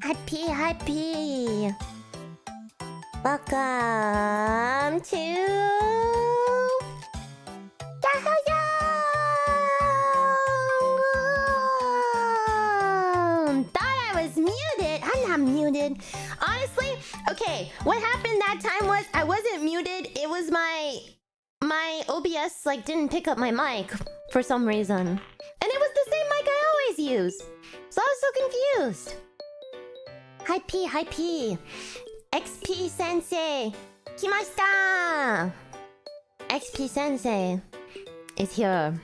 Happy. Welcome to Thought I was muted. I'm not muted. Honestly, okay, what happened that time was I wasn't muted. It was my OBS like didn't pick up my mic for some reason. And it was the same mic I always use. So I was so confused. Hi P. XP Sensei. Kimashita. XP Sensei is here.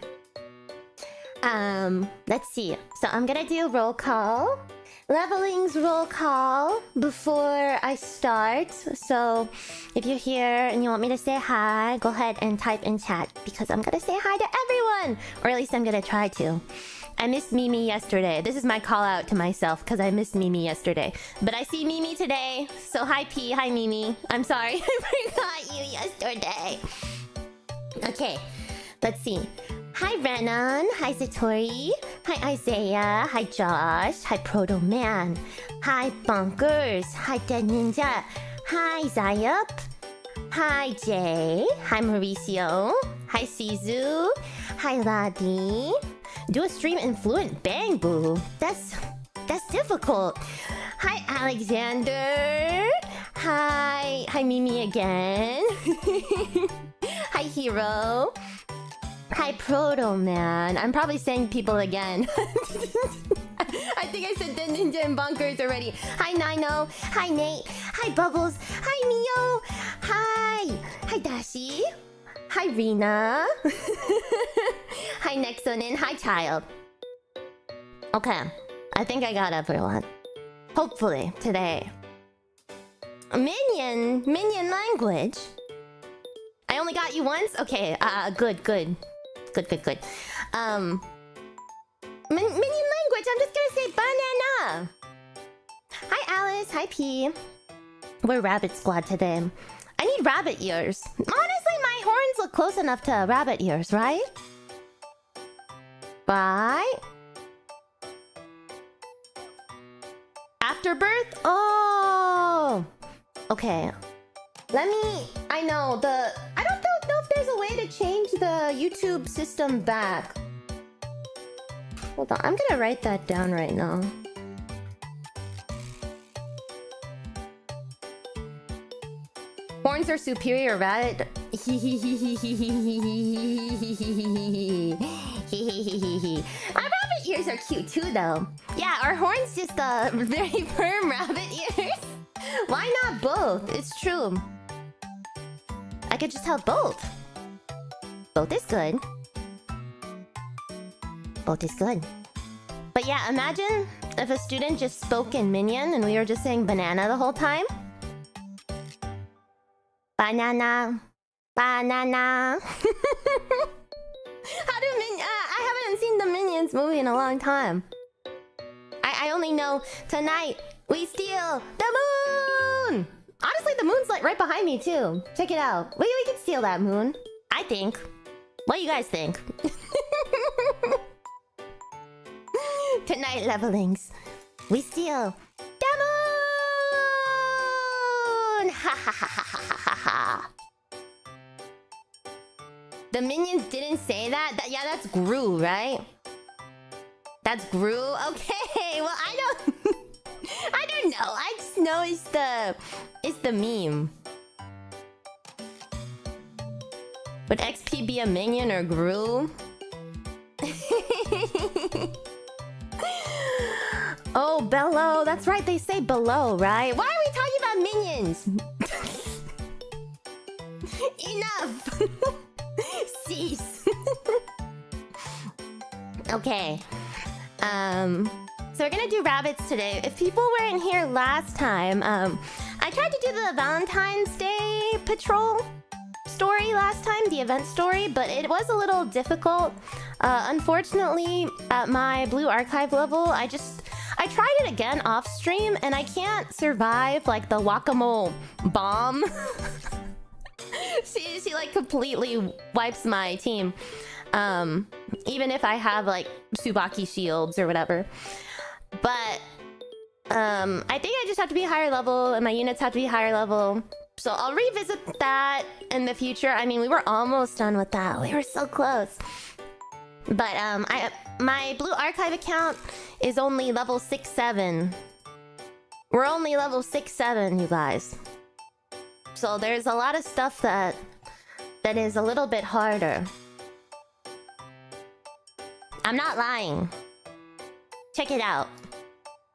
Let's see. So I'm gonna do roll call. Leveling's roll call before I start. So if you're here and you want me to say hi, go ahead and type in chat because I'm gonna say hi to everyone. Or at least I'm gonna try to. I missed Mimi yesterday. This is my call out to myself because I missed Mimi yesterday. But I see Mimi today. So hi P, hi Mimi. I'm sorry, I forgot you yesterday. Okay, let's see. Hi Renan, hi Satori, hi Isaiah, hi Josh, hi Proto Man, hi Bunkers, hi Dead Ninja, hi Zayup, hi Jay, hi Mauricio, hi Sizu, hi Ladi. Do a stream in fluent bang boo. That's difficult. Hi Alexander. Hi Mimi again. Hi Hero. Hi Proto Man. I'm probably saying people again. I think I said Dead Ninja and Bunkers already. Hi Nino. Hi Nate. Hi Bubbles. Hi Mio. Hi Dashi. Hi Rena. Hi Nexonin. Hi Child. Okay. I think I got everyone. Hopefully today. Minion language. I only got you once? Okay, good. Minion language, I'm just gonna say banana. Hi Alice, hi P. We're Rabbit Squad today. I need rabbit ears. Honestly, my horns look close enough to rabbit ears, right? Right? Afterbirth? Oh! Okay. I don't know if there's a way to change the YouTube system back. Hold on, I'm gonna write that down right now. Horns are superior, right? Our rabbit ears are cute too, though. Yeah, our horns just very firm rabbit ears. Why not both? It's true. I could just have both. Both is good. Both is good. But yeah, imagine if a student just spoke in Minion and we were just saying banana the whole time. Banana. Banana. I haven't seen the Minions movie in a long time. I only know tonight we steal the moon! Honestly, the moon's like right behind me too. Check it out. We can steal that moon. I think. What do you guys think? Tonight levelings. We steal the moon! Ha ha ha ha ha ha. The Minions didn't say that? Yeah, that's Gru, right? That's Gru? Okay, well I don't know. I just know it's the meme. Would XP be a minion or Gru? Oh, Bello. That's right, they say below, right? Why are we talking about minions? Enough! Cease. Okay. So we're gonna do rabbits today. If people were in here last time, I tried to do the Valentine's Day patrol story last time, the event story, but it was a little difficult. Unfortunately, at my blue archive level, I tried it again off stream and I can't survive like the whack-a-mole bomb. She like completely wipes my team. Even if I have like Tsubaki shields or whatever. But I think I just have to be higher level, and my units have to be higher level. So I'll revisit that in the future. I mean, we were almost done with that. We were so close. But my Blue Archive account is only level 6-7. We're only level 6-7, you guys. So there's a lot of stuff that is a little bit harder. I'm not lying. Check it out.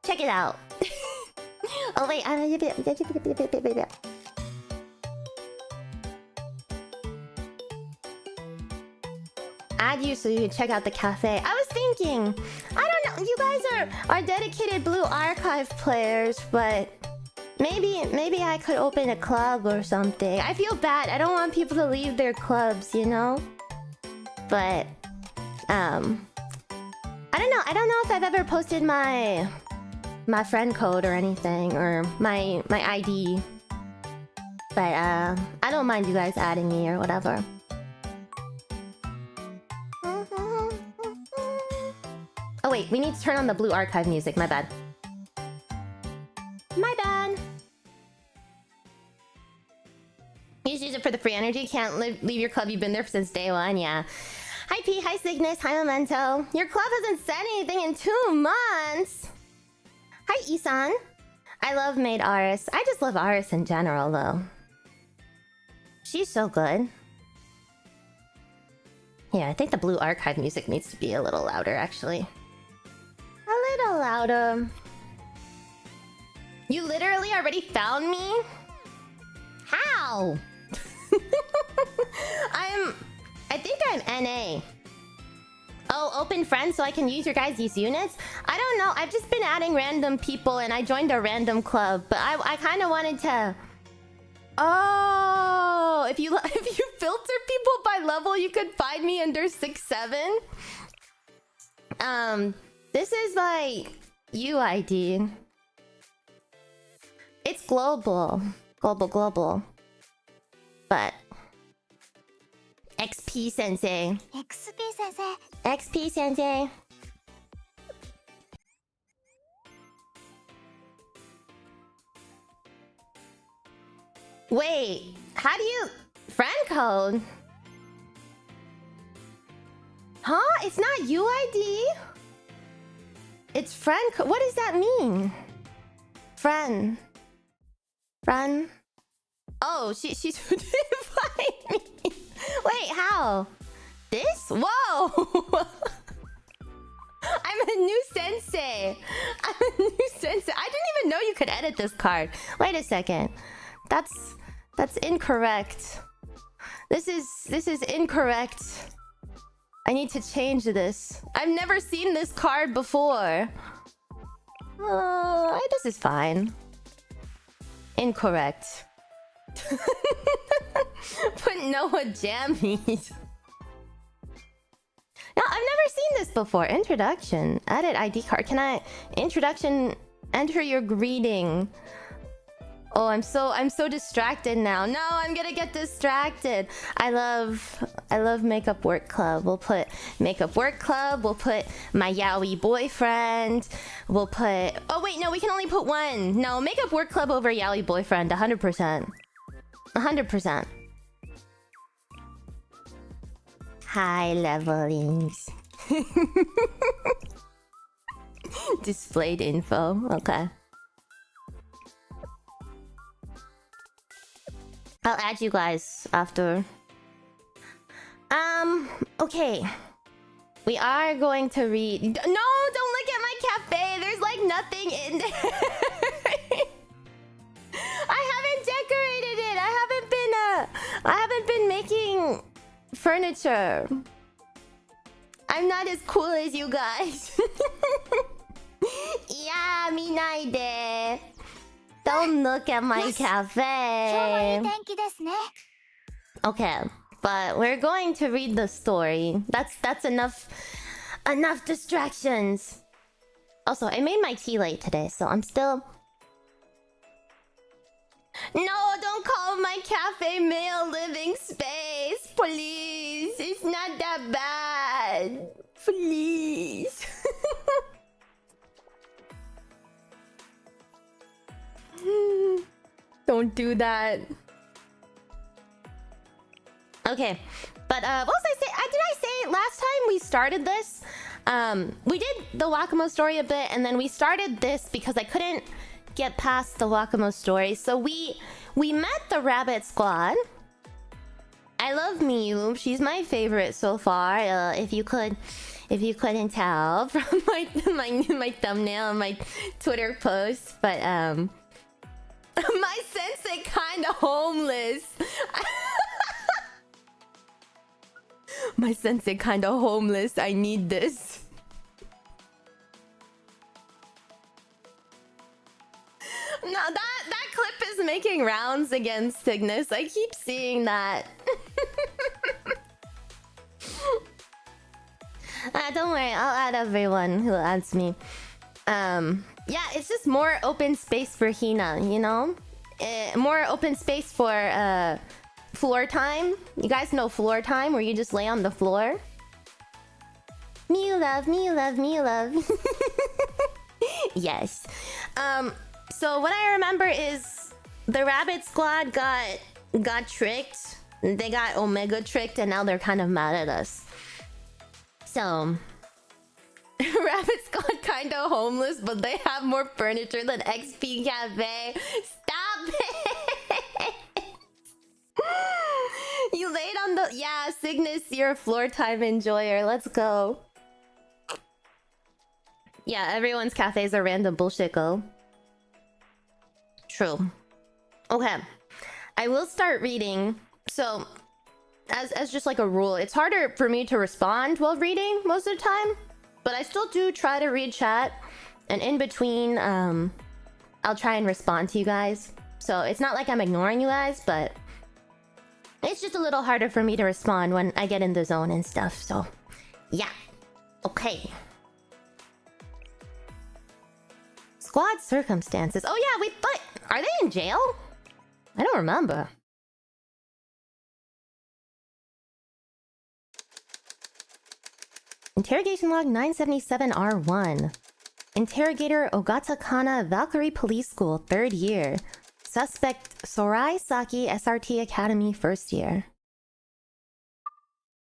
Check it out. Oh wait, add you so you can check out the cafe. I was thinking, I don't know, you guys are dedicated Blue Archive players, but maybe I could open a club or something. I feel bad. I don't want people to leave their clubs, you know? But I don't know if I've ever posted my friend code or anything, or my ID. But I don't mind you guys adding me or whatever. Oh wait, we need to turn on the Blue Archive music, my bad. My bad. You just use it for the free energy, can't leave your club, you've been there since day one, yeah. Hi P, hi Cygnus, hi Memento. Your club hasn't said anything in 2 months. Hi Isan. I love Maid Aris. I just love Aris in general though. She's so good. Yeah, I think the Blue Archive music needs to be a little louder actually. A little louder. You literally already found me? How? I think I'm NA. Oh, open friends so I can use your guys' units? I don't know. I've just been adding random people and I joined a random club, but I kind of wanted to. Oh, if you filter people by level, you could find me under 6-7. This is my UID. It's global. Global. But XP Sensei. XP Sensei. Wait, how do you... Friend code? Huh? It's not UID? It's friend code. What does that mean? Friend. Oh, she's find me. Wait, how? This? Whoa! I'm a new sensei. I didn't even know you could edit this card. Wait a second. That's incorrect. This is incorrect. I need to change this. I've never seen this card before. This is fine. Incorrect. Put Noah jammies. No, I've never seen this before. Introduction. Edit ID card. Can I... Introduction. Enter your greeting. Oh, I'm so distracted now. No, I'm gonna get distracted. I love Makeup Work Club. We'll put Makeup Work Club. We'll put my yaoi boyfriend. We'll put... Oh wait, no, we can only put one. No, Makeup Work Club over yaoi boyfriend. 100%. 100%. High levelings. Displayed info. Okay. I'll add you guys after. Okay. We are going to read... No, don't look at my cafe. There's like nothing in there. I haven't decorated it. I haven't been making furniture. I'm not as cool as you guys. Yeah, minaide. Don't look at my cafe. Okay, but we're going to read the story. That's enough distractions. Also, I made my tea late today, so I'm still... No, don't call my cafe male living space, please. It's not that bad. Please. Don't do that. Okay, but what was I saying? Did I say last time we started this? We did the Wakamo story a bit, and then we started this because I couldn't get past the Wakamo story. So we met the Rabbit Squad. I love Miyu. She's my favorite so far. If you couldn't tell from my thumbnail and my Twitter post, but my sensei kinda homeless. My sensei kinda homeless. I need this. No, that clip is making rounds against Cygnus. I keep seeing that. Don't worry, I'll add everyone who adds me. Yeah, it's just more open space for Hina, you know? More open space for floor time. You guys know floor time, where you just lay on the floor. Miyu love, Miyu love, Miyu love. Yes. So what I remember is the Rabbit Squad got tricked. They got Omega tricked, and now they're kind of mad at us. So Rabbit Squad kinda homeless, but they have more furniture than XP Cafe. Stop it! You laid on the... Yeah, Cygnus, you're a floor time enjoyer. Let's go. Yeah, everyone's cafes are random bullshit, go. True. Okay. I will start reading. So, as just like a rule, it's harder for me to respond while reading most of the time. But I still do try to read chat. And in between, I'll try and respond to you guys. So, it's not like I'm ignoring you guys, but... it's just a little harder for me to respond when I get in the zone and stuff, so... yeah. Okay. Squad circumstances. Oh yeah, wait, but... are they in jail? I don't remember. Interrogation log 977R1. Interrogator Ogata Kana, Valkyrie Police School, 3rd year. Suspect Sorai Saki, 𝐸art Academy, 1st year.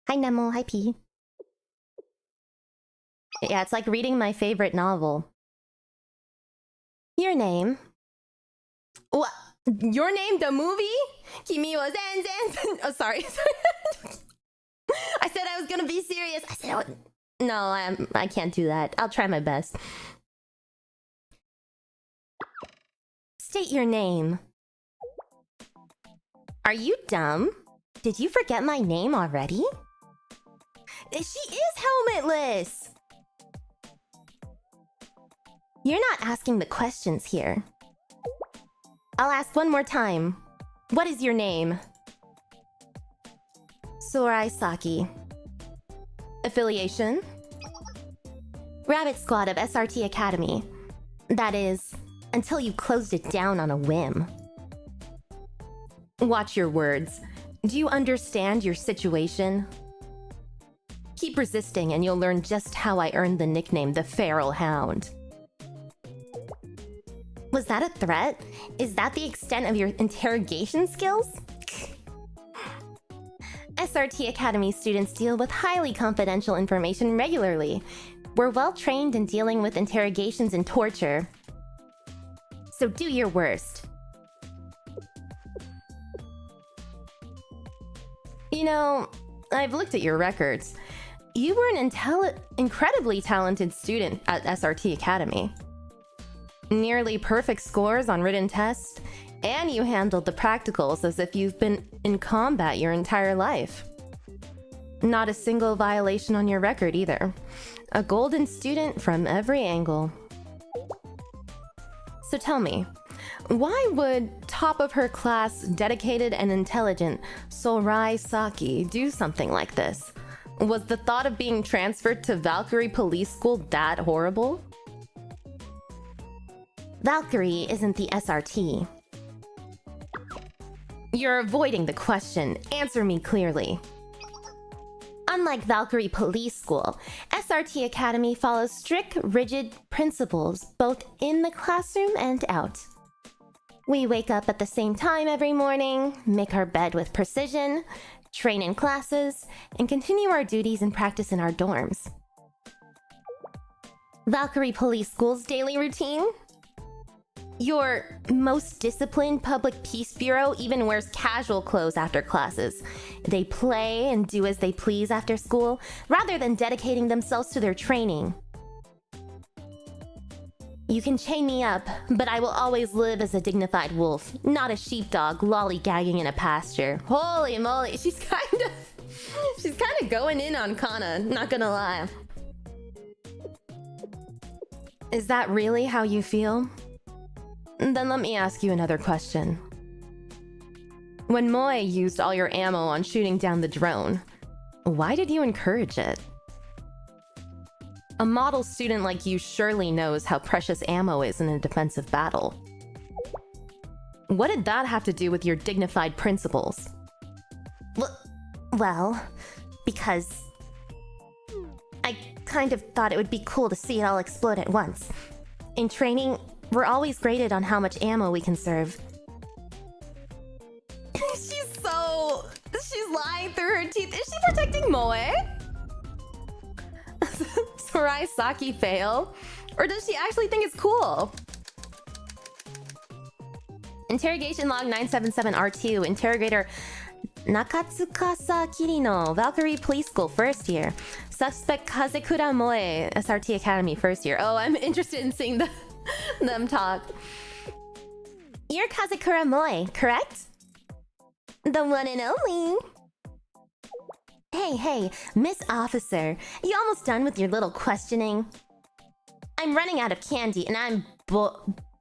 Hi Nemo, hi P. Yeah, it's like reading my favorite novel. Your name. What? Your name, the movie? Kimi wa zen. Oh, sorry. I said I was gonna be serious. I said I would... no, I can't do that. I'll try my best. State your name. Are you dumb? Did you forget my name already? She is helmetless! You're not asking the questions here. I'll ask one more time. What is your name? Sorai Saki. Affiliation? Rabbit Squad of 𝐸art Academy. That is, until you closed it down on a whim. Watch your words. Do you understand your situation? Keep resisting and you'll learn just how I earned the nickname the Feral Hound. Was that a threat? Is that the extent of your interrogation skills? 𝐸art Academy students deal with highly confidential information regularly. We're well trained in dealing with interrogations and torture. So do your worst. You know, I've looked at your records. You were an incredibly talented student at 𝐸art Academy. Nearly perfect scores on written tests, and you handled the practicals as if you've been in combat your entire life. Not a single violation on your record either. A golden student from every angle. So tell me, why would top of her class, dedicated and intelligent Sorai Saki do something like this? Was the thought of being transferred to Valkyrie Police School that horrible? Valkyrie isn't the 𝐸art. You're avoiding the question. Answer me clearly. Unlike Valkyrie Police School, 𝐸art Academy follows strict, rigid principles both in the classroom and out. We wake up at the same time every morning, make our bed with precision, train in classes, and continue our duties and practice in our dorms. Valkyrie Police School's daily routine? Your most disciplined public peace bureau even wears casual clothes after classes. They play and do as they please after school, rather than dedicating themselves to their training. You can chain me up, but I will always live as a dignified wolf, not a sheepdog lollygagging in a pasture. Holy moly, she's kind of going in on Kana, not gonna lie. Is that really how you feel? Then let me ask you another question. When Moe used all your ammo on shooting down the drone, why did you encourage it? A model student like you surely knows how precious ammo is in a defensive battle. What did that have to do with your dignified principles? Well, because I kind of thought it would be cool to see it all explode at once. In training, we're always graded on how much ammo we conserve. She's lying through her teeth. Is she protecting Moe? Sarai Saki fail? Or does she actually think it's cool? Interrogation log 977R2. Interrogator Nakatsukasa Kirino, Valkyrie Police School, first year. Suspect Kazekura Moe, SRT Academy, first year. Oh, I'm interested in seeing them talk. You're Kazekura Moe, correct? The one and only. Hey, Miss Officer, you almost done with your little questioning? I'm running out of candy and I'm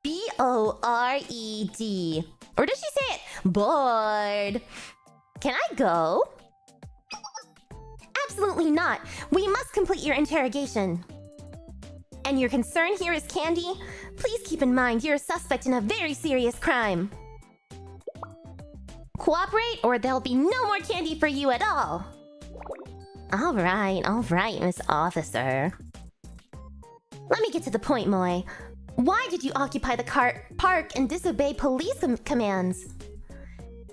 B-O-R-E-D. Or did she say it? Bored. Can I go? Absolutely not. We must complete your interrogation. And your concern here is candy? Please keep in mind you're a suspect in a very serious crime. Cooperate or there'll be no more candy for you at all. All right, Miss Officer. Let me get to the point, Moe. Why did you occupy the park and disobey police commands?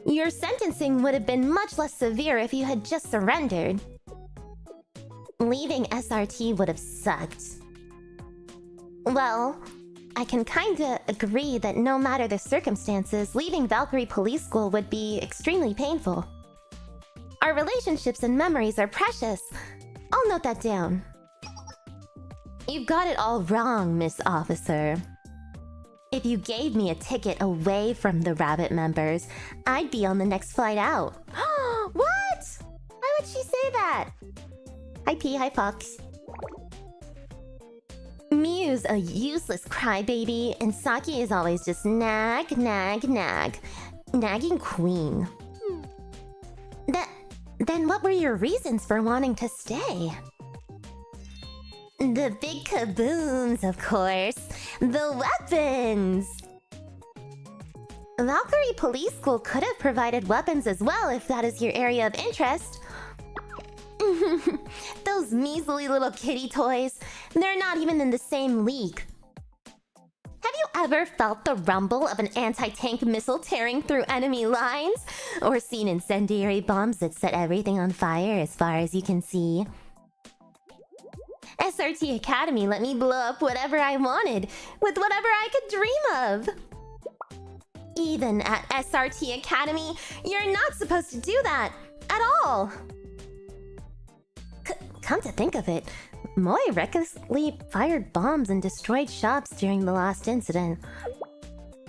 Your sentencing would have been much less severe if you had just surrendered. Leaving SRT would have sucked. Well, I can kinda agree that no matter the circumstances, leaving Valkyrie Police School would be extremely painful. Our relationships and memories are precious. I'll note that down. You've got it all wrong, Miss Officer. If you gave me a ticket away from the rabbit members, I'd be on the next flight out. What? Why would she say that? Hi P, hi Fox. Miyu's a useless crybaby, and Saki is always just nag. Nagging queen. Then what were your reasons for wanting to stay? The big kabooms, of course. The weapons! Valkyrie Police School could have provided weapons as well if that is your area of interest. Those measly little kitty toys, they're not even in the same league. Have you ever felt the rumble of an anti-tank missile tearing through enemy lines? Or seen incendiary bombs that set everything on fire as far as you can see? SRT Academy let me blow up whatever I wanted, with whatever I could dream of. Even at SRT Academy, you're not supposed to do that, at all. Come to think of it, Moe recklessly fired bombs and destroyed shops during the last incident.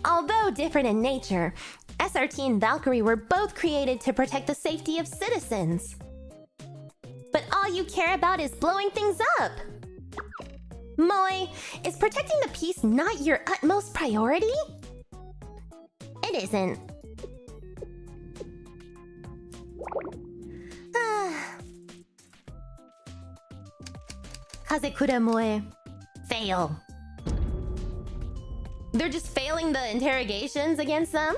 Although different in nature, SRT and Valkyrie were both created to protect the safety of citizens. But all you care about is blowing things up. Moe, is protecting the peace not your utmost priority? It isn't. Kazekura Moe. Fail. They're just failing the interrogations against them?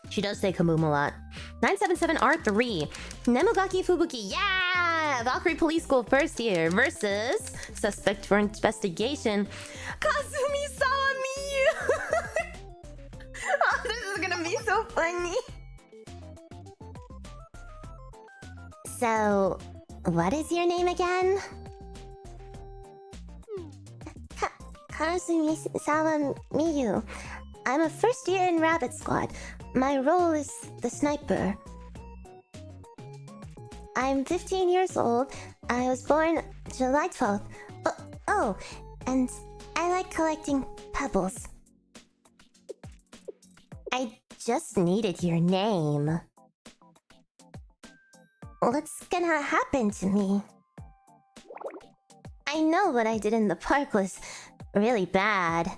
She does say kaboom a lot. 977R3. Nemugaki Fubuki. Yeah! Yeah, Valkyrie Police School first year versus suspect for investigation, Kazumi-sawa Miyu. Oh, this is gonna be so funny. So, what is your name again? Kazumi-sawa Miyu. I'm a first year in Rabbit Squad. My role is the sniper. I'm 15 years old. I was born July 12th. Oh, and I like collecting pebbles. I just needed your name. What's gonna happen to me? I know what I did in the park was really bad.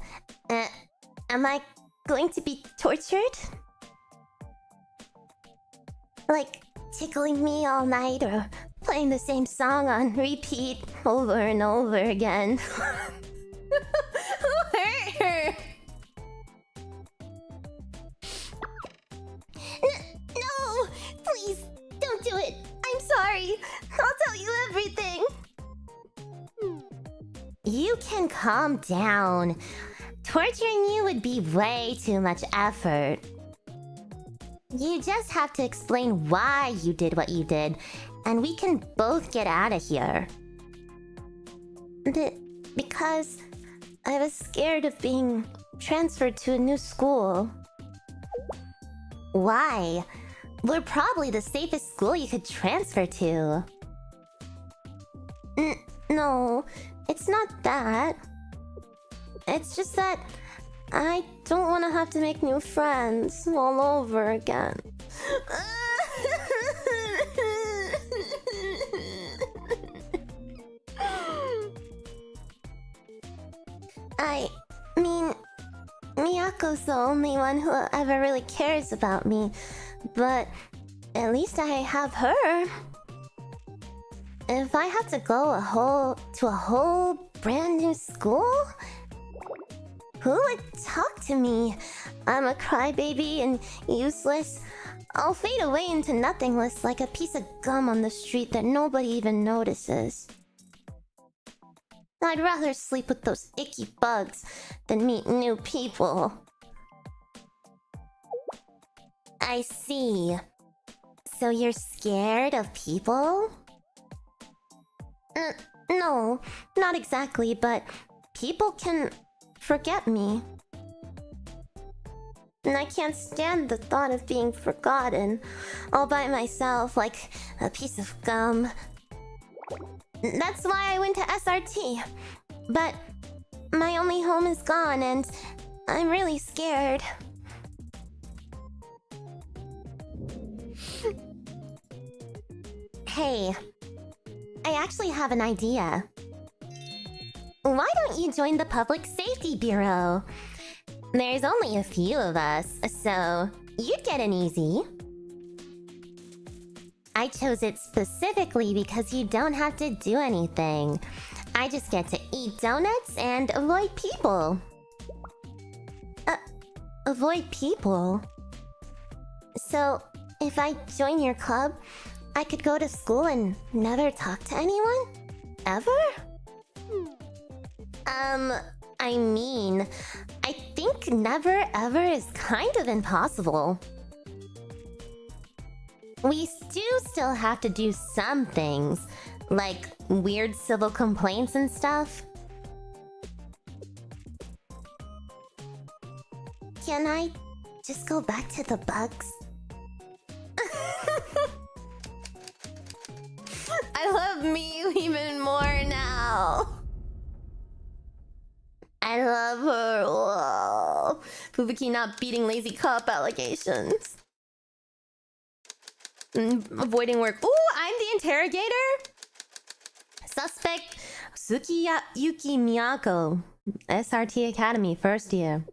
Am I going to be tortured? Like tickling me all night or playing the same song on repeat over and over again? Who hurt her? No! Please, don't do it! I'm sorry! I'll tell you everything! You can calm down. Torturing you would be way too much effort. You just have to explain why you did what you did, and we can both get out of here. Because I was scared of being transferred to a new school. Why? We're probably the safest school you could transfer to. No, it's not that. It's just that I don't want to have to make new friends all over again. I mean, Miyako's the only one who ever really cares about me, but at least I have her. If I have to go to a whole brand new school, who would talk to me? I'm a crybaby and useless. I'll fade away into nothingness like a piece of gum on the street that nobody even notices. I'd rather sleep with those icky bugs than meet new people. I see. So you're scared of people? No, not exactly, but people can forget me. And I can't stand the thought of being forgotten all by myself like a piece of gum. That's why I went to 𝙚rt. But my only home is gone and I'm really scared. Hey, I actually have an idea. Why don't you join the Public Safety Bureau? There's only a few of us, so you'd get in easy. I chose it specifically because you don't have to do anything. I just get to eat donuts and avoid people. Avoid people? So, if I join your club, I could go to school and never talk to anyone? Ever? I mean, I think never ever is kind of impossible. We do still have to do some things, like weird civil complaints and stuff. Can I just go back to the bugs? I love Miyu even more now. I love her. Whoa. Fubuki not beating lazy cop allegations. Avoiding work. Ooh, I'm the interrogator? Suspect Yuki Miyako. 𝙚rt Academy, first year.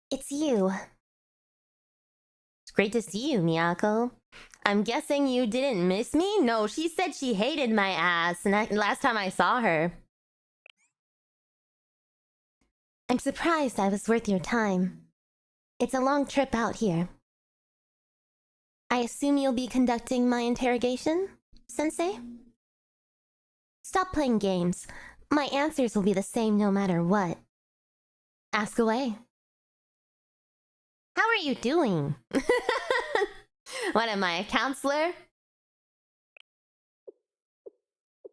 It's you. It's great to see you, Miyako. I'm guessing you didn't miss me? No, she said she hated my ass last time I saw her. I'm surprised I was worth your time. It's a long trip out here. I assume you'll be conducting my interrogation, Sensei? Stop playing games. My answers will be the same no matter what. Ask away. How are you doing? What am I, a counselor?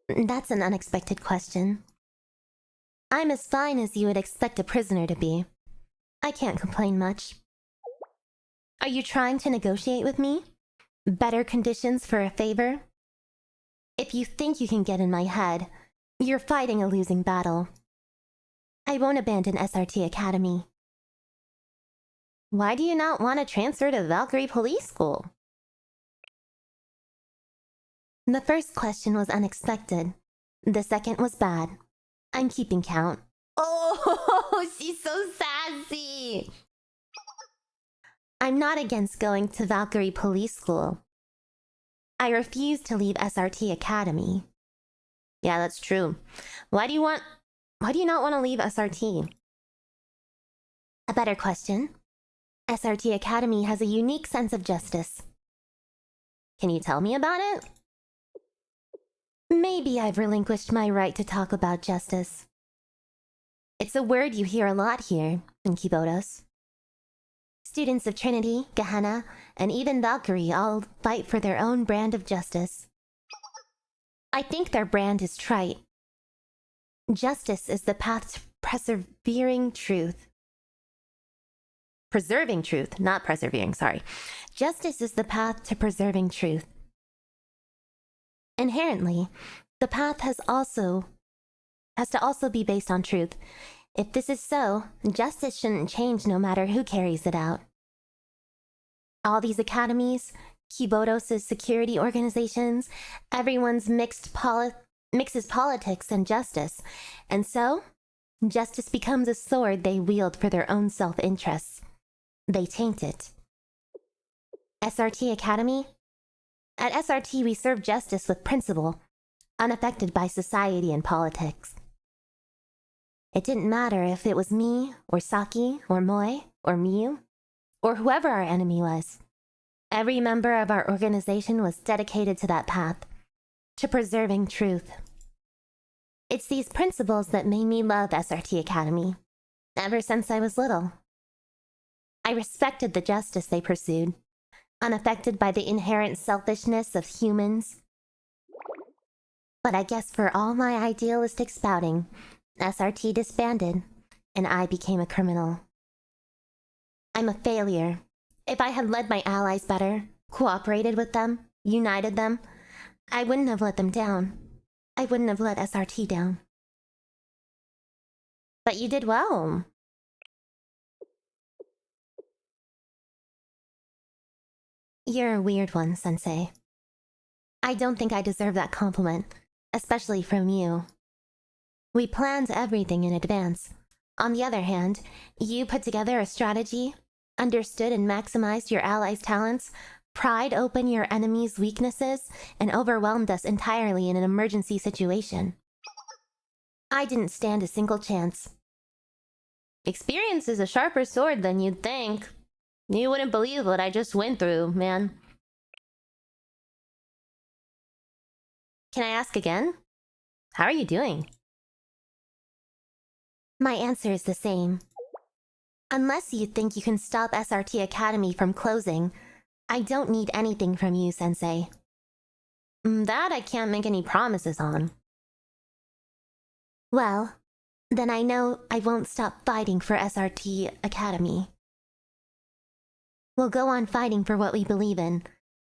That's an unexpected question. I'm as fine as you would expect a prisoner to be. I can't complain much. Are you trying to negotiate with me? Better conditions for a favor? If you think you can get in my head, you're fighting a losing battle. I won't abandon 𝙚rt Academy. Why do you not want to transfer to Valkyrie Police School? The first question was unexpected. The second was bad. I'm keeping count. Oh, she's so sassy! I'm not against going to Valkyrie Police School. I refuse to leave 𝙚rt Academy. Yeah, that's true. Why do you not want to leave 𝙚rt? A better question. 𝙚rt Academy has a unique sense of justice. Can you tell me about it? Maybe I've relinquished my right to talk about justice. It's a word you hear a lot here in Kibotos. Students of Trinity, Gehenna, and even Valkyrie all fight for their own brand of justice. I think their brand is trite. Justice is the path to persevering truth. Preserving truth, not persevering, sorry. Justice is the path to preserving truth. Inherently, the path has to also be based on truth. If this is so, justice shouldn't change no matter who carries it out. All these academies, Kibotos' security organizations, everyone's mixes politics and justice. And so, justice becomes a sword they wield for their own self-interests. They taint it. 𝙚rt Academy? At 𝙚rt we serve justice with principle, unaffected by society and politics. It didn't matter if it was me, or Saki, or Moi, or Miyu, or whoever our enemy was. Every member of our organization was dedicated to that path, to preserving truth. It's these principles that made me love 𝙚rt Academy, ever since I was little. I respected the justice they pursued, unaffected by the inherent selfishness of humans. But I guess for all my idealistic spouting, 𝙚rt disbanded, and I became a criminal. I'm a failure. If I had led my allies better, cooperated with them, united them, I wouldn't have let them down. I wouldn't have let 𝙚rt down. But you did well. You're a weird one, Sensei. I don't think I deserve that compliment, especially from you. We planned everything in advance. On the other hand, you put together a strategy, understood and maximized your allies' talents, pried open your enemy's weaknesses, and overwhelmed us entirely in an emergency situation. I didn't stand a single chance. Experience is a sharper sword than you'd think. You wouldn't believe what I just went through, man. Can I ask again? How are you doing? My answer is the same. Unless you think you can stop 𝙚rt Academy from closing, I don't need anything from you, Sensei. That I can't make any promises on. Well, then I know I won't stop fighting for 𝙚rt Academy. We'll go on fighting for what we believe in.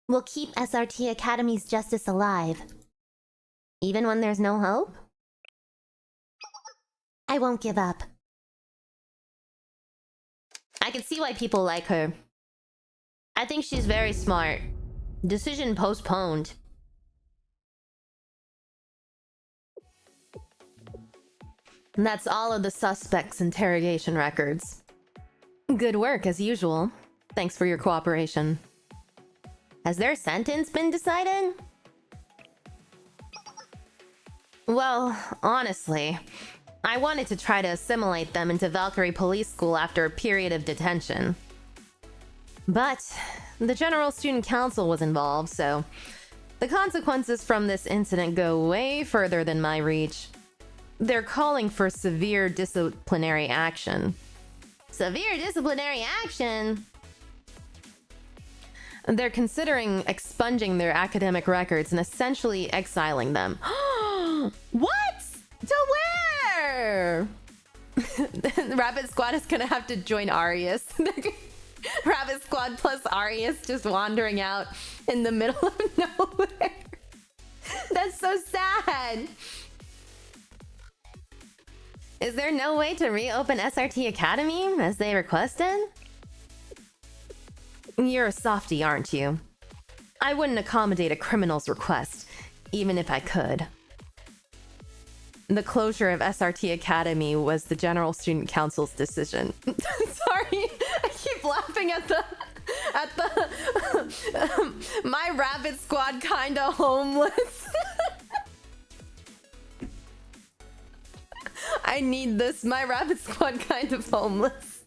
We'll keep 𝙚rt Academy's justice alive. Even when there's no hope? I won't give up. I can see why people like her. I think she's very smart. Decision postponed. And that's all of the suspects' interrogation records. Good work, as usual. Thanks for your cooperation. Has their sentence been decided? Well, honestly, I wanted to try to assimilate them into Valkyrie Police School after a period of detention. But the General Student Council was involved, so the consequences from this incident go way further than my reach. They're calling for severe disciplinary action. Severe disciplinary action? They're considering expunging their academic records and essentially exiling them. What? To where? Rabbit Squad is gonna have to join Arius. Rabbit Squad plus Arius just wandering out in the middle of nowhere. That's so sad. Is there no way to reopen 𝙚rt Academy as they requested? You're a softie, aren't you? I wouldn't accommodate a criminal's request, even if I could. The closure of 𝙚rt Academy was the General Student Council's decision. Sorry, I keep laughing at the my Rabbit Squad kinda homeless. I need this. My Rabbit Squad kind of homeless.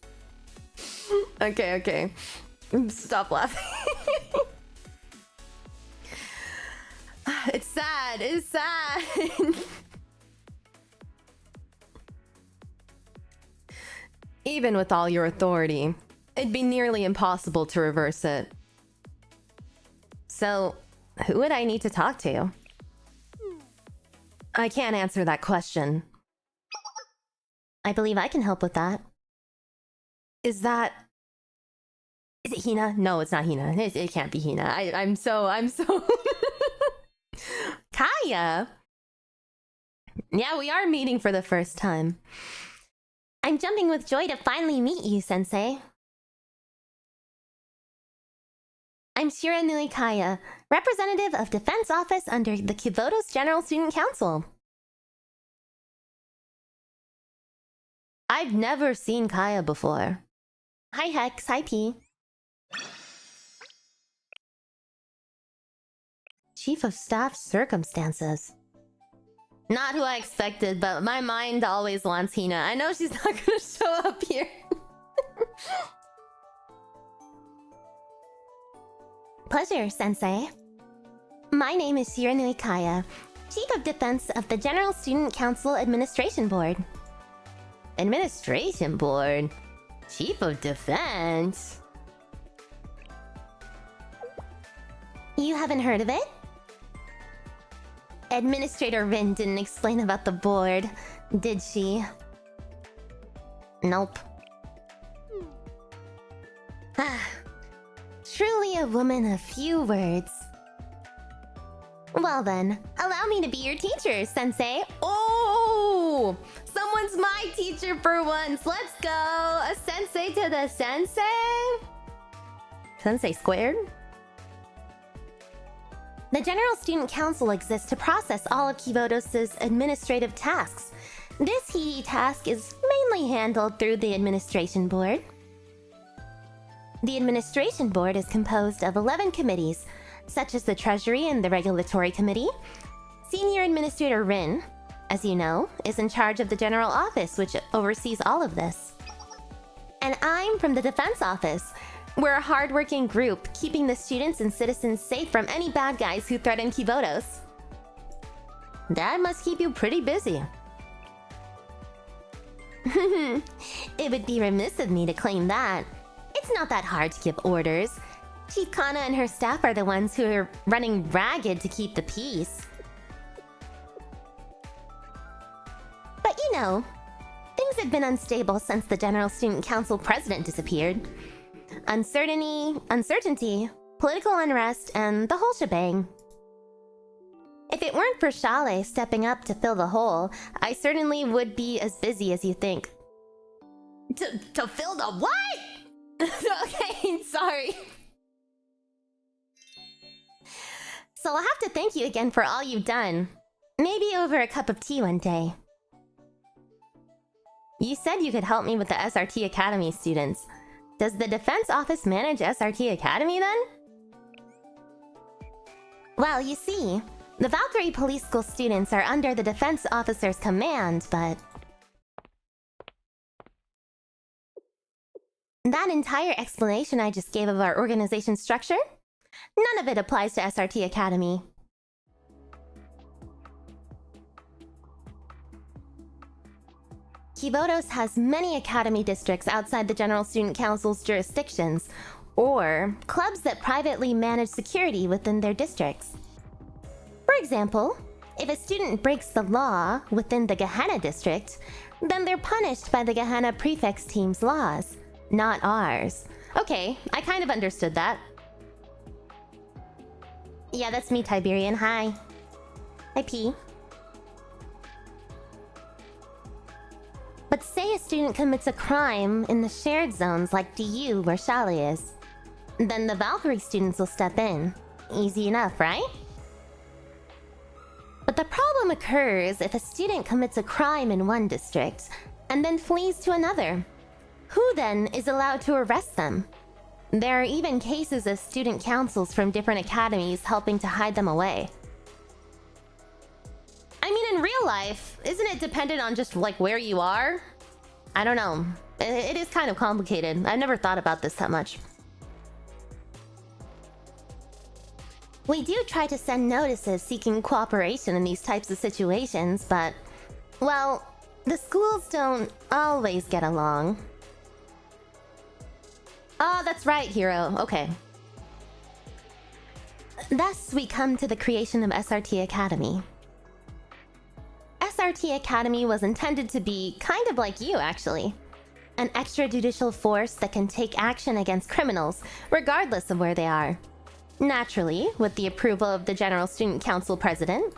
Okay. Stop laughing. It's sad. It's sad. Even with all your authority, it'd be nearly impossible to reverse it. So, who would I need to talk to? I can't answer that question. I believe I can help with that. Is it Hina? No, it's not Hina. It can't be Hina. I'm so... Kaya? Yeah, we are meeting for the first time. I'm jumping with joy to finally meet you, Sensei. I'm Shiranui Kaya, representative of Defense Office under the Kivoto's General Student Council. I've never seen Kaya before. Hi Hex, hi P. Chief of Staff Circumstances. Not who I expected, but my mind always wants Hina. I know she's not gonna show up here. Pleasure, Sensei. My name is Shiranui Kaya, Chief of Defense of the General Student Council Administration Board. Administration Board? Chief of Defense? You haven't heard of it? Administrator Rin didn't explain about the board, did she? Nope. Truly a woman of few words. Well then, allow me to be your teacher, Sensei. Oh! Someone's my teacher for once! Let's go! A sensei to the sensei? Sensei squared? The General Student Council exists to process all of Kivotos' administrative tasks. This HE task is mainly handled through the Administration Board. The Administration Board is composed of 11 committees, such as the Treasury and the Regulatory Committee. Senior Administrator Rin, as you know, is in charge of the General Office, which oversees all of this. And I'm from the Defense Office. We're a hard-working group, keeping the students and citizens safe from any bad guys who threaten Kivotos. That must keep you pretty busy. It would be remiss of me to claim that. It's not that hard to give orders. Chief Kana and her staff are the ones who are running ragged to keep the peace. But you know, things have been unstable since the General Student Council president disappeared. Uncertainty, political unrest, and the whole shebang. If it weren't for Shale stepping up to fill the hole, I certainly would be as busy as you think. To fill the what? Okay, sorry. So I'll have to thank you again for all you've done. Maybe over a cup of tea one day. You said you could help me with the 𝙚rt Academy students. Does the Defense Office manage 𝙚rt Academy then? Well, you see, the Valkyrie Police School students are under the Defense Officer's command, but That entire explanation I just gave of our organization structure, none of it applies to 𝐸art Academy. Kibotos has many academy districts outside the General Student Council's jurisdictions, or clubs that privately manage security within their districts. For example, if a student breaks the law within the Gehenna district, then they're punished by the Gehenna prefects team's laws, not ours. Okay, I kind of understood that. Yeah, that's me, Tiberian. Hi. Hi, P. But say a student commits a crime in the shared zones like DU where Shale is. Then the Valkyrie students will step in. Easy enough, right? But the problem occurs if a student commits a crime in one district and then flees to another. Who then is allowed to arrest them? There are even cases of student councils from different academies helping to hide them away. I mean, in real life, isn't it dependent on just like where you are? I don't know. It is kind of complicated. I've never thought about this that much. We do try to send notices seeking cooperation in these types of situations, but, well, the schools don't always get along. Oh, that's right, Hero. Okay. Thus, we come to the creation of 𝐸art Academy. 𝐸art Academy was intended to be kind of like you, actually. An extrajudicial force that can take action against criminals, regardless of where they are. Naturally, with the approval of the General Student Council President.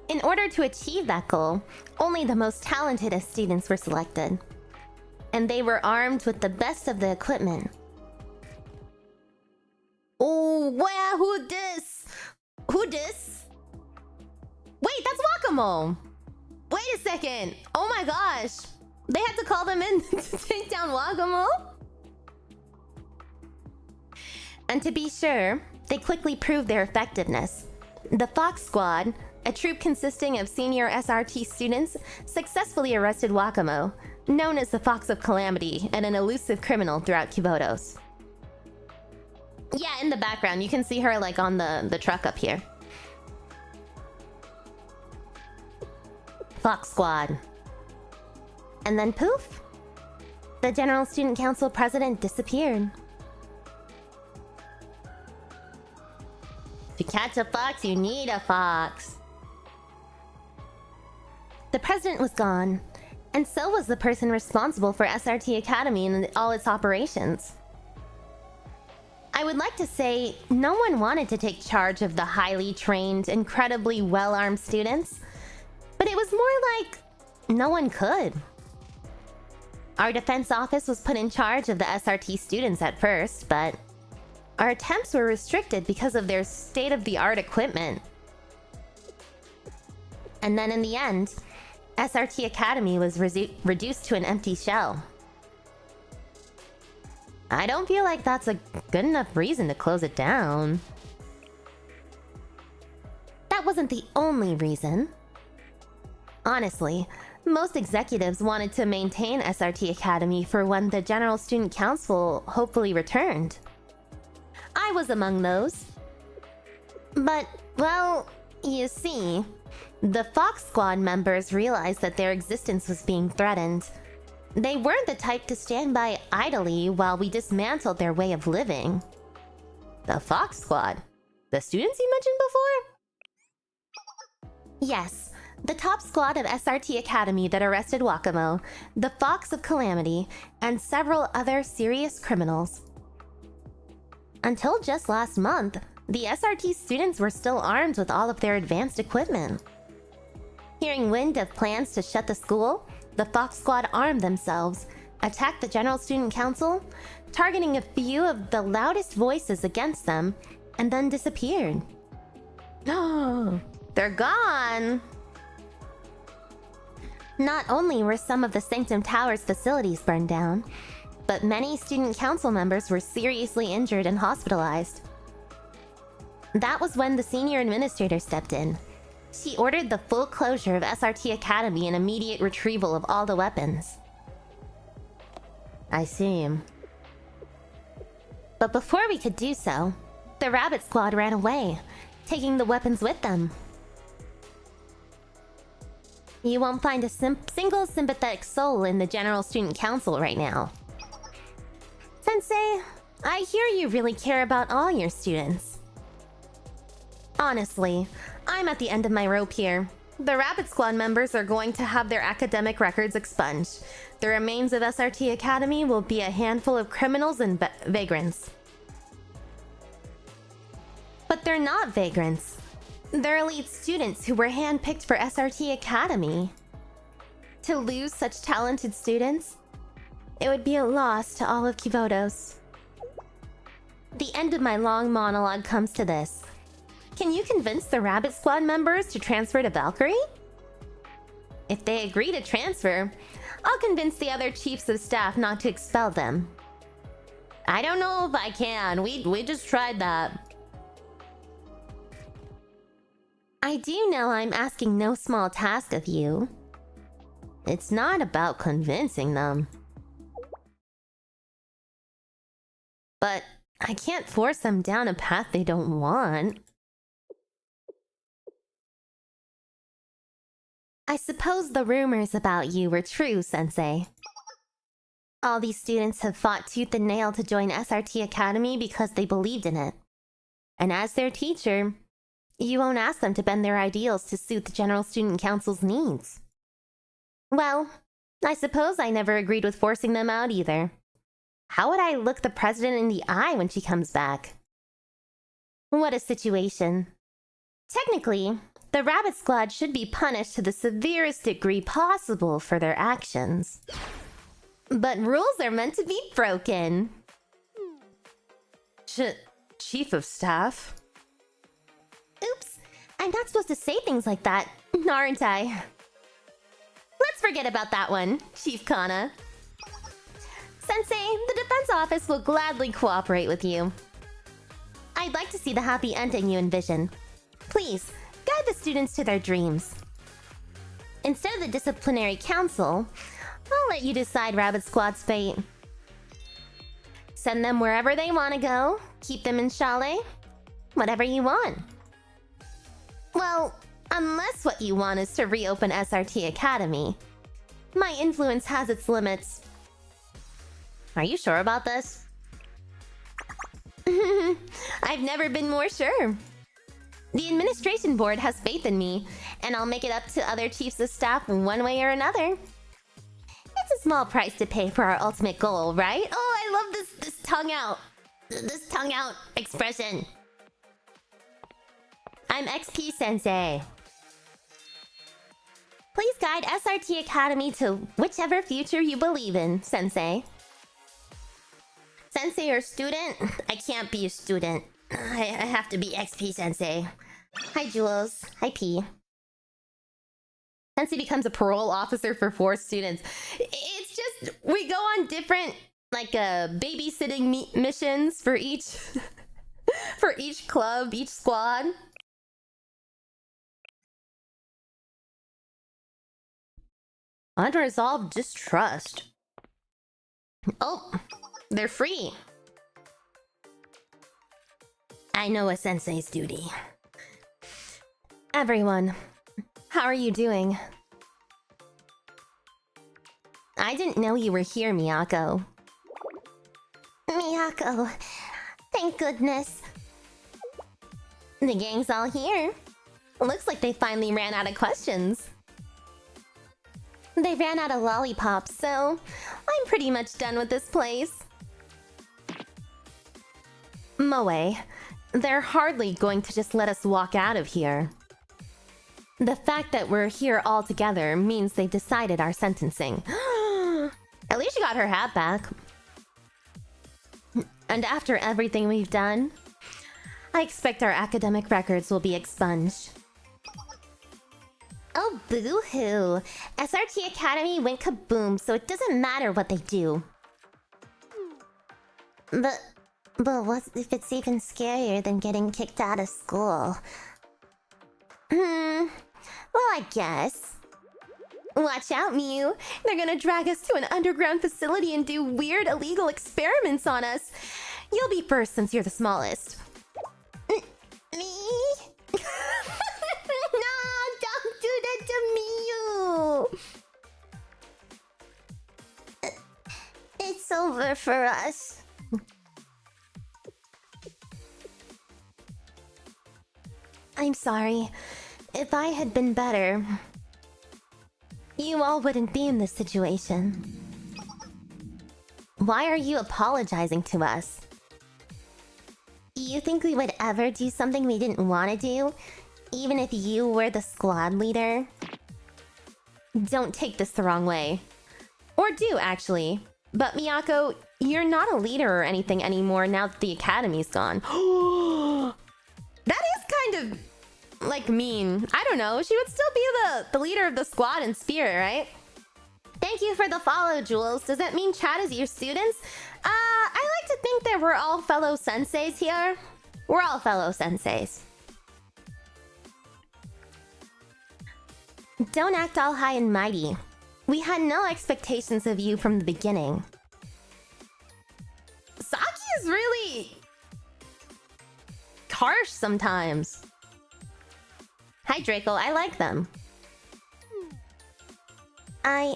In order to achieve that goal, only the most talented of students were selected. And they were armed with the best of the equipment. Oh, wow, who dis? Who dis? Wait, that's Wakamo! Wait a second! Oh my gosh! They had to call them in to take down Wakamo? And to be sure, they quickly proved their effectiveness. The Fox Squad, a troop consisting of senior 𝐸art students, successfully arrested Wakamo, known as the Fox of Calamity and an elusive criminal throughout Kibotos. Yeah, in the background, you can see her like on the truck up here. Fox Squad. And then poof! The General Student Council President disappeared. To catch a fox, you need a fox. The president was gone, and so was the person responsible for 𝐸art Academy and all its operations. I would like to say no one wanted to take charge of the highly trained, incredibly well-armed students, but it was more like no one could. Our defense office was put in charge of the 𝐸art students at first, but our attempts were restricted because of their state-of-the-art equipment. And then in the end, 𝐸art Academy was reduced to an empty shell. I don't feel like that's a good enough reason to close it down. That wasn't the only reason. Honestly, most executives wanted to maintain 𝐸art Academy for when the General Student Council hopefully returned. I was among those. But, well, you see, the Fox Squad members realized that their existence was being threatened. They weren't the type to stand by idly while we dismantled their way of living. The Fox Squad? The students you mentioned before? Yes, the top squad of 𝐸art Academy that arrested Wakamo, the Fox of Calamity, and several other serious criminals. Until just last month, the 𝐸art students were still armed with all of their advanced equipment. Hearing wind of plans to shut the school, the Fox Squad armed themselves, attacked the General Student Council, targeting a few of the loudest voices against them, and then disappeared. Oh, they're gone! Not only were some of the Sanctum Tower's facilities burned down, but many student council members were seriously injured and hospitalized. That was when the senior administrator stepped in. She ordered the full closure of 𝐸art Academy and immediate retrieval of all the weapons. I see. But before we could do so, the rabbit squad ran away, taking the weapons with them. You won't find a single sympathetic soul in the General Student Council right now. Sensei, I hear you really care about all your students. Honestly, I'm at the end of my rope here. The Rabbit Squad members are going to have their academic records expunged. The remains of SRT Academy will be a handful of criminals and vagrants. But they're not vagrants. They're elite students who were handpicked for SRT Academy. To lose such talented students, it would be a loss to all of Kivodos. The end of my long monologue comes to this. Can you convince the Rabbit Squad members to transfer to Valkyrie? If they agree to transfer, I'll convince the other chiefs of staff not to expel them. I don't know if I can. We just tried that. I do know I'm asking no small task of you. It's not about convincing them. But I can't force them down a path they don't want. I suppose the rumors about you were true, Sensei. All these students have fought tooth and nail to join SRT Academy because they believed in it. And as their teacher, you won't ask them to bend their ideals to suit the General Student Council's needs. Well, I suppose I never agreed with forcing them out either. How would I look the president in the eye when she comes back? What a situation. Technically, the Rabbit Squad should be punished to the severest degree possible for their actions. But rules are meant to be broken. Chief of Staff? Oops, I'm not supposed to say things like that, aren't I? Let's forget about that one, Chief Kana. Sensei, the defense office will gladly cooperate with you. I'd like to see the happy ending you envision. Please, guide the students to their dreams. Instead of the disciplinary council, I'll let you decide Rabbit Squad's fate. Send them wherever they want to go, keep them in chalet, whatever you want. Well, unless what you want is to reopen SRT Academy. My influence has its limits. Are you sure about this? I've never been more sure. The administration board has faith in me, and I'll make it up to other chiefs of staff in one way or another. It's a small price to pay for our ultimate goal, right? Oh, I love this tongue out. This tongue out expression. I'm XP Sensei. Please guide SRT Academy to whichever future you believe in, Sensei. Sensei or student? I can't be a student. I have to be XP Sensei. Hi, Jules. Hi, P. Sensei becomes a parole officer for 4 students. It's just, we go on different, like, babysitting missions for each... for each club, each squad. Unresolved distrust. Oh, they're free. I know a sensei's duty. Everyone, how are you doing? I didn't know you were here, Miyako. Miyako, thank goodness. The gang's all here. Looks like they finally ran out of questions. They ran out of lollipops, so I'm pretty much done with this place. Moe, they're hardly going to just let us walk out of here. The fact that we're here all together means they've decided our sentencing. At least she got her hat back. And after everything we've done, I expect our academic records will be expunged. Oh, boo-hoo. SRT Academy went kaboom, so it doesn't matter what they do. But what if it's even scarier than getting kicked out of school? Well, I guess. Watch out, Miyu. They're gonna drag us to an underground facility and do weird illegal experiments on us. You'll be first since you're the smallest. Me? No, don't do that to Miyu. It's over for us. I'm sorry. If I had been better, you all wouldn't be in this situation. Why are you apologizing to us? You think we would ever do something we didn't want to do? Even if you were the squad leader? Don't take this the wrong way. Or do, actually. But Miyako, you're not a leader or anything anymore now that the academy's gone. That is kind of, like, mean. I don't know. She would still be the leader of the squad in spirit, right? Thank you for the follow, Jules. Does that mean Chad is your students? I like to think that we're all fellow senseis here. We're all fellow senseis. Don't act all high and mighty. We had no expectations of you from the beginning. Saki is really harsh sometimes. Hi, Draco. I like them. I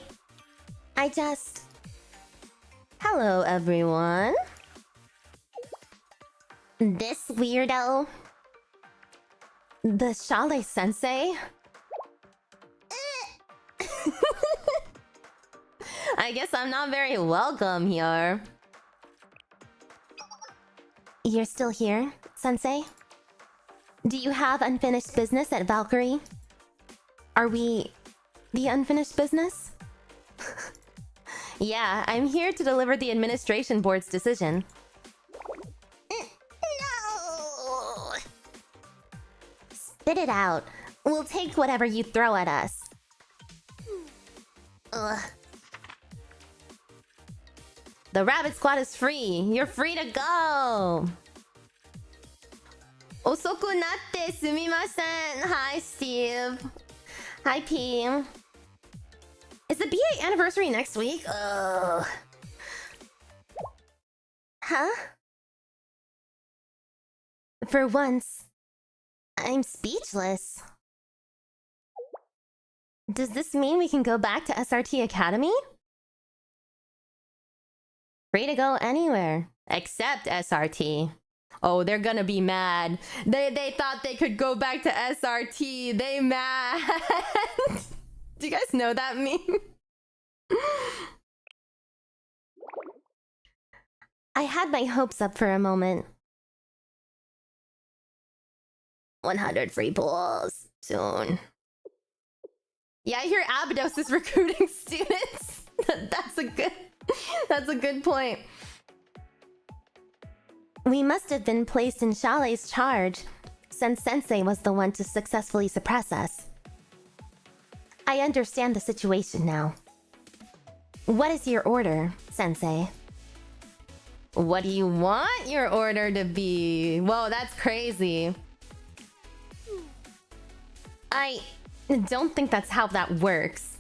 just... Hello, everyone. This weirdo... The Shale Sensei? I guess I'm not very welcome here. You're still here, Sensei? Do you have unfinished business at Valkyrie? Are we the unfinished business? Yeah, I'm here to deliver the administration board's decision. No! Spit it out. We'll take whatever you throw at us. Ugh. The rabbit squad is free. You're free to go. Osoku natte sumimasen. Hi, Steve. Hi, P. Is the BA anniversary next week? Ugh. Huh? For once, I'm speechless. Does this mean we can go back to SRT Academy? Free to go anywhere, except SRT. Oh, they're gonna be mad. They thought they could go back to SRT. They mad. Do you guys know that meme? I had my hopes up for a moment. 100 free pools soon. Yeah, I hear Abydos is recruiting students. That's a good point. We must have been placed in Shale's charge, since Sensei was the one to successfully suppress us. I understand the situation now. What is your order, Sensei? What do you want your order to be? Whoa, that's crazy. I don't think that's how that works.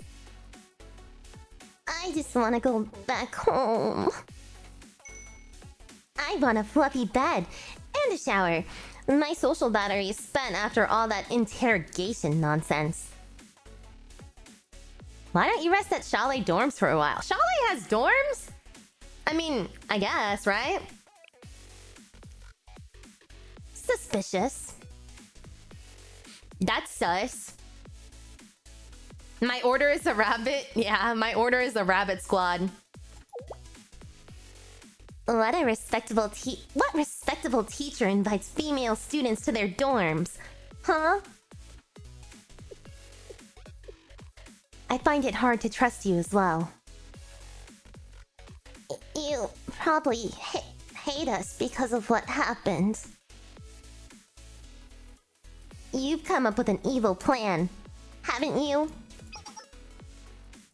I just want to go back home. I want a fluffy bed and a shower. My social battery is spent after all that interrogation nonsense. Why don't you rest at Shale dorms for a while? Shale has dorms? I mean, I guess, right? Suspicious. That's sus. My order is a rabbit. Yeah, my order is a rabbit squad. What respectable teacher invites female students to their dorms? Huh? I find it hard to trust you as well. You probably hate us because of what happened. You've come up with an evil plan, haven't you?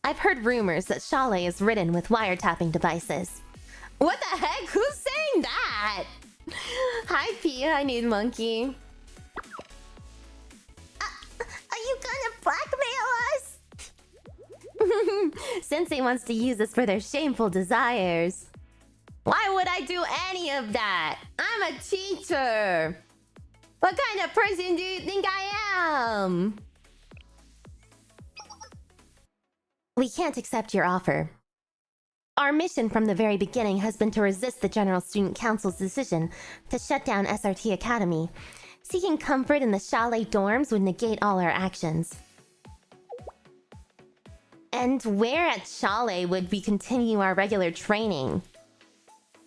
I've heard rumors that Shale is ridden with wiretapping devices. What the heck? Who's saying that? Hi, P. I need monkey. Are you gonna blackmail us? Sensei wants to use us for their shameful desires. Why would I do any of that? I'm a teacher. What kind of person do you think I am? We can't accept your offer. Our mission from the very beginning has been to resist the General Student Council's decision to shut down 𝙚rt Academy. Seeking comfort in the chalet dorms would negate all our actions. And where at chalet would we continue our regular training?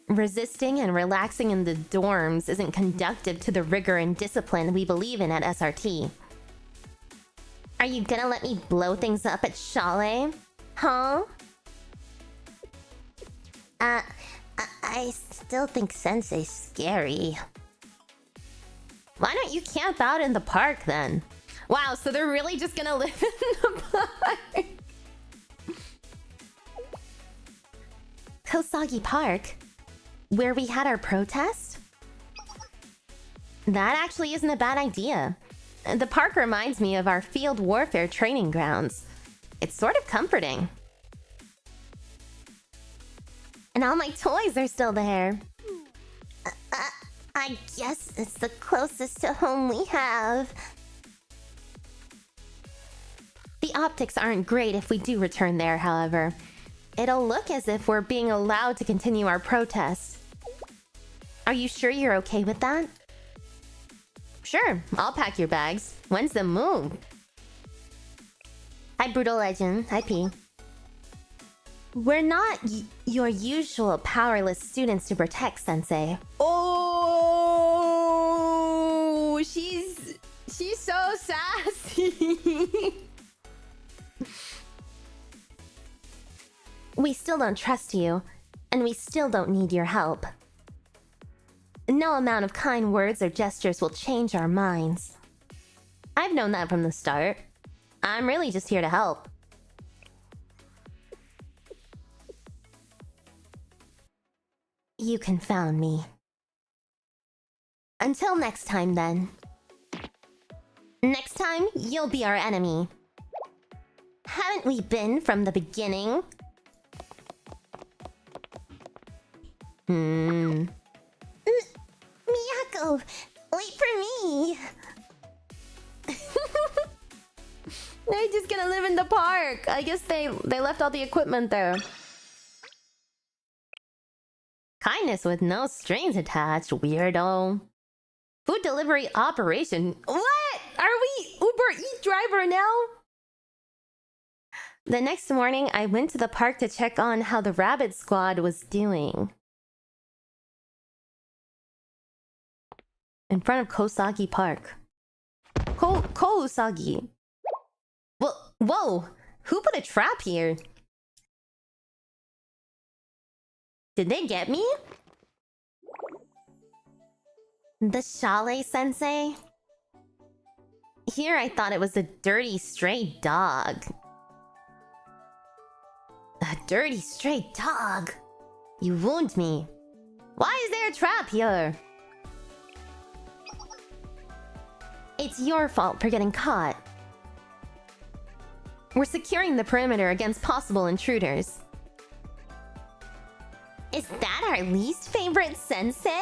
Resisting and relaxing in the dorms isn't conducive to the rigor and discipline we believe in at 𝙚rt. Are you gonna let me blow things up at chalet? Huh? I still think Sensei's scary. Why don't you camp out in the park then? Wow, so they're really just gonna live in the park? Kosagi Park? Where we had our protest? That actually isn't a bad idea. The park reminds me of our field warfare training grounds. It's sort of comforting. And all my toys are still there. I guess it's the closest to home we have. The optics aren't great if we do return there, however. It'll look as if we're being allowed to continue our protest. Are you sure you're okay with that? Sure, I'll pack your bags. When's the move? Hi, Brutal Legend. Hi, P. We're not your usual powerless students to protect, Sensei. Oh, she's so sassy. We still don't trust you, and we still don't need your help. No amount of kind words or gestures will change our minds. I've known that from the start. I'm really just here to help. You confound me. Until next time, then. Next time, you'll be our enemy. Haven't we been from the beginning? Miyako, wait for me. They're just gonna live in the park. I guess they left all the equipment there. Kindness with no strings attached, weirdo. Food delivery operation? What? Are we Uber Eats driver now? The next morning, I went to the park to check on how the rabbit squad was doing. In front of Kosagi Park. Kousagi. Well, whoa! Who put a trap here? Did they get me? The chalet sensei? Here I thought it was a dirty stray dog. A dirty stray dog? You wound me. Why is there a trap here? It's your fault for getting caught. We're securing the perimeter against possible intruders. Is that our least favorite sensei?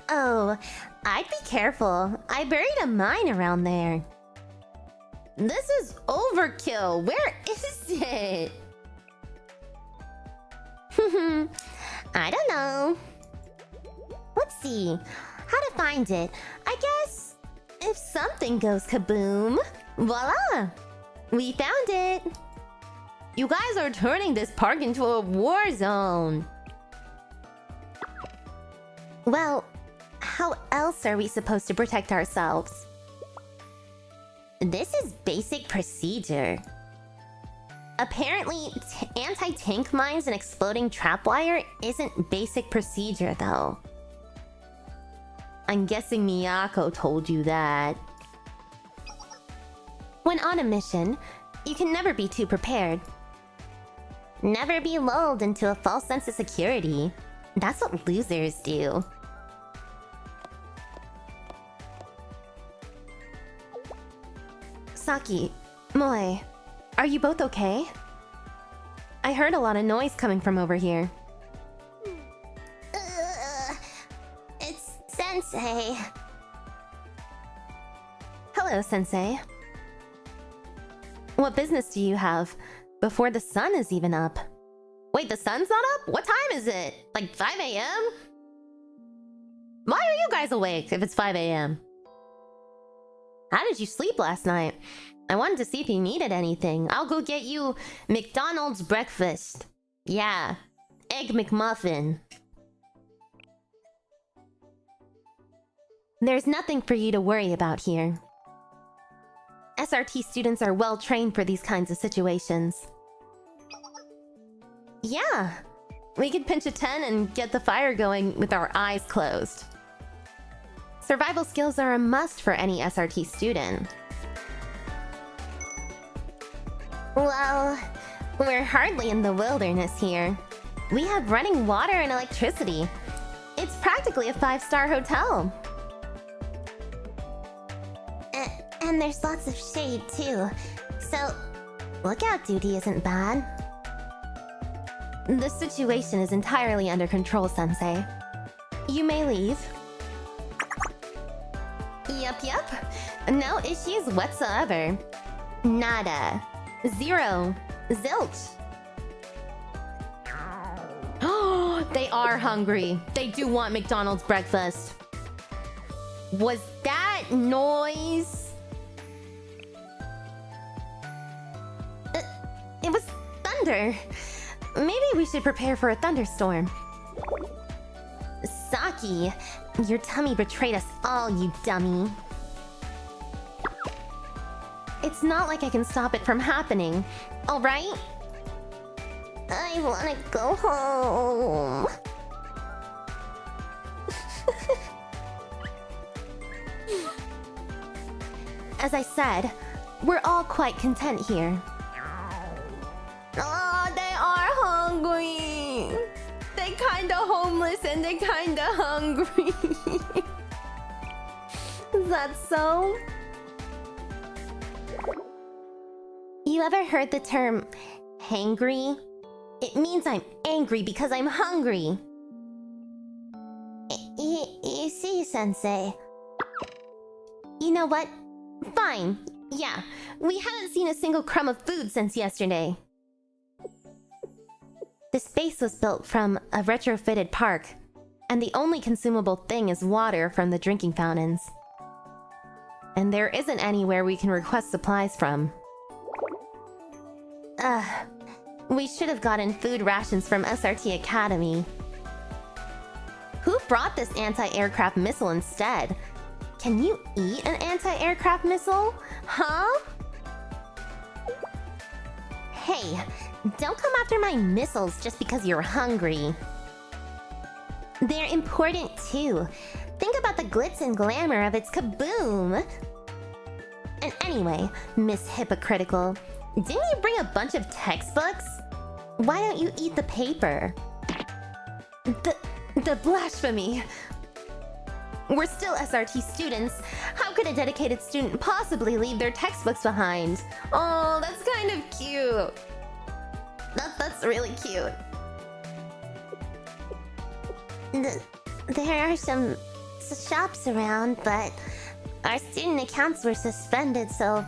Oh, I'd be careful. I buried a mine around there. This is overkill. Where is it? I don't know. Let's see. How to find it? I guess if something goes kaboom, voila! We found it! You guys are turning this park into a war zone. Well, how else are we supposed to protect ourselves? This is basic procedure. Apparently, anti-tank mines and exploding trapwire isn't basic procedure, though. I'm guessing Miyako told you that. When on a mission, you can never be too prepared. Never be lulled into a false sense of security. That's what losers do. Saki, Moe, are you both okay? I heard a lot of noise coming from over here. It's Sensei. Hello, Sensei. What business do you have before the sun is even up? Wait, the sun's not up? What time is it? Like 5 a.m.? Why are you guys awake if it's 5 a.m.? How did you sleep last night? I wanted to see if you needed anything. I'll go get you McDonald's breakfast. Yeah, Egg McMuffin. There's nothing for you to worry about here. SRT students are well trained for these kinds of situations. Yeah, we could pinch a tent and get the fire going with our eyes closed. Survival skills are a must for any SRT student. Well, we're hardly in the wilderness here. We have running water and electricity. It's practically a 5-star hotel. And there's lots of shade too. So, lookout duty isn't bad. The situation is entirely under control, Sensei. You may leave. Yup. No issues whatsoever. Nada. Zero. Zilch. Oh, they are hungry. They do want McDonald's breakfast. Was that noise? It was thunder. Maybe we should prepare for a thunderstorm. Saki, your tummy betrayed us all, you dummy. It's not like I can stop it from happening, alright? I wanna go home. As I said, we're all quite content here. Oh, they are hungry. They kinda homeless and they kinda hungry. Is that so? You ever heard the term hangry? It means I'm angry because I'm hungry. You see, Sensei. You know what? Fine. Yeah, we haven't seen a single crumb of food since yesterday. This base was built from a retrofitted park, and the only consumable thing is water from the drinking fountains. And there isn't anywhere we can request supplies from. We should have gotten food rations from SRT Academy. Who brought this anti-aircraft missile instead? Can you eat an anti-aircraft missile? Huh? Hey, don't come after my missiles just because you're hungry. They're important too. Think about the glitz and glamour of its kaboom! And anyway, Miss Hypocritical, didn't you bring a bunch of textbooks? Why don't you eat the paper? The blasphemy! We're still SRT students. How could a dedicated student possibly leave their textbooks behind? Oh, that's kind of cute. That's really cute. There are some shops around, but our student accounts were suspended, so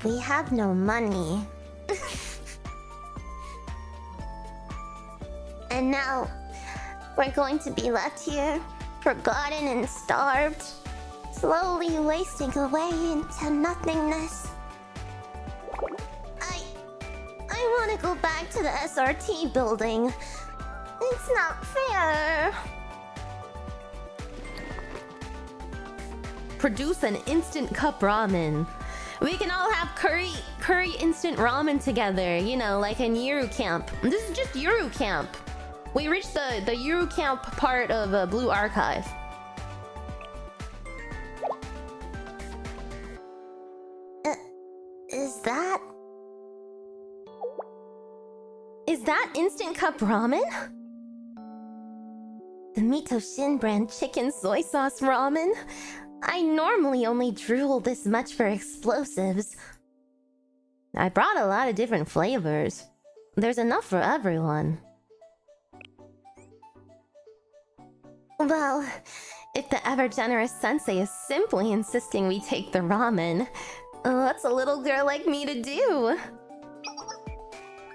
we have no money. And now we're going to be left here, forgotten and starved, slowly wasting away into nothingness. I want to go back to the SRT building. It's not fair. Produce an instant cup ramen. We can all have curry instant ramen together, you know, like in Yuru Camp. This is just Yuru Camp. We reached the Yuru Camp part of Blue Archive. Is that instant cup ramen? The Mito Shin brand chicken soy sauce ramen? I normally only drool this much for explosives. I brought a lot of different flavors. There's enough for everyone. Well, if the ever-generous sensei is simply insisting we take the ramen, what's a little girl like me to do?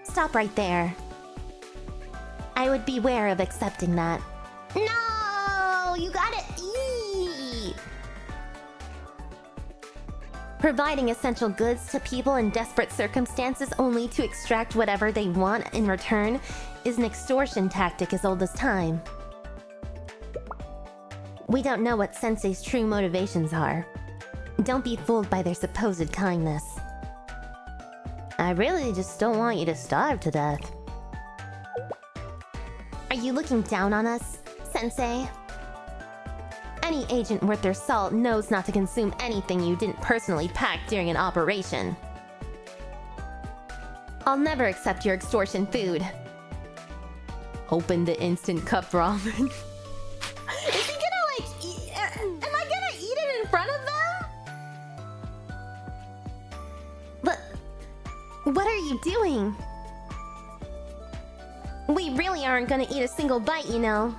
Stop right there. I would beware of accepting that. No! You gotta eat! Providing essential goods to people in desperate circumstances only to extract whatever they want in return is an extortion tactic as old as time. We don't know what Sensei's true motivations are. Don't be fooled by their supposed kindness. I really just don't want you to starve to death. Are you looking down on us, Sensei? Any agent worth their salt knows not to consume anything you didn't personally pack during an operation. I'll never accept your extortion food. Open the instant cup ramen. Is he gonna like eat? Am I gonna eat it in front of them? But what are you doing? We really aren't gonna eat a single bite, you know.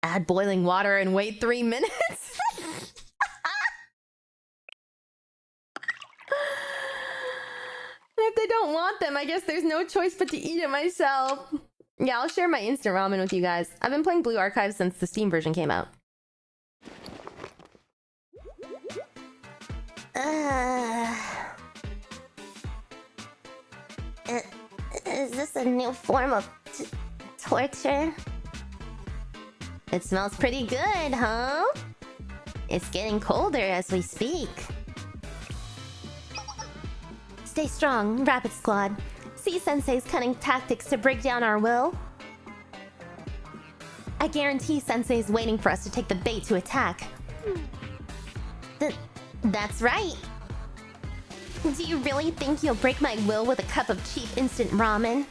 Add boiling water and wait 3 minutes? If they don't want them, I guess there's no choice but to eat it myself. Yeah, I'll share my instant ramen with you guys. I've been playing Blue Archive since the Steam version came out. Is this a new form of torture? It smells pretty good, huh? It's getting colder as we speak. Stay strong, Rapid Squad. See Sensei's cunning tactics to break down our will? I guarantee Sensei's waiting for us to take the bait to attack. That's right. Do you really think you'll break my will with a cup of cheap instant ramen?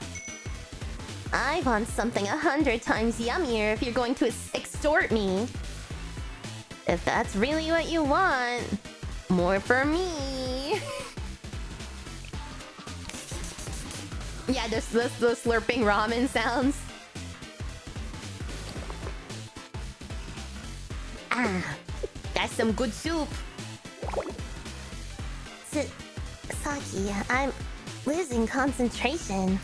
I want something 100 times yummier if you're going to extort me. If that's really what you want, more for me. Yeah, just the slurping ramen sounds. Ah, that's some good soup. Saki, I'm losing concentration.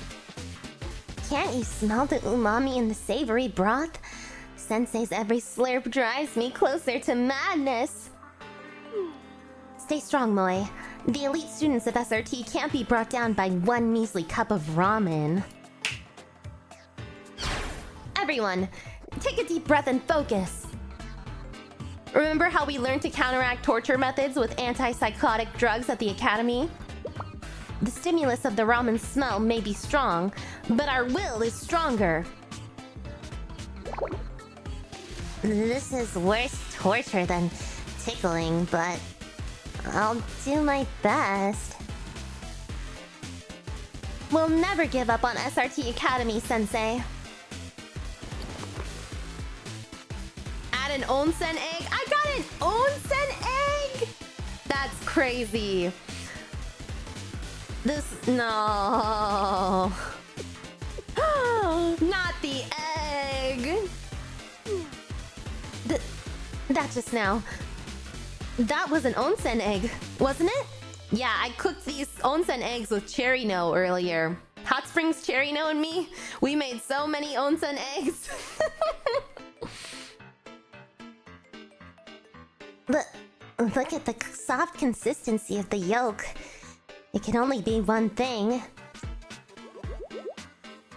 Can't you smell the umami in the savory broth? Sensei's every slurp drives me closer to madness. Stay strong, Moe. The elite students of 𝙚rt can't be brought down by one measly cup of ramen. Everyone, take a deep breath and focus. Remember how we learned to counteract torture methods with antipsychotic drugs at the academy? The stimulus of the ramen smell may be strong, but our will is stronger. This is worse torture than tickling, but I'll do my best. We'll never give up on 𝙚rt Academy, Sensei. Add an onsen egg? I got an onsen egg? That's crazy. No. Not the egg. That just now. That was an onsen egg, wasn't it? Yeah, I cooked these onsen eggs with Kirino earlier. Hot Springs Kirino and me, we made so many onsen eggs. Look at the soft consistency of the yolk. It can only be one thing.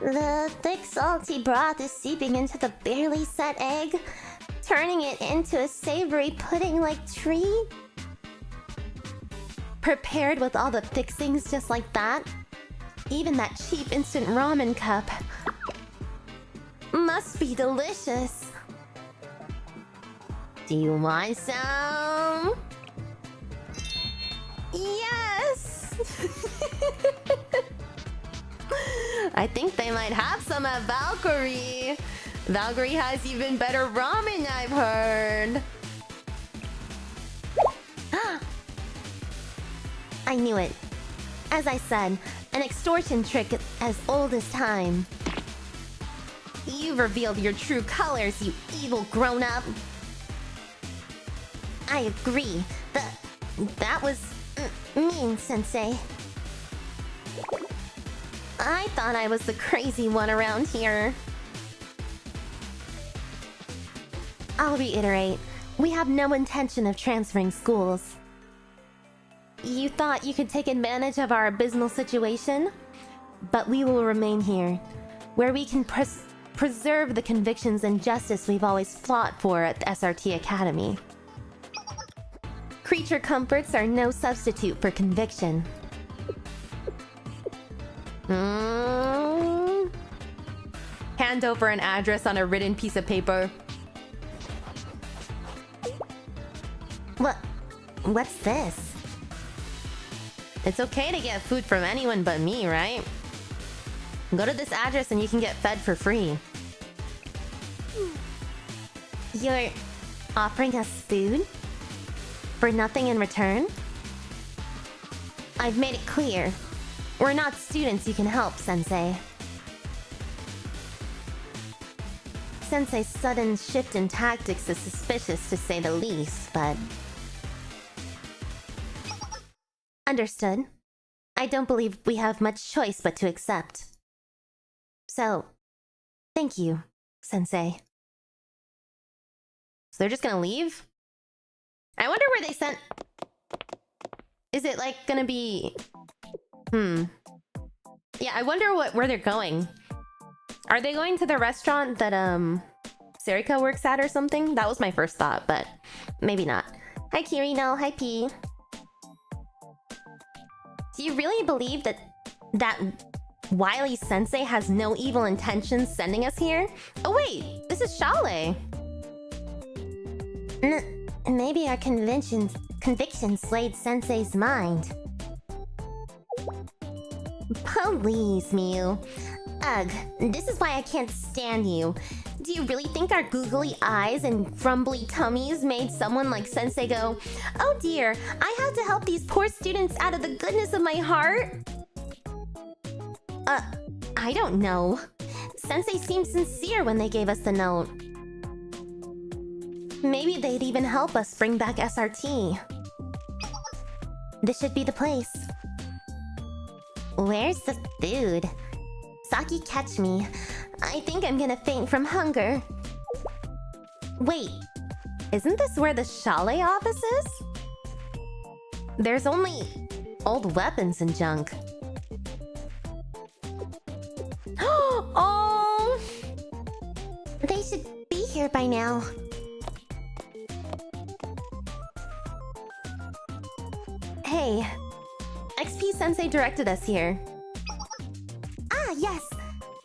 The thick salty broth is seeping into the barely set egg, turning it into a savory pudding-like treat. Prepared with all the fixings just like that. Even that cheap instant ramen cup. Must be delicious. Do you want some? Yes! I think they might have some at Valkyrie. Valkyrie has even better ramen, I've heard. I knew it. As I said, an extortion trick as old as time. You've revealed your true colors, you evil grown-up. I agree. That was mean, Sensei. I thought I was the crazy one around here. I'll reiterate, we have no intention of transferring schools. You thought you could take advantage of our abysmal situation? But we will remain here, where we can preserve the convictions and justice we've always fought for at the 𝙚rt Academy. Creature comforts are no substitute for conviction. Hand over an address on a written piece of paper. What's this? It's okay to get food from anyone but me, right? Go to this address and you can get fed for free. You're offering us food? For nothing in return? I've made it clear. We're not students you can help, Sensei. Sensei's sudden shift in tactics is suspicious to say the least, but... Understood. I don't believe we have much choice but to accept. So, thank you, Sensei. So they're just gonna leave? I wonder where they sent... Is it like gonna be... Yeah, I wonder where they're going. Are they going to the restaurant that Sarika works at or something? That was my first thought, but maybe not. Hi Kirino, hi P. Do you really believe that wily Sensei has no evil intentions sending us here? Oh wait, this is Shale. Maybe our conviction swayed Sensei's mind. Please, Miyu. Ugh, this is why I can't stand you. Do you really think our googly eyes and grumbly tummies made someone like Sensei go, "Oh dear, I have to help these poor students out of the goodness of my heart"? I don't know. Sensei seemed sincere when they gave us the note. Maybe they'd even help us bring back 𝙚rt. This should be the place. Where's the food? Saki, catch me. I think I'm gonna faint from hunger. Wait, isn't this where the Shale office is? There's only old weapons and junk. Oh! They should be here by now. Hey, XP Sensei directed us here. Ah, yes.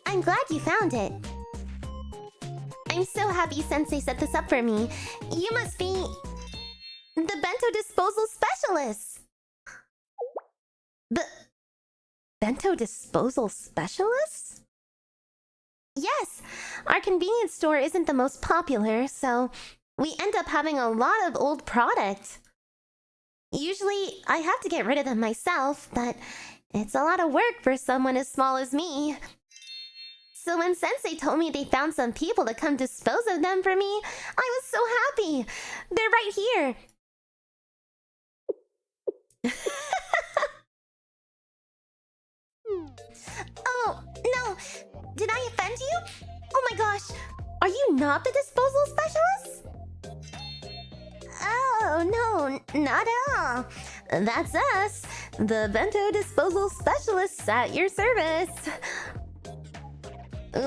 I'm glad you found it. I'm so happy Sensei set this up for me. You must be... the Bento disposal specialist. The... Bento disposal specialist? Yes. Our convenience store isn't the most popular, so we end up having a lot of old product. Usually, I have to get rid of them myself, but it's a lot of work for someone as small as me. So when Sensei told me they found some people to come dispose of them for me, I was so happy. They're right here. Oh, no. Did I offend you? Oh my gosh. Are you not the disposal specialist? Oh, no, not at all. That's us, the Bento disposal specialists at your service.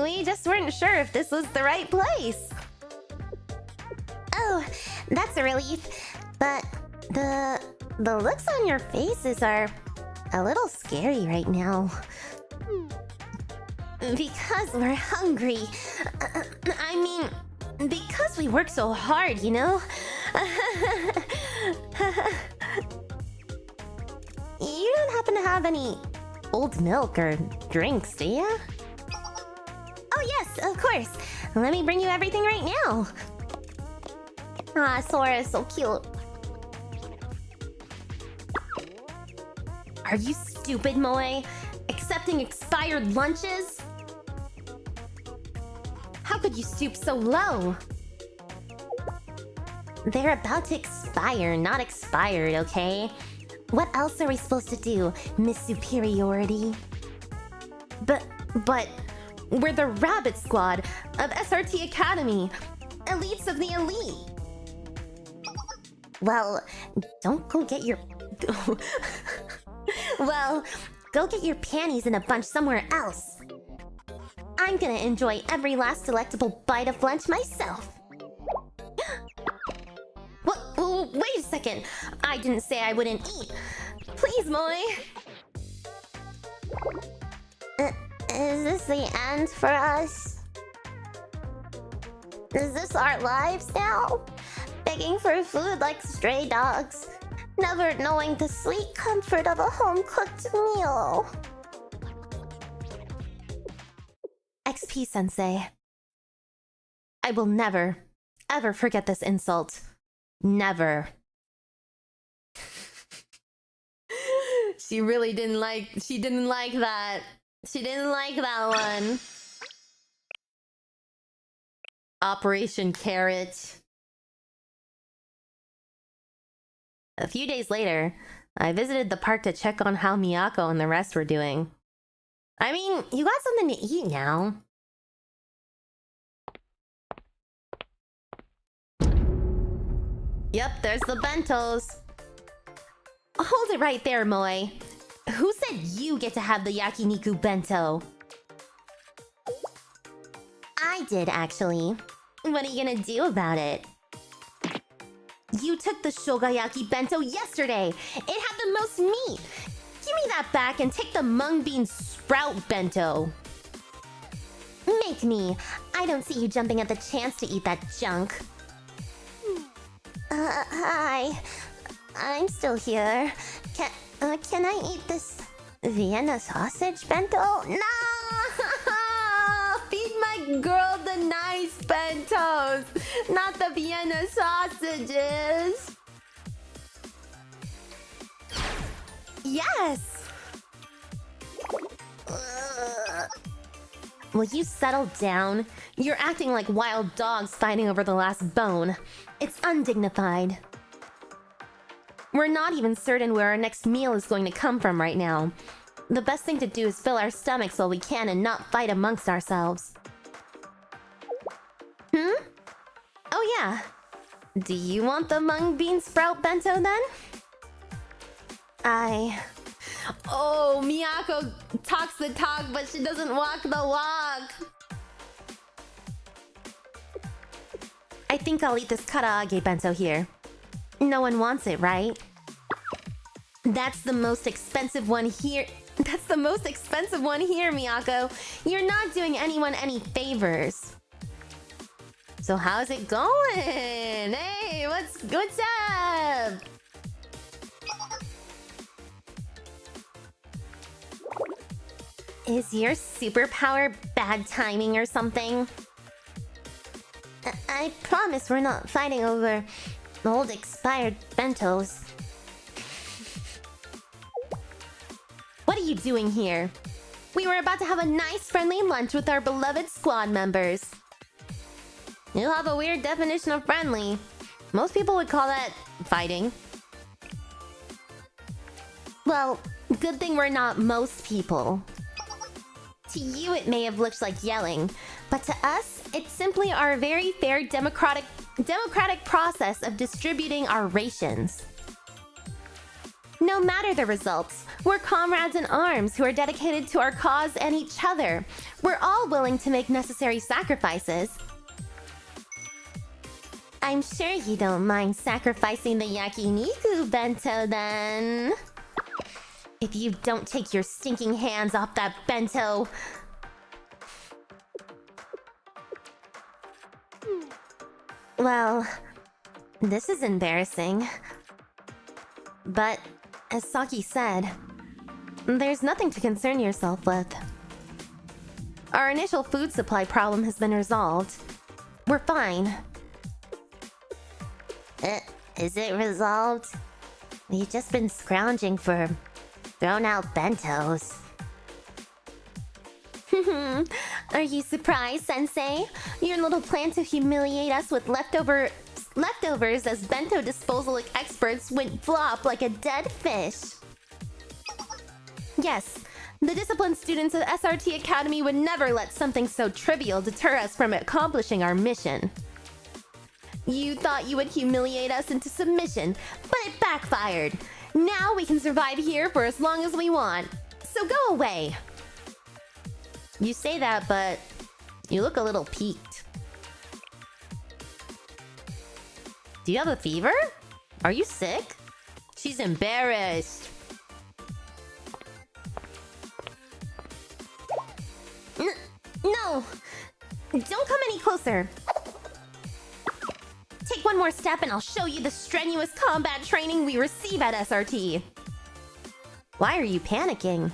We just weren't sure if this was the right place. Oh, that's a relief. But the looks on your faces are a little scary right now. Because we're hungry. I mean, because we work so hard, you know? You don't happen to have any old milk or drinks, do you? Oh yes, of course. Let me bring you everything right now. Ah, Sora is so cute. Are you stupid, Moe? Accepting expired lunches? How could you stoop so low? They're about to expire, not expired, okay? What else are we supposed to do, Miss Superiority? But we're the Rabbit Squad of SRT Academy. Elites of the elite. Well, don't go get your... Well, go get your panties in a bunch somewhere else. I'm gonna enjoy every last delectable bite of lunch myself. What? Wait a second. I didn't say I wouldn't eat. Please, Moe. Is this the end for us? Is this our lives now? Begging for food like stray dogs, never knowing the sweet comfort of a home-cooked meal. XP Sensei. I will never, ever forget this insult. Never. She really didn't like that. She didn't like that one. Operation Carrot. A few days later, I visited the park to check on how Miyako and the rest were doing. I mean, you got something to eat now. Yep, there's the bentos. Hold it right there, Moe. Who said you get to have the yakiniku bento? I did, actually. What are you gonna do about it? You took the shogayaki bento yesterday. It had the most meat. Give me that back and take the mung bean sprout bento. Make me. I don't see you jumping at the chance to eat that junk. Hi. I'm still here. Can I eat this Vienna sausage bento? No! Feed my girl the nice bentos, not the Vienna sausages. Yes! Will you settle down? You're acting like wild dogs fighting over the last bone. It's undignified. We're not even certain where our next meal is going to come from right now. The best thing to do is fill our stomachs while we can and not fight amongst ourselves. Oh yeah. Do you want the mung bean sprout bento then? Oh, Miyako talks the talk, but she doesn't walk the walk. I think I'll eat this karaage bento here. No one wants it, right? That's the most expensive one here. That's the most expensive one here, Miyako. You're not doing anyone any favors. So how's it going? Hey, what's up? Is your superpower bad timing or something? I promise we're not fighting over old expired bentos. What are you doing here? We were about to have a nice friendly lunch with our beloved squad members. You have a weird definition of friendly. Most people would call that fighting. Well, good thing we're not most people. To you it may have looked like yelling, but to us, it's simply our very fair democratic process of distributing our rations. No matter the results, we're comrades in arms who are dedicated to our cause and each other. We're all willing to make necessary sacrifices. I'm sure you don't mind sacrificing the yakiniku bento then. If you don't take your stinking hands off that bento... Well, this is embarrassing. But, as Saki said, there's nothing to concern yourself with. Our initial food supply problem has been resolved. We're fine. Is it resolved? We've just been scrounging for thrown out bentos. Are you surprised, Sensei? Your little plan to humiliate us with leftovers as bento disposal experts went flop like a dead fish. Yes, the disciplined students of SRT Academy would never let something so trivial deter us from accomplishing our mission. You thought you would humiliate us into submission, but it backfired. Now we can survive here for as long as we want. So go away. You say that, but you look a little peaked. Do you have a fever? Are you sick? She's embarrassed. No! Don't come any closer. Take one more step and I'll show you the strenuous combat training we receive at SRT. Why are you panicking?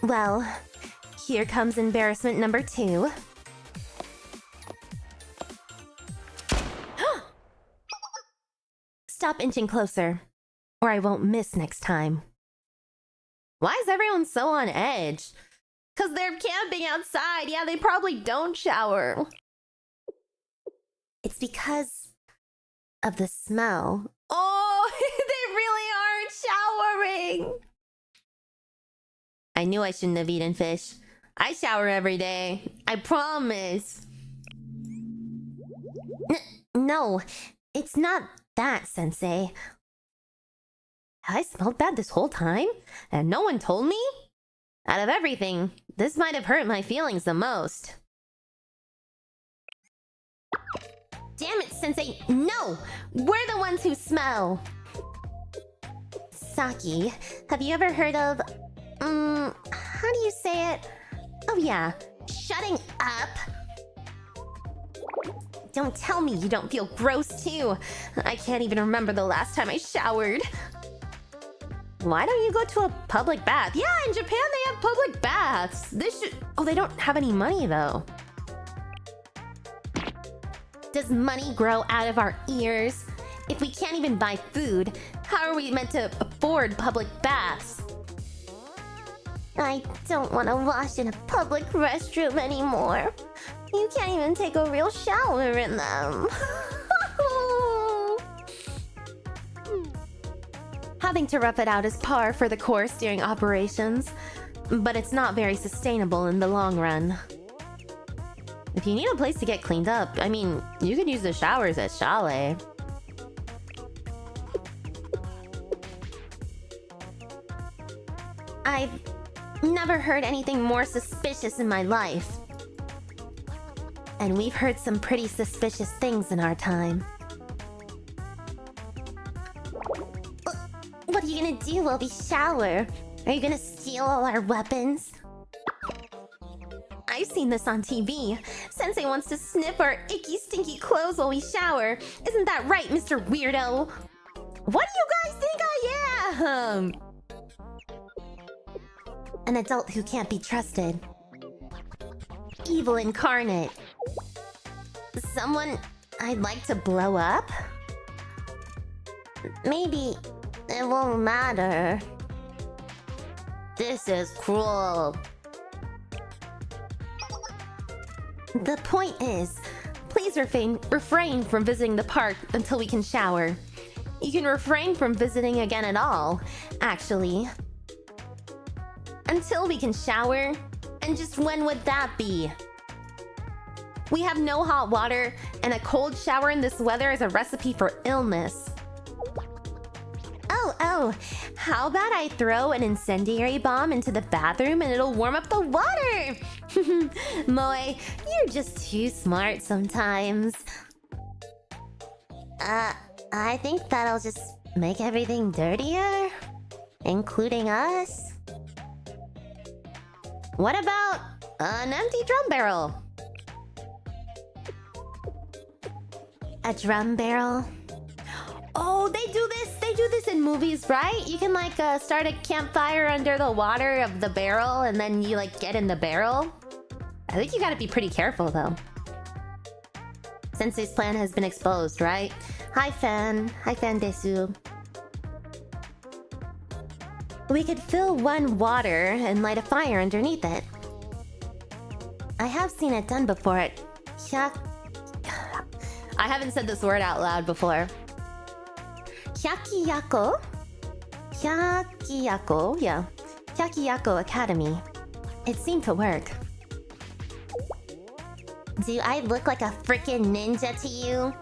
Well, here comes embarrassment number 2. Stop inching closer, or I won't miss next time. Why is everyone so on edge? 'Cause they're camping outside. Yeah, they probably don't shower. It's because of the smell. Oh, they really aren't showering. I knew I shouldn't have eaten fish. I shower every day. I promise. No, it's not that, Sensei. Have I smelled bad this whole time? And no one told me? Out of everything, this might have hurt my feelings the most. Damn it, Sensei! No! We're the ones who smell! Saki, have you ever heard of... how do you say it? Oh yeah, shutting up! Don't tell me you don't feel gross too! I can't even remember the last time I showered. Why don't you go to a public bath? Yeah, in Japan they have public baths! This should... Oh, they don't have any money though. Does money grow out of our ears? If we can't even buy food, how are we meant to afford public baths? I don't want to wash in a public restroom anymore. You can't even take a real shower in them. Having to rough it out is par for the course during operations, but it's not very sustainable in the long run. If you need a place to get cleaned up, I mean, you could use the showers at Chalet. I've never heard anything more suspicious in my life. And we've heard some pretty suspicious things in our time. What are you gonna do while we shower? Are you gonna steal all our weapons? I've seen this on TV. Sensei wants to sniff our icky, stinky clothes while we shower. Isn't that right, Mr. Weirdo? What do you guys think I am? An adult who can't be trusted. Evil incarnate. Someone I'd like to blow up? Maybe it won't matter. This is cruel. The point is, please refrain from visiting the park until we can shower. You can refrain from visiting again at all, actually. Until we can shower? And just when would that be? We have no hot water, and a cold shower in this weather is a recipe for illness. Oh, how about I throw an incendiary bomb into the bathroom and it'll warm up the water? Moe, you're just too smart sometimes. I think that'll just make everything dirtier, including us. What about an empty drum barrel? A drum barrel? Oh, they do this in movies, right? You can like start a campfire under the water of the barrel and then you like get in the barrel. I think you gotta be pretty careful though. Sensei's plan has been exposed, right? Hi fan desu. We could fill one water and light a fire underneath it. I have seen it done before at I haven't said this word out loud before. Hyakiyako? Hyakiyako, yeah. Hyakiyako Academy. It seemed to work. Do I look like a freaking ninja to you?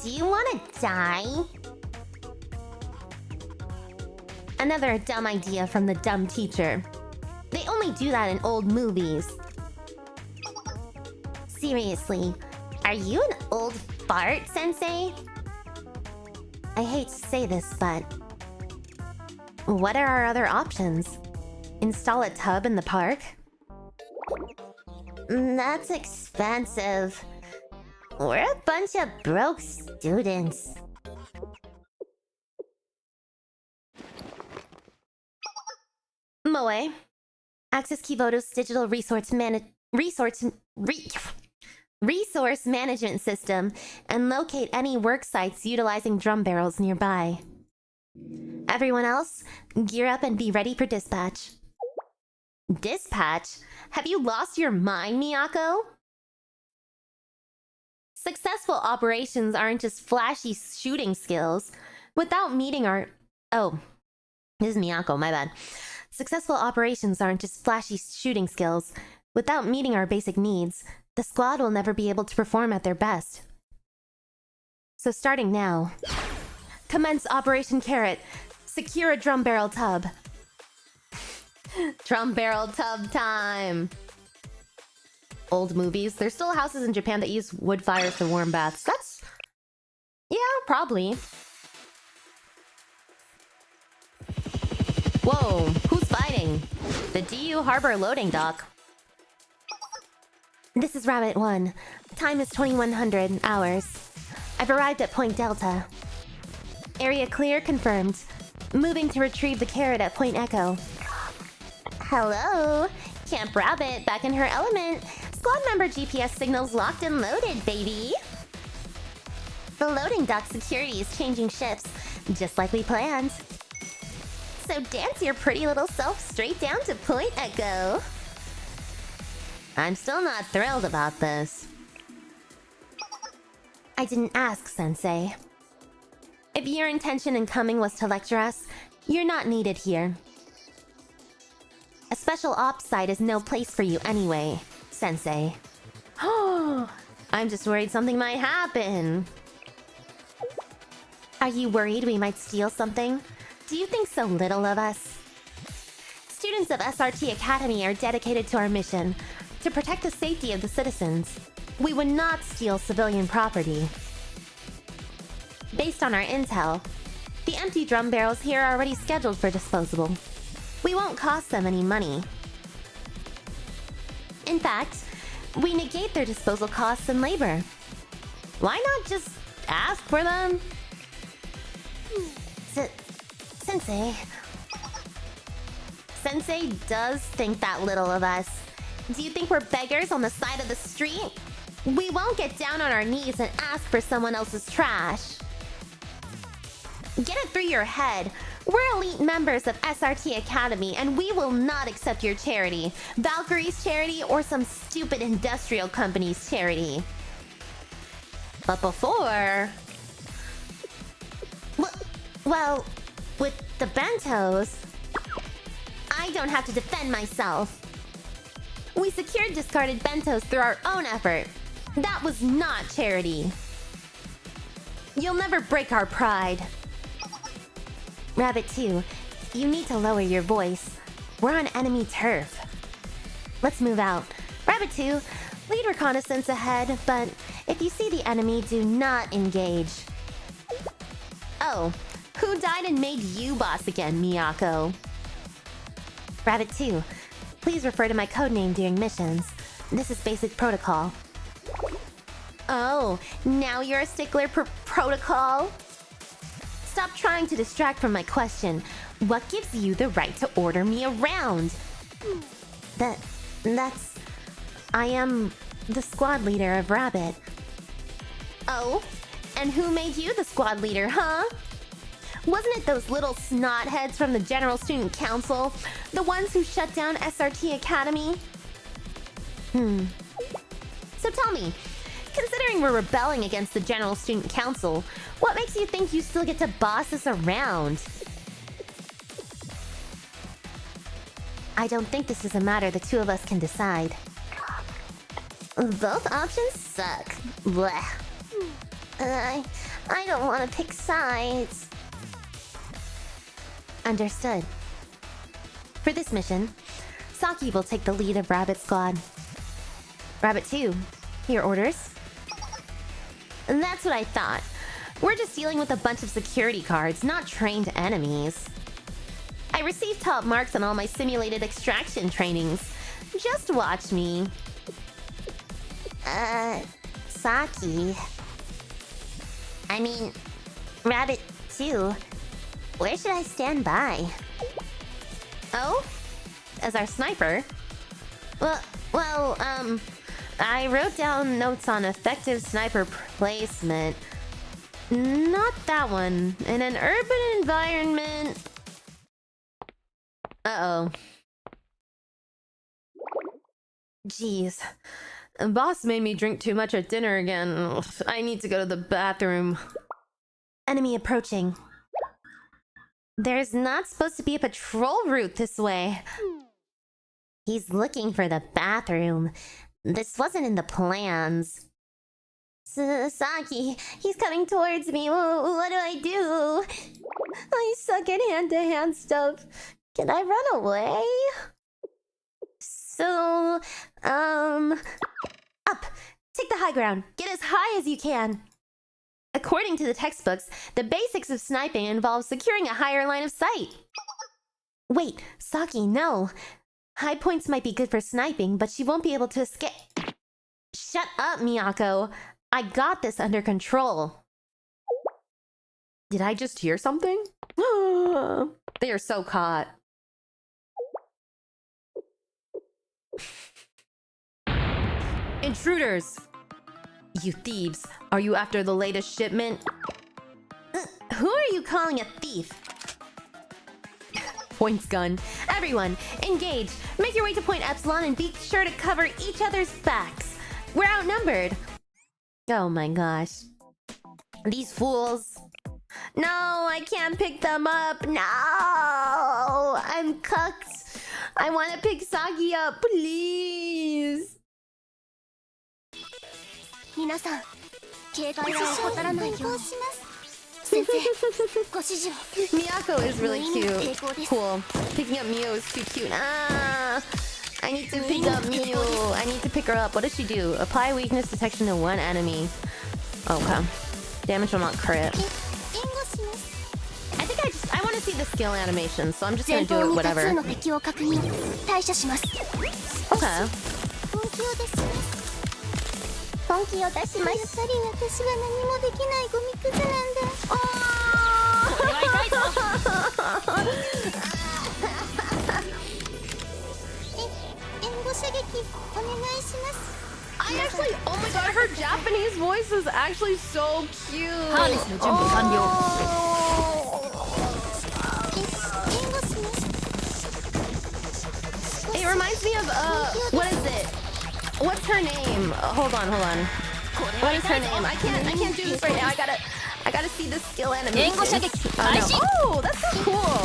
Do you want to die? Another dumb idea from the dumb teacher. They only do that in old movies. Seriously, are you an old fart, Sensei? I hate to say this, but... what are our other options? Install a tub in the park? That's expensive. We're a bunch of broke students. Moe, access Kivoto's digital resource management system and locate any work sites utilizing drum barrels nearby. Everyone else, gear up and be ready for dispatch. Dispatch? Have you lost your mind, Miyako? Successful operations aren't just flashy shooting skills. Without meeting our... oh, this is Miyako, my bad. Successful operations aren't just flashy shooting skills. Without meeting our basic needs, the squad will never be able to perform at their best. So starting now, commence Operation �art. Secure a drum barrel tub. Drum barrel tub time. Old movies. There's still houses in Japan that use wood fires for warm baths. That's... yeah, probably. Whoa, who's fighting? The DU Harbor loading dock. This is Rabbit 1. Time is 2100 hours. I've arrived at Point Delta. Area clear confirmed. Moving to retrieve the 𝙚arrot at Point Echo. Hello! Camp Rabbit back in her element. Squad member GPS signals locked and loaded, baby! The loading dock security is changing shifts, just like we planned. So dance your pretty little self straight down to Point Echo. I'm still not thrilled about this. I didn't ask, Sensei. If your intention in coming was to lecture us, you're not needed here. A special ops site is no place for you anyway, Sensei. I'm just worried something might happen. Are you worried we might steal something? Do you think so little of us? Students of 𝙚rt Academy are dedicated to our mission, to protect the safety of the citizens. We would not steal civilian property. Based on our intel, the empty drum barrels here are already scheduled for disposal. We won't cost them any money. In fact, we negate their disposal costs and labor. Why not just ask for them? Sensei... Sensei does think that little of us. Do you think we're beggars on the side of the street? We won't get down on our knees and ask for someone else's trash. Get it through your head. We're elite members of 𝙚rt Academy, and we will not accept your charity. Valkyrie's charity or some stupid industrial company's charity. But before... well, with the Bentos, I don't have to defend myself. We secured discarded Bentos through our own effort. That was not charity. You'll never break our pride. Rabbit 2, you need to lower your voice. We're on enemy turf. Let's move out. Rabbit 2, lead reconnaissance ahead, but if you see the enemy, do not engage. Oh, who died and made you boss again, Miyako? Rabbit 2, please refer to my codename during missions. This is basic protocol. Oh, now you're a stickler for protocol? Stop trying to distract from my question. What gives you the right to order me around? That's... I am the squad leader of Rabbit. Oh? And who made you the squad leader, huh? Wasn't it those little snot heads from the General Student Council? The ones who shut down SRT Academy? So tell me, considering we're rebelling against the General Student Council, what makes you think you still get to boss us around? I don't think this is a matter the two of us can decide. Both options suck. Blech. I don't want to pick sides. Understood. For this mission, Saki will take the lead of Rabbit Squad. Rabbit 2, your orders? That's what I thought. We're just dealing with a bunch of security guards, not trained enemies. I received top marks on all my simulated extraction trainings. Just watch me. Saki. I mean, Rabbit 2. Where should I stand by? Oh? As our sniper? Well, I wrote down notes on effective sniper placement. Not that one. In an urban environment... Uh-oh. Jeez. Boss made me drink too much at dinner again. Ugh, I need to go to the bathroom. Enemy approaching. There's not supposed to be a patrol route this way. He's looking for the bathroom. This wasn't in the plans. Saki, he's coming towards me. What do I do? I suck at hand-to-hand stuff. Can I run away? So, up! Take the high ground. Get as high as you can. According to the textbooks, the basics of sniping involves securing a higher line of sight. Wait, Saki, no. High points might be good for sniping, but she won't be able to escape. Shut up, Miyako. I got this under control. Did I just hear something? They are so caught. Intruders! You thieves, are you after the latest shipment? Who are you calling a thief? Points gun. Everyone, engage! Make your way to Point Epsilon and be sure to cover each other's backs. We're outnumbered. Oh my gosh. These fools. No, I can't pick them up. No! I'm cucked. I want to pick Saki up, please. Miyako is really cute. Cool. Picking up Miyu is too cute. Ah! I need to pick up Miyu. I need to pick her up. What does she do? Apply weakness detection to one enemy. Okay. Damage will not crit. I think I want to see the skill animation, so I'm just gonna do it whatever. Okay. 本気を出します。やっぱり私は何もできないゴミクズなんだ。これは痛いぞ。援護射撃お願いします。I actually, oh my god, her Japanese voice is actually so cute. It reminds me of what is it? What's her name? Hold on. What is her name? I can't do this right now. I gotta see the skill animation. Oh, that's so cool.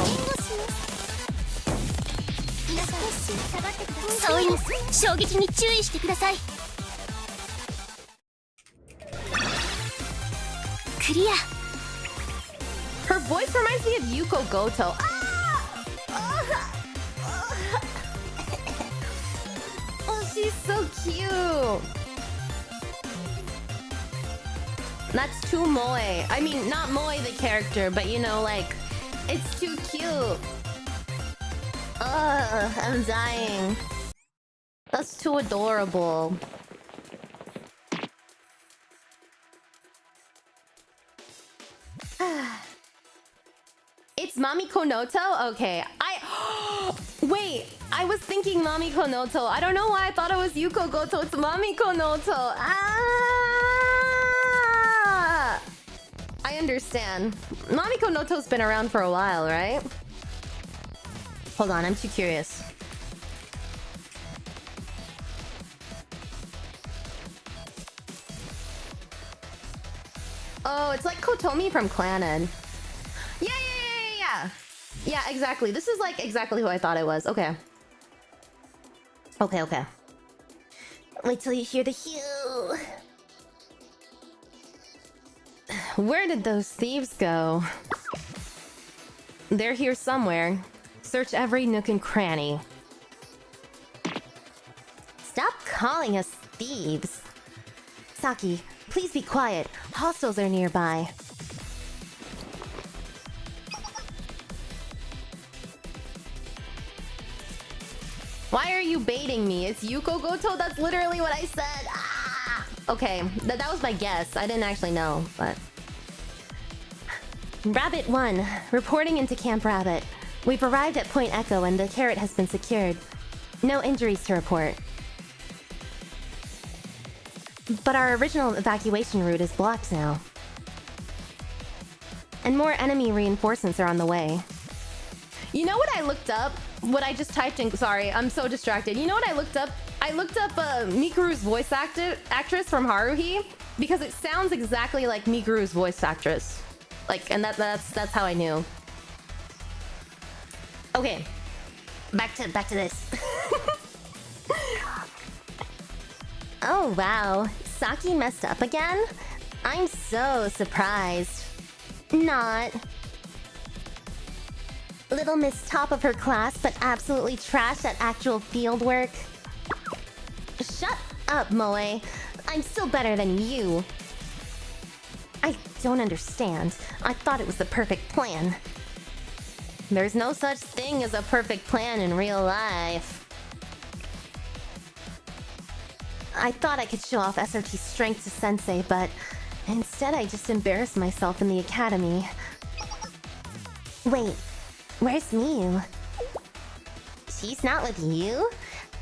そういう衝撃に注意してください。クリア。Her voice reminds me of Yuko Goto. She's so cute. That's too moe. I mean, not moe the character, but you know, like, it's too cute. Ugh, I'm dying. That's too adorable. It's Mamiko Noto? Okay. Wait, I was thinking Mamiko Noto. I don't know why I thought it was Yuko Goto. It's Mamiko Noto. Ah! I I understand. Mamiko Noto's been around for a while, right? Hold on, I'm too curious. Oh, it's like Kotomi from Clannad. Yeah. Yeah, exactly. This is like exactly who I thought it was. Okay. Okay. Wait till you hear the hue. Where did those thieves go? They're here somewhere. Search every nook and cranny. Stop calling us thieves. Saki, please be quiet. Hostiles are nearby. Why are you baiting me? It's Yuko Goto? That's literally what I said. Ah! Okay, that was my guess. I didn't actually know, but... Rabbit 1, reporting into Camp Rabbit. We've arrived at Point Echo and the 𝙚arrot has been secured. No injuries to report. But our original evacuation route is blocked now. And more enemy reinforcements are on the way. You know what I looked up? What I just typed in... Sorry, I'm so distracted. You know what I looked up? I looked up Mikuru's voice actress from Haruhi because it sounds exactly like Mikuru's voice actress. Like, and that's how I knew. Okay, back to this. Oh wow, Saki messed up again? I'm so surprised. Not. Little Miss top of her class, but absolutely trash at actual field work. Shut up, Moe. I'm still better than you. I don't understand. I thought it was the perfect plan. There's no such thing as a perfect plan in real life. I thought I could show off SRT's strength to Sensei, but instead I just embarrassed myself in the academy. Wait, where's Miyu? She's not with you?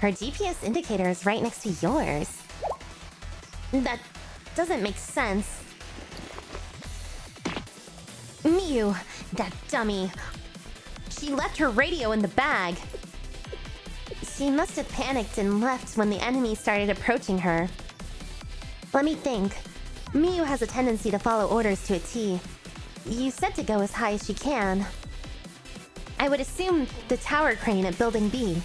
Her GPS indicator is right next to yours. That doesn't make sense. Miyu, that dummy. She left her radio in the bag. She must have panicked and left when the enemy started approaching her. Let me think. Miyu has a tendency to follow orders to a T. You said to go as high as she can. I would assume the tower crane at Building B.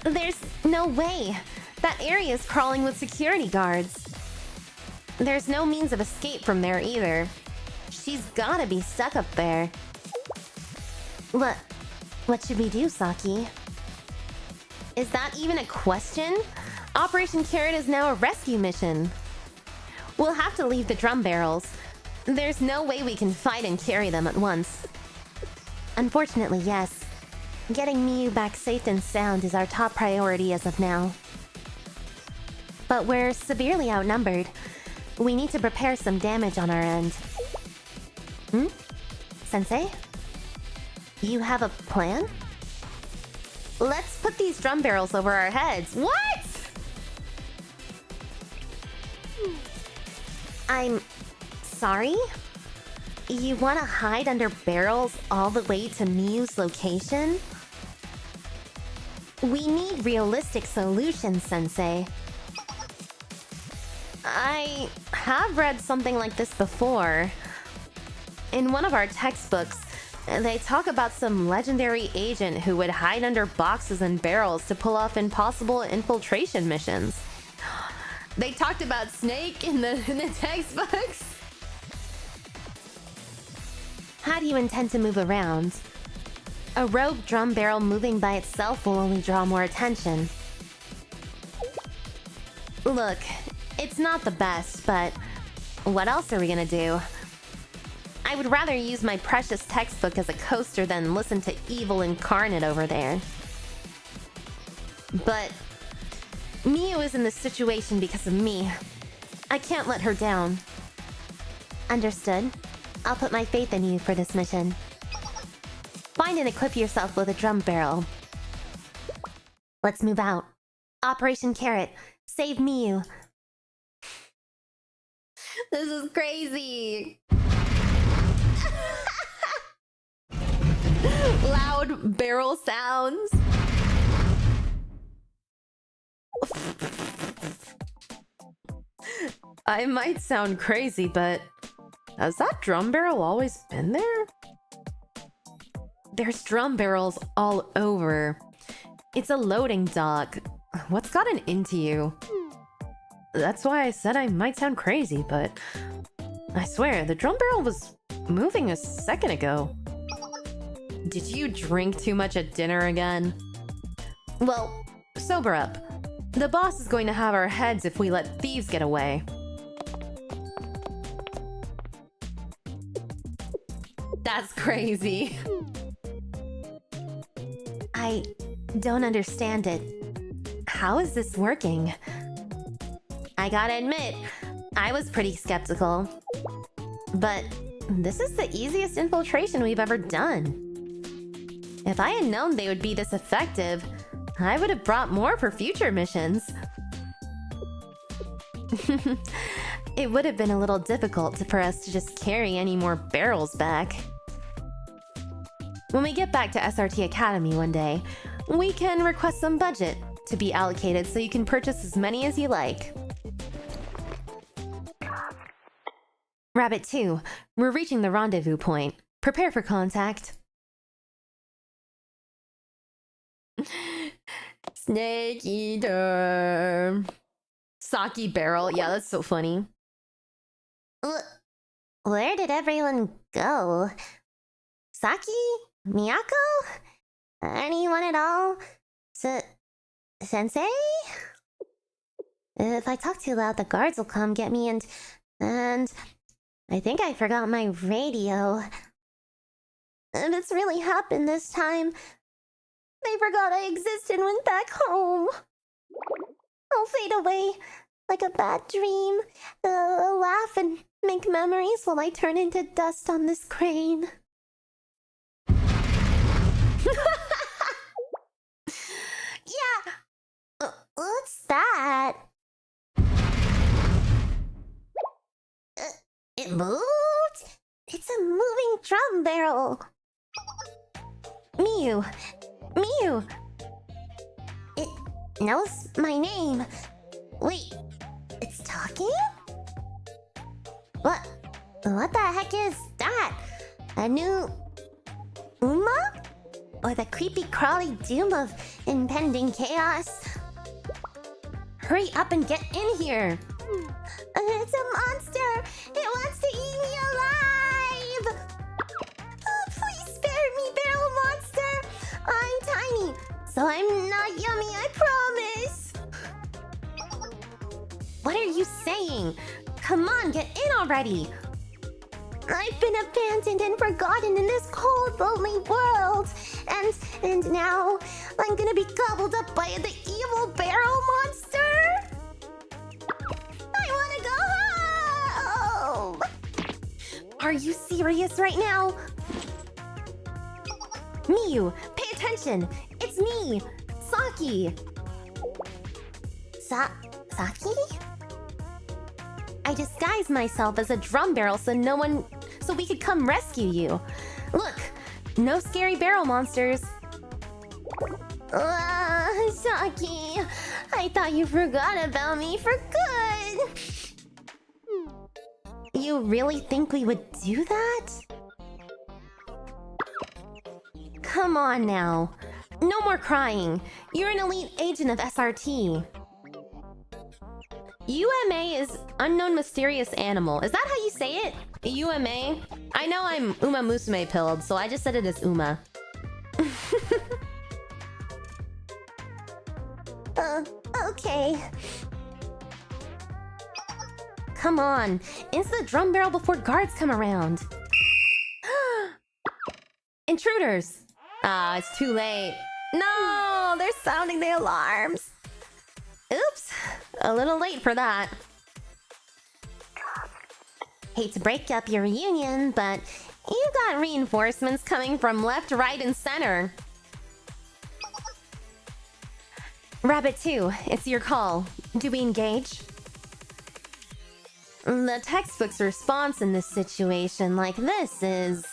There's no way. That area is crawling with security guards. There's no means of escape from there either. She's gotta be stuck up there. What should we do, Saki? Is that even a question? Operation 𝙚arrot is now a rescue mission. We'll have to leave the drum barrels. There's no way we can fight and carry them at once. Unfortunately, yes. Getting Miyu back safe and sound is our top priority as of now. But we're severely outnumbered. We need to prepare some damage on our end. Sensei? You have a plan? Let's put these drum barrels over our heads. What? I'm sorry? You want to hide under barrels all the way to Miyu's location? We need realistic solutions, Sensei. I have read something like this before. In one of our textbooks, they talk about some legendary agent who would hide under boxes and barrels to pull off impossible infiltration missions. They talked about Snake in the textbooks. How do you intend to move around? A rogue drum barrel moving by itself will only draw more attention. Look, it's not the best, but what else are we gonna do? I would rather use my precious textbook as a coaster than listen to evil incarnate over there. But Miyu is in this situation because of me. I can't let her down. Understood. I'll put my faith in you for this mission. Find and equip yourself with a drum barrel. Let's move out. Operation 𝙚arrot. Save Miyu. This is crazy. Loud barrel sounds. I might sound crazy, but has that drum barrel always been there? There's drum barrels all over. It's a loading dock. What's gotten into you? That's why I said I might sound crazy, but I swear, the drum barrel was moving a second ago. Did you drink too much at dinner again? Well, sober up. The boss is going to have our heads if we let thieves get away. That's crazy. I don't understand it. How is this working? I gotta admit, I was pretty skeptical. But this is the easiest infiltration we've ever done. If I had known they would be this effective, I would have brought more for future missions. It would have been a little difficult for us to just carry any more barrels back. When we get back to SRT Academy one day, we can request some budget to be allocated so you can purchase as many as you like. Rabbit 2, we're reaching the rendezvous point. Prepare for contact. Snake eater. Sake barrel. Yeah, that's so funny. Where did everyone go? Saki? Miyako? Anyone at all? Sensei? If I talk too loud, the guards will come get me and I think I forgot my radio. If it's really happened this time, they forgot I existed and went back home. I'll fade away like a bad dream. I'll laugh and make memories while I turn into dust on this crane. Yeah! What's that? It moved? It's a moving drum barrel. Miyu! Miyu! It knows my name. Wait, it's talking? What the heck is that? A new Uma? Or the creepy crawly doom of impending chaos? Hurry up and get in here! It's a monster! It wants to eat me alive! Please spare me, barrel monster! I'm tiny, so I'm not yummy, I promise! What are you saying? Come on, get in already! I've been abandoned and forgotten in this cold, lonely world! And now I'm gonna be gobbled up by the evil barrel monster? I wanna go home! Are you serious right now? Miyu, pay attention! It's me, Saki! Saki? I disguised myself as a drum barrel so we could come rescue you. Look, no scary barrel monsters. Saki, I thought you forgot about me for good. You really think we would do that? Come on now. No more crying. You're an elite agent of SRT. UMA is unknown mysterious animal. Is that how you say it? UMA? I know I'm Uma Musume pilled, so I just said it as Uma. Okay. Come on, into the drum barrel before guards come around. Intruders! Ah, it's too late. No, they're sounding the alarms. Oops, a little late for that. Hate to break up your reunion, but you got reinforcements coming from left, right, and center. Rabbit 2, it's your call. Do we engage? The textbook's response in this situation like this is...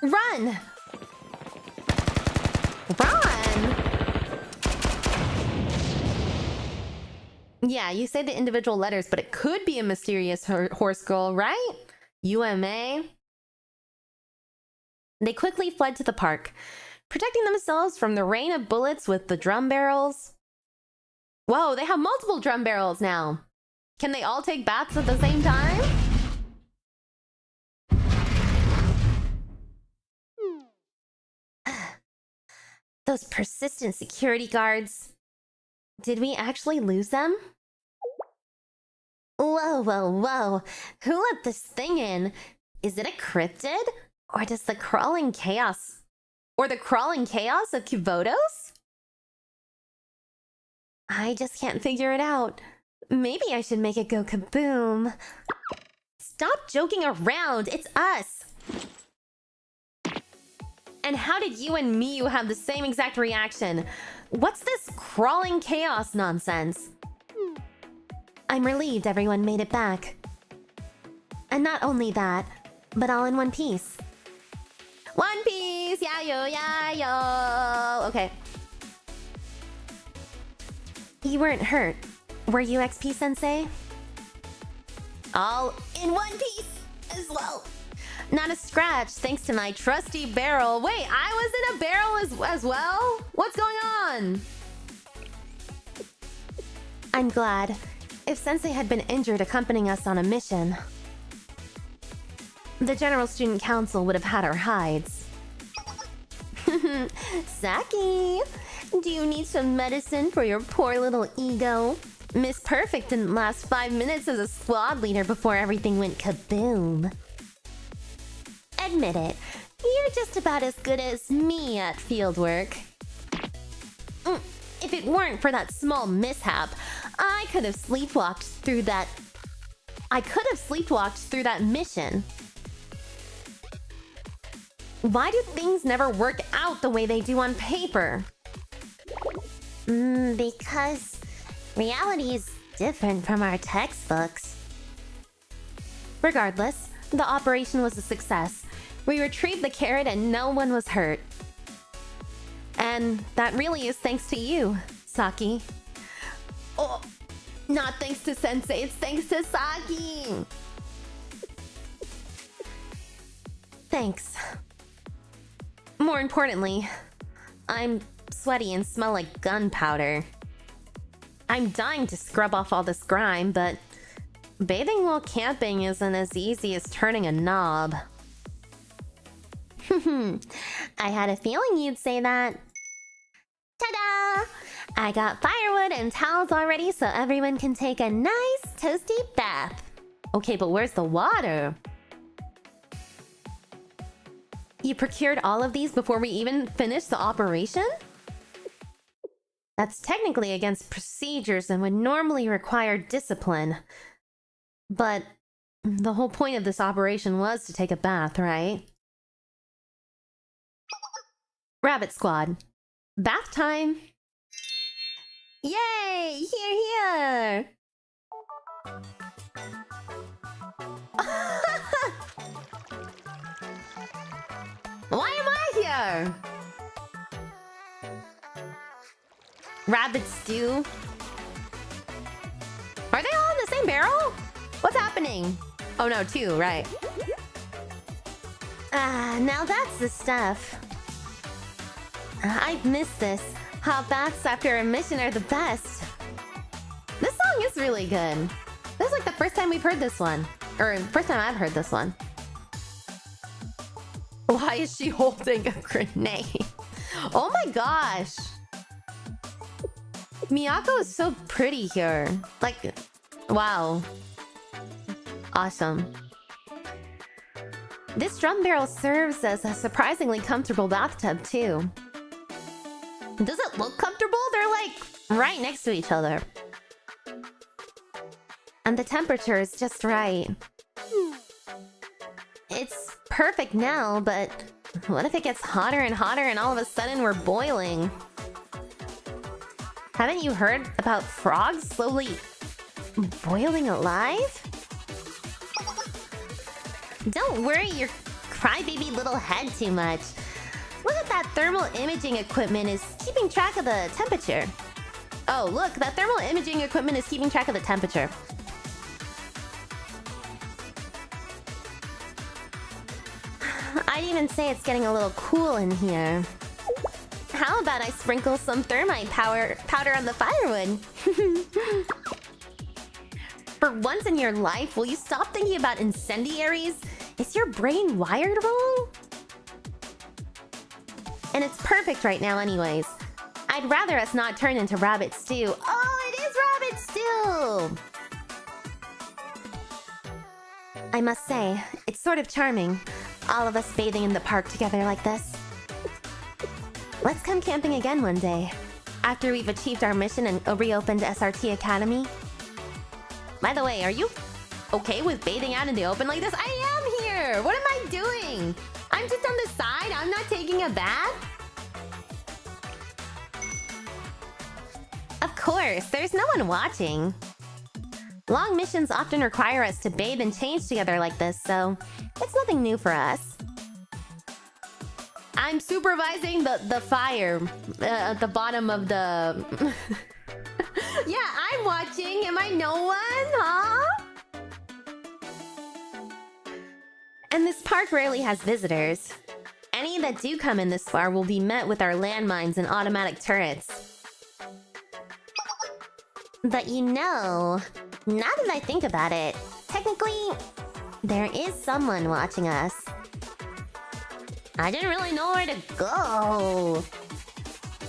Run! Run! Yeah, you say the individual letters, but it could be a mysterious horse girl, right? UMA? They quickly fled to the park, protecting themselves from the rain of bullets with the drum barrels. Whoa, they have multiple drum barrels now. Can they all take baths at the same time? Those persistent security guards. Did we actually lose them? Whoa, whoa, whoa. Who let this thing in? Is it a cryptid? Or does the crawling chaos... Or the crawling chaos of Kubotos? I just can't figure it out. Maybe I should make it go kaboom. Stop joking around! It's us! And how did you and Miyu have the same exact reaction? What's this crawling chaos nonsense? I'm relieved everyone made it back. And not only that, but all in one piece. One Piece! Yeah, yo! Okay. You weren't hurt, were you, XP-sensei? All in one piece as well. Not a scratch, thanks to my trusty barrel. Wait, I was in a barrel as well? What's going on? I'm glad. If Sensei had been injured accompanying us on a mission, the General Student Council would have had our hides. Saki, do you need some medicine for your poor little ego? Miss Perfect didn't last 5 minutes as a squad leader before everything went kaboom. Admit it, you're just about as good as me at fieldwork. If it weren't for that small mishap, I could have sleepwalked through that mission. Why do things never work out the way they do on paper? Because reality is different from our textbooks. Regardless, the operation was a success. We retrieved the carrot and no one was hurt. And that really is thanks to you, Saki. Oh, not thanks to Sensei, it's thanks to Saki! Thanks. More importantly, I'm sweaty and smell like gunpowder. I'm dying to scrub off all this grime, but bathing while camping isn't as easy as turning a knob. I had a feeling you'd say that. Ta-da! I got firewood and towels already so everyone can take a nice toasty bath. Okay, but where's the water? You procured all of these before we even finished the operation? That's technically against procedures and would normally require discipline. But the whole point of this operation was to take a bath, right? Rabbit Squad. Bath time! Yay! Here! Why am I here? Rabbit stew? Are they all in the same barrel? What's happening? Oh no, 2, right. Now that's the stuff. I've missed this. Hot baths after a mission are the best. This song is really good. This is like the first time we've heard this one. Or first time I've heard this one. Why is she holding a grenade? Oh my gosh. Miyako is so pretty here. Like, wow. Awesome. This drum barrel serves as a surprisingly comfortable bathtub too. Does it look comfortable? They're like right next to each other. And the temperature is just right. It's perfect now, but what if it gets hotter and hotter and all of a sudden we're boiling? Haven't you heard about frogs slowly boiling alive? Don't worry your crybaby little head too much. Look at that thermal imaging equipment is keeping track of the temperature. Oh, look, that thermal imaging equipment is keeping track of the temperature. I'd even say it's getting a little cool in here. How about I sprinkle some thermite powder on the firewood? For once in your life, will you stop thinking about incendiaries? Is your brain wired wrong? And it's perfect right now anyways. I'd rather us not turn into rabbit stew. Oh, it is rabbit stew! I must say, it's sort of charming. All of us bathing in the park together like this. Let's come camping again one day. After we've achieved our mission and reopened SRT Academy. By the way, are you okay with bathing out in the open like this? I am here! What am I doing? I'm just on the side. I'm not taking a bath. Of course, there's no one watching. Long missions often require us to bathe and change together like this, so it's nothing new for us. I'm supervising the fire at the bottom of the... Yeah, I'm watching. Am I no one, huh? And this park rarely has visitors. Any that do come in this far will be met with our landmines and automatic turrets. But you know, now that I think about it, technically, there is someone watching us. I didn't really know where to go.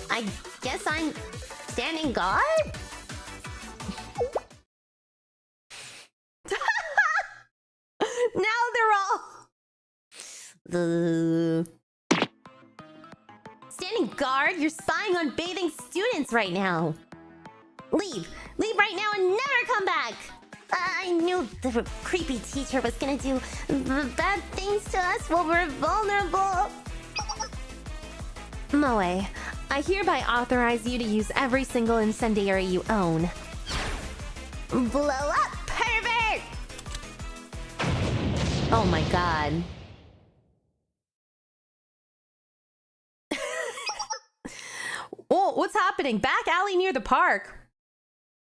I guess I'm standing guard? Now they're all... Standing guard? You're spying on bathing students right now. Leave! Leave right now and never come back! I knew the creepy teacher was gonna do bad things to us while we're vulnerable. Moe, I hereby authorize you to use every single incendiary you own. Blow up, pervert! Oh my god. Oh, what's happening? Back alley near the park.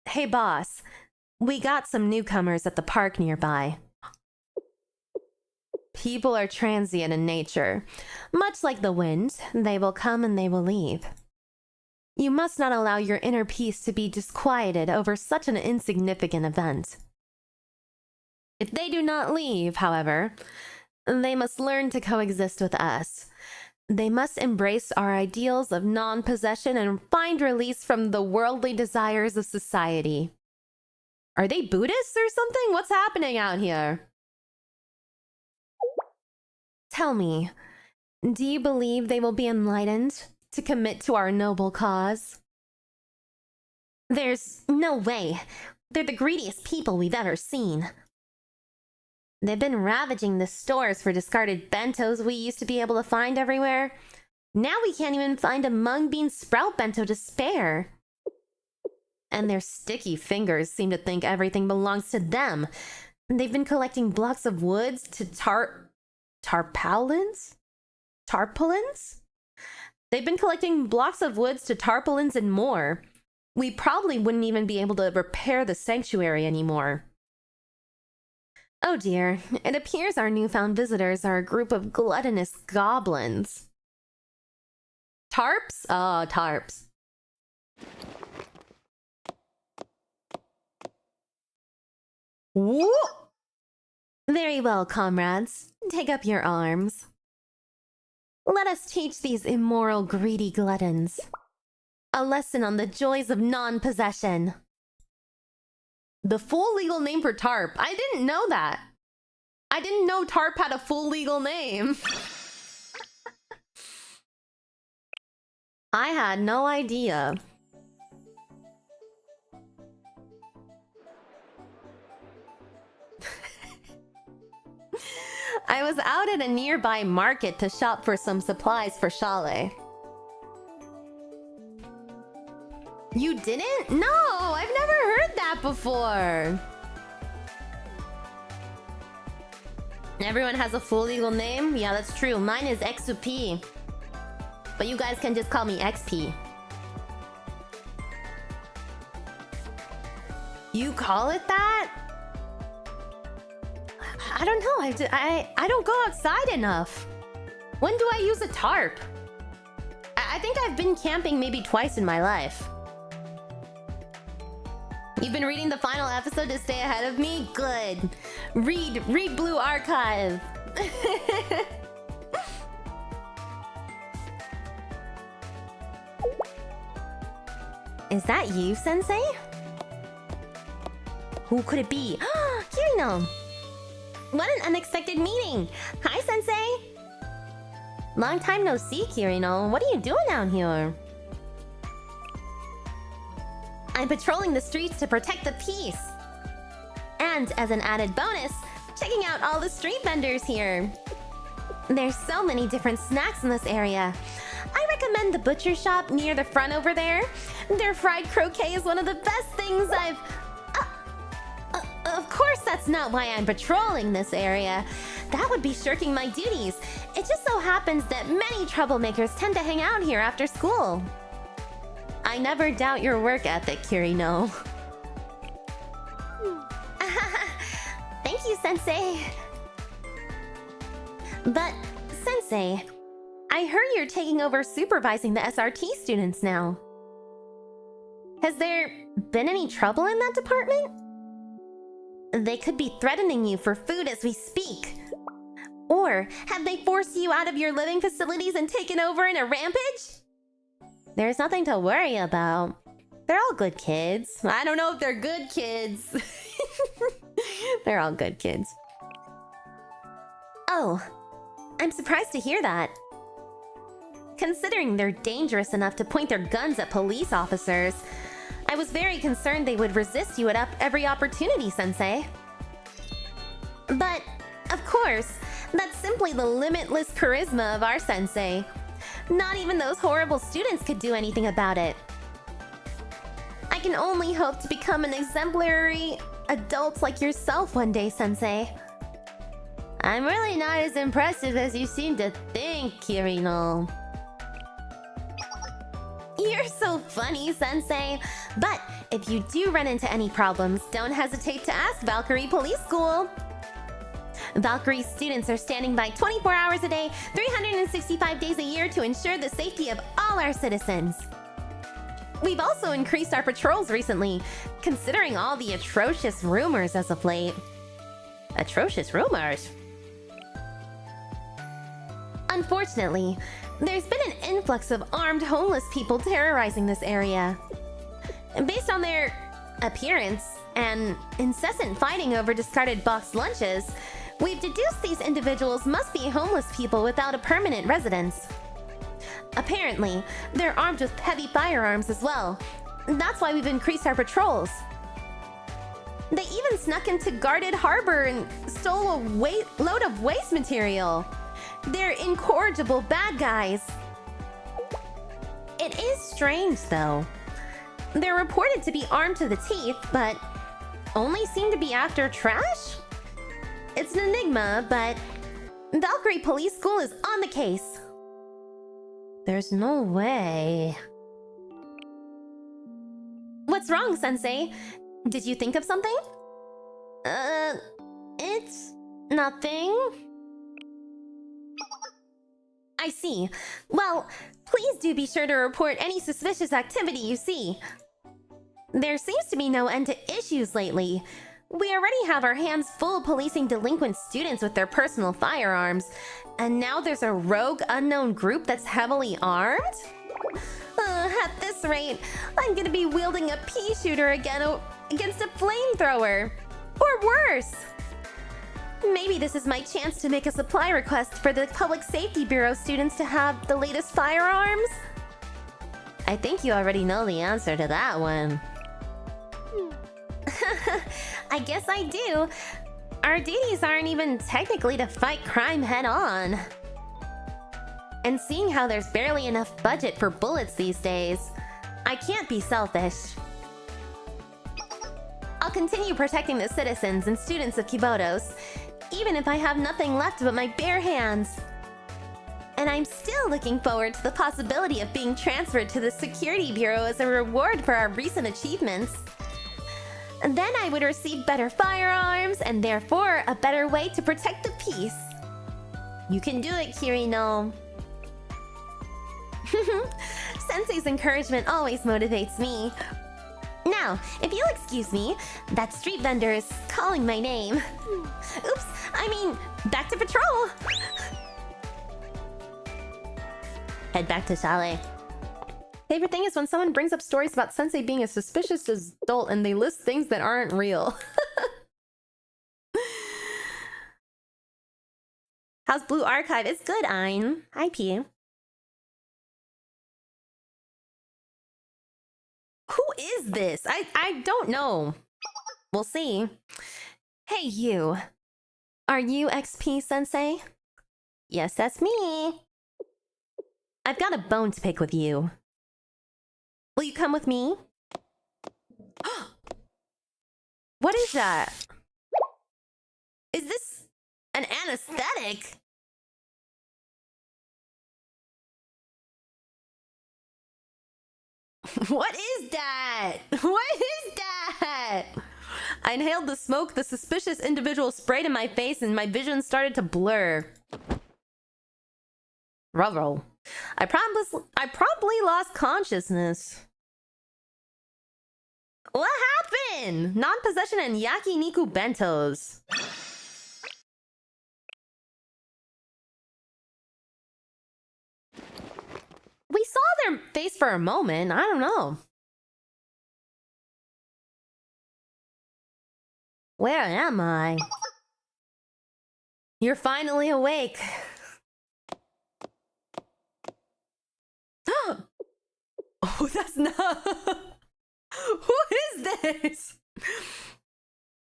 Hey, boss. We got some newcomers at the park nearby. People are transient in nature. Much like the wind, they will come and they will leave. You must not allow your inner peace to be disquieted over such an insignificant event. If they do not leave, however, they must learn to coexist with us. They must embrace our ideals of non-possession and find release from the worldly desires of society. Are they Buddhists or something? What's happening out here? Tell me, do you believe they will be enlightened to commit to our noble cause? There's no way. They're the greediest people we've ever seen. They've been ravaging the stores for discarded bentos we used to be able to find everywhere. Now we can't even find a mung bean sprout bento to spare. And their sticky fingers seem to think everything belongs to them. They've been collecting blocks of woods to tarpaulins? Tarpaulins? They've been collecting blocks of woods to tarpaulins and more. We probably wouldn't even be able to repair the sanctuary anymore. Oh dear, it appears our newfound visitors are a group of gluttonous goblins. Tarps? Oh, tarps. Woo! Very well, comrades. Take up your arms. Let us teach these immoral, greedy gluttons a lesson on the joys of non-possession. The full legal name for tarp. I didn't know that. I didn't know tarp had a full legal name. I had no idea. I was out at a nearby market to shop for some supplies for Chalet. You didn't? No, I've never heard that before. Everyone has a full legal name? Yeah, that's true. Mine is Exxupii. But you guys can just call me XP. You call it that? I don't know. I don't go outside enough. When do I use a tarp? I think I've been camping maybe twice in my life. You've been reading the final episode to stay ahead of me? Good. Read Blue Archive. Is that you, Sensei? Who could it be? Kirino! What an unexpected meeting! Hi, Sensei! Long time no see, Kirino. What are you doing down here? I'm patrolling the streets to protect the peace. And as an added bonus, checking out all the street vendors here. There's so many different snacks in this area. I recommend the butcher shop near the front over there. Their fried croquet is one of the best things I've... Of course, that's not why I'm patrolling this area. That would be shirking my duties. It just so happens that many troublemakers tend to hang out here after school. I never doubt your work ethic, Kirino. Thank you, Sensei. But, Sensei, I heard you're taking over supervising the SRT students now. Has there been any trouble in that department? They could be threatening you for food as we speak. Or have they forced you out of your living facilities and taken over in a rampage? There's nothing to worry about. They're all good kids. I don't know if they're good kids. They're all good kids. Oh, I'm surprised to hear that. Considering they're dangerous enough to point their guns at police officers, I was very concerned they would resist you at every opportunity, Sensei. But, of course, that's simply the limitless charisma of our Sensei. Not even those horrible students could do anything about it. I can only hope to become an exemplary adult like yourself one day, Sensei. I'm really not as impressive as you seem to think, Kirino. You're so funny, Sensei. But if you do run into any problems, don't hesitate to ask Valkyrie Police School. Valkyrie's students are standing by 24 hours a day, 365 days a year to ensure the safety of all our citizens. We've also increased our patrols recently, considering all the atrocious rumors as of late. Atrocious rumors? Unfortunately, there's been an influx of armed homeless people terrorizing this area. Based on their appearance and incessant fighting over discarded boxed lunches, we've deduced these individuals must be homeless people without a permanent residence. Apparently, they're armed with heavy firearms as well. That's why we've increased our patrols. They even snuck into guarded harbor and stole a load of waste material. They're incorrigible bad guys. It is strange, though. They're reported to be armed to the teeth, but only seem to be after trash? It's an enigma, but Valkyrie Police School is on the case. There's no way. What's wrong, Sensei? Did you think of something? It's nothing. I see. Well, please do be sure to report any suspicious activity you see. There seems to be no end to issues lately. We already have our hands full policing delinquent students with their personal firearms, and now there's a rogue unknown group that's heavily armed? At this rate, I'm gonna be wielding a pea shooter again against a flamethrower. Or worse. Maybe this is my chance to make a supply request for the Public Safety Bureau students to have the latest firearms? I think you already know the answer to that one. I guess I do. Our duties aren't even technically to fight crime head-on. And seeing how there's barely enough budget for bullets these days, I can't be selfish. I'll continue protecting the citizens and students of Kibotos, even if I have nothing left but my bare hands. And I'm still looking forward to the possibility of being transferred to the Security Bureau as a reward for our recent achievements. And then I would receive better firearms, and therefore a better way to protect the peace. You can do it, Kirino. Sensei's encouragement always motivates me. Now, if you'll excuse me, that street vendor is calling my name. Oops, I mean, back to patrol! Head back to chalet. Favorite thing is when someone brings up stories about Sensei being a suspicious adult and they list things that aren't real. How's Blue Archive? It's good, Ein. Hi, P. Who is this? I don't know. We'll see. Hey, you. Are you XP, Sensei? Yes, that's me. I've got a bone to pick with you. Will you come with me? What is that? Is this an anesthetic? What is that? What is that? I inhaled the smoke. The suspicious individual sprayed in my face and my vision started to blur. Ruh-roh. I probably lost consciousness. What happened? Non-possession and yakiniku bentos. We saw their face for a moment. I don't know. Where am I? You're finally awake. Oh, that's not... Who is this?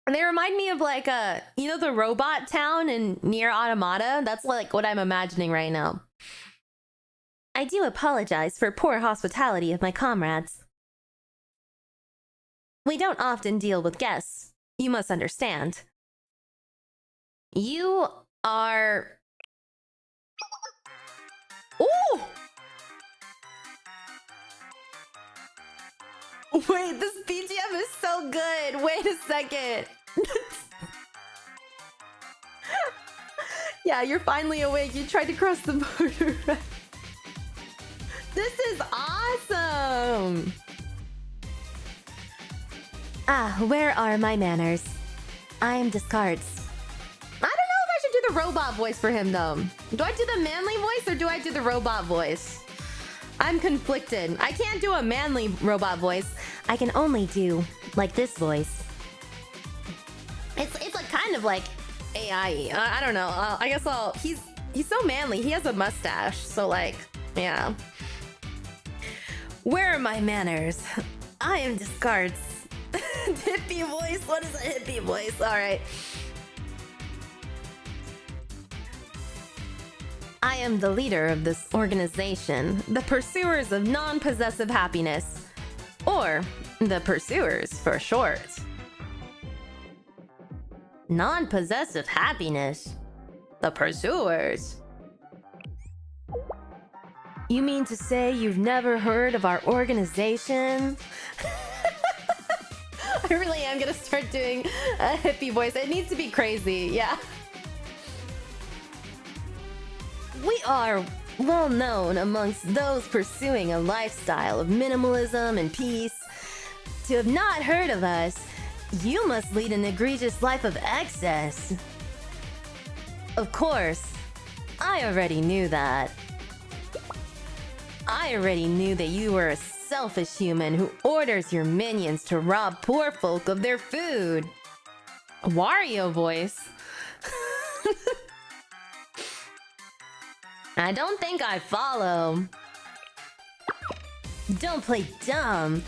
And they remind me of like you know, the robot town in Nier Automata? That's like what I'm imagining right now. I do apologize for poor hospitality of my comrades. We don't often deal with guests. You must understand. You are... Ooh! Wait, this BGM is so good. Wait a second. Yeah, you're finally awake. You tried to cross the border. This is awesome. Ah, where are my manners? I am discards. I don't know if I should do the robot voice for him though. Do I do the manly voice or do I do the robot voice? I'm conflicted. I can't do a manly robot voice. I can only do like this voice. It's like kind of like AI. I don't know. I guess he's so manly. He has a mustache. So like, yeah. Where are my manners? I am discards. Hippie voice? What is a hippie voice? Alright. I am the leader of this organization, the Pursuers of Non-Possessive Happiness. Or, the Pursuers for short. Non-possessive happiness? The Pursuers? You mean to say you've never heard of our organization? I really am gonna start doing a hippie voice. It needs to be crazy, yeah. We are well known amongst those pursuing a lifestyle of minimalism and peace. To have not heard of us, you must lead an egregious life of excess. Of course, I already knew that. I already knew that you were a selfish human who orders your minions to rob poor folk of their food. Wario voice. I don't think I follow. Don't play dumb.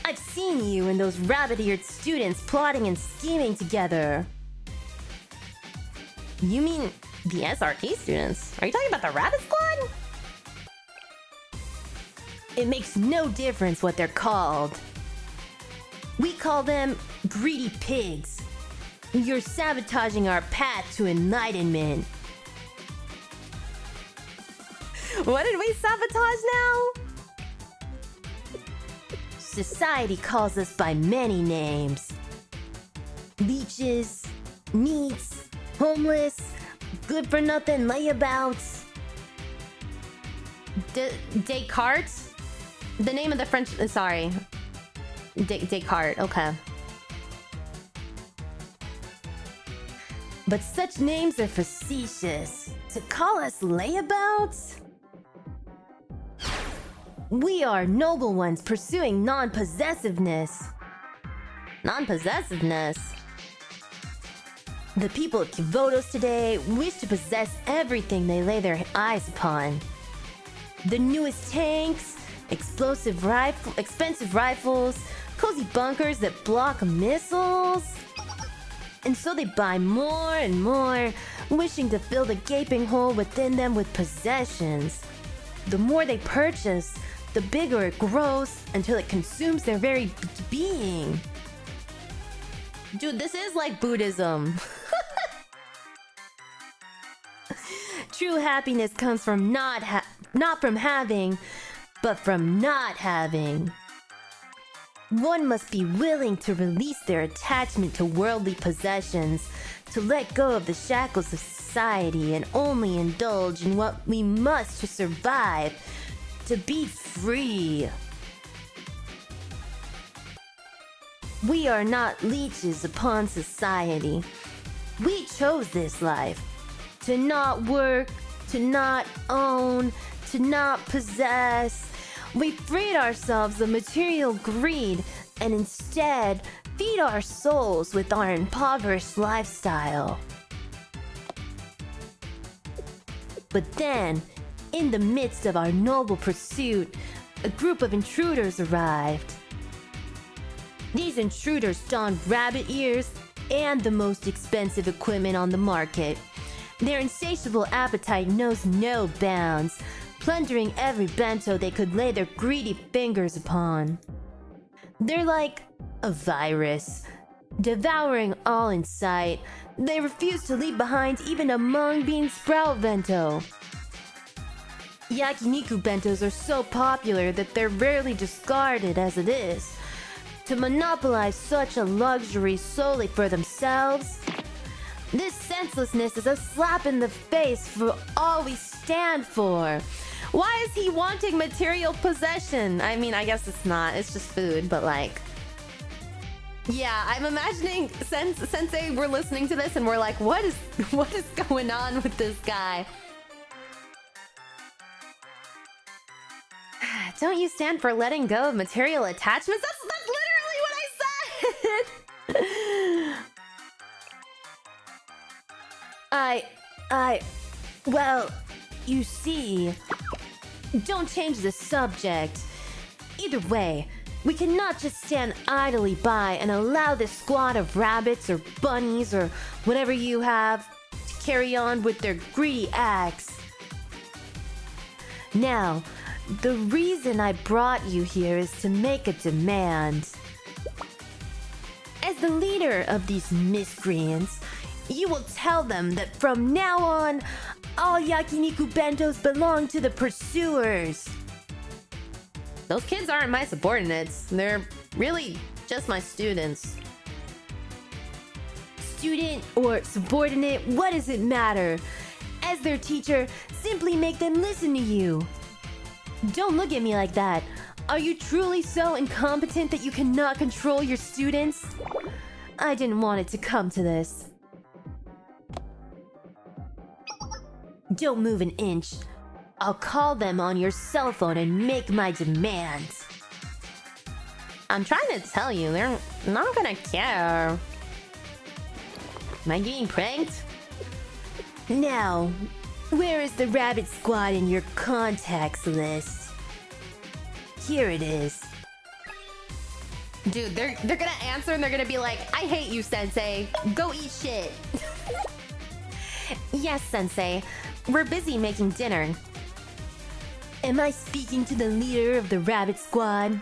I've seen you and those rabbit-eared students plotting and scheming together. You mean the SRT students? Are you talking about the Rabbit Squad? It makes no difference what they're called. We call them greedy pigs. You're sabotaging our path to enlightenment. What did we sabotage now? Society calls us by many names. Leeches, neats, homeless, good-for-nothing layabouts. 𝙚art? The name of the French... sorry. 𝙚art, okay. But such names are facetious. To call us layabouts? We are noble ones pursuing non-possessiveness. Non-possessiveness? The people of Kivotos today wish to possess everything they lay their eyes upon. The newest tanks, expensive rifles, cozy bunkers that block missiles. And so they buy more and more, wishing to fill the gaping hole within them with possessions. The more they purchase, the bigger it grows until it consumes their very being. Dude, this is like Buddhism. True happiness comes from not from having, but from not having. One must be willing to release their attachment to worldly possessions, to let go of the shackles of society and only indulge in what we must to survive, to be free. We are not leeches upon society. We chose this life. To not work, to not own, to not possess. We freed ourselves of material greed and instead feed our souls with our impoverished lifestyle. But then, in the midst of our noble pursuit, a group of intruders arrived. These intruders donned rabbit ears and the most expensive equipment on the market. Their insatiable appetite knows no bounds, plundering every bento they could lay their greedy fingers upon. They're like a virus, devouring all in sight. They refuse to leave behind even a mung bean sprout bento. Yakiniku bentos are so popular that they're rarely discarded as it is. To monopolize such a luxury solely for themselves, this senselessness is a slap in the face for all we stand for. Why is he wanting material possession? I mean, I guess it's not. It's just food, but like... Yeah, I'm imagining Sensei, we're listening to this and we're like, what is going on with this guy? Don't you stand for letting go of material attachments? That's literally what I said! Well, you see... Don't change the subject. Either way, we cannot just stand idly by and allow this squad of rabbits or bunnies or whatever you have to carry on with their greedy acts. Now, the reason I brought you here is to make a demand. As the leader of these miscreants, you will tell them that from now on, all yakiniku bentos belong to the pursuers. Those kids aren't my subordinates. They're really just my students. Student or subordinate, what does it matter? As their teacher, simply make them listen to you. Don't look at me like that. Are you truly so incompetent that you cannot control your students? I didn't want it to come to this. Don't move an inch. I'll call them on your cell phone and make my demands. I'm trying to tell you, they're not gonna care. Am I getting pranked? Now, where is the rabbit squad in your contacts list? Here it is. Dude, they're gonna answer and they're gonna be like, I hate you, Sensei. Go eat shit. Yes, Sensei. We're busy making dinner. Am I speaking to the leader of the rabbit squad?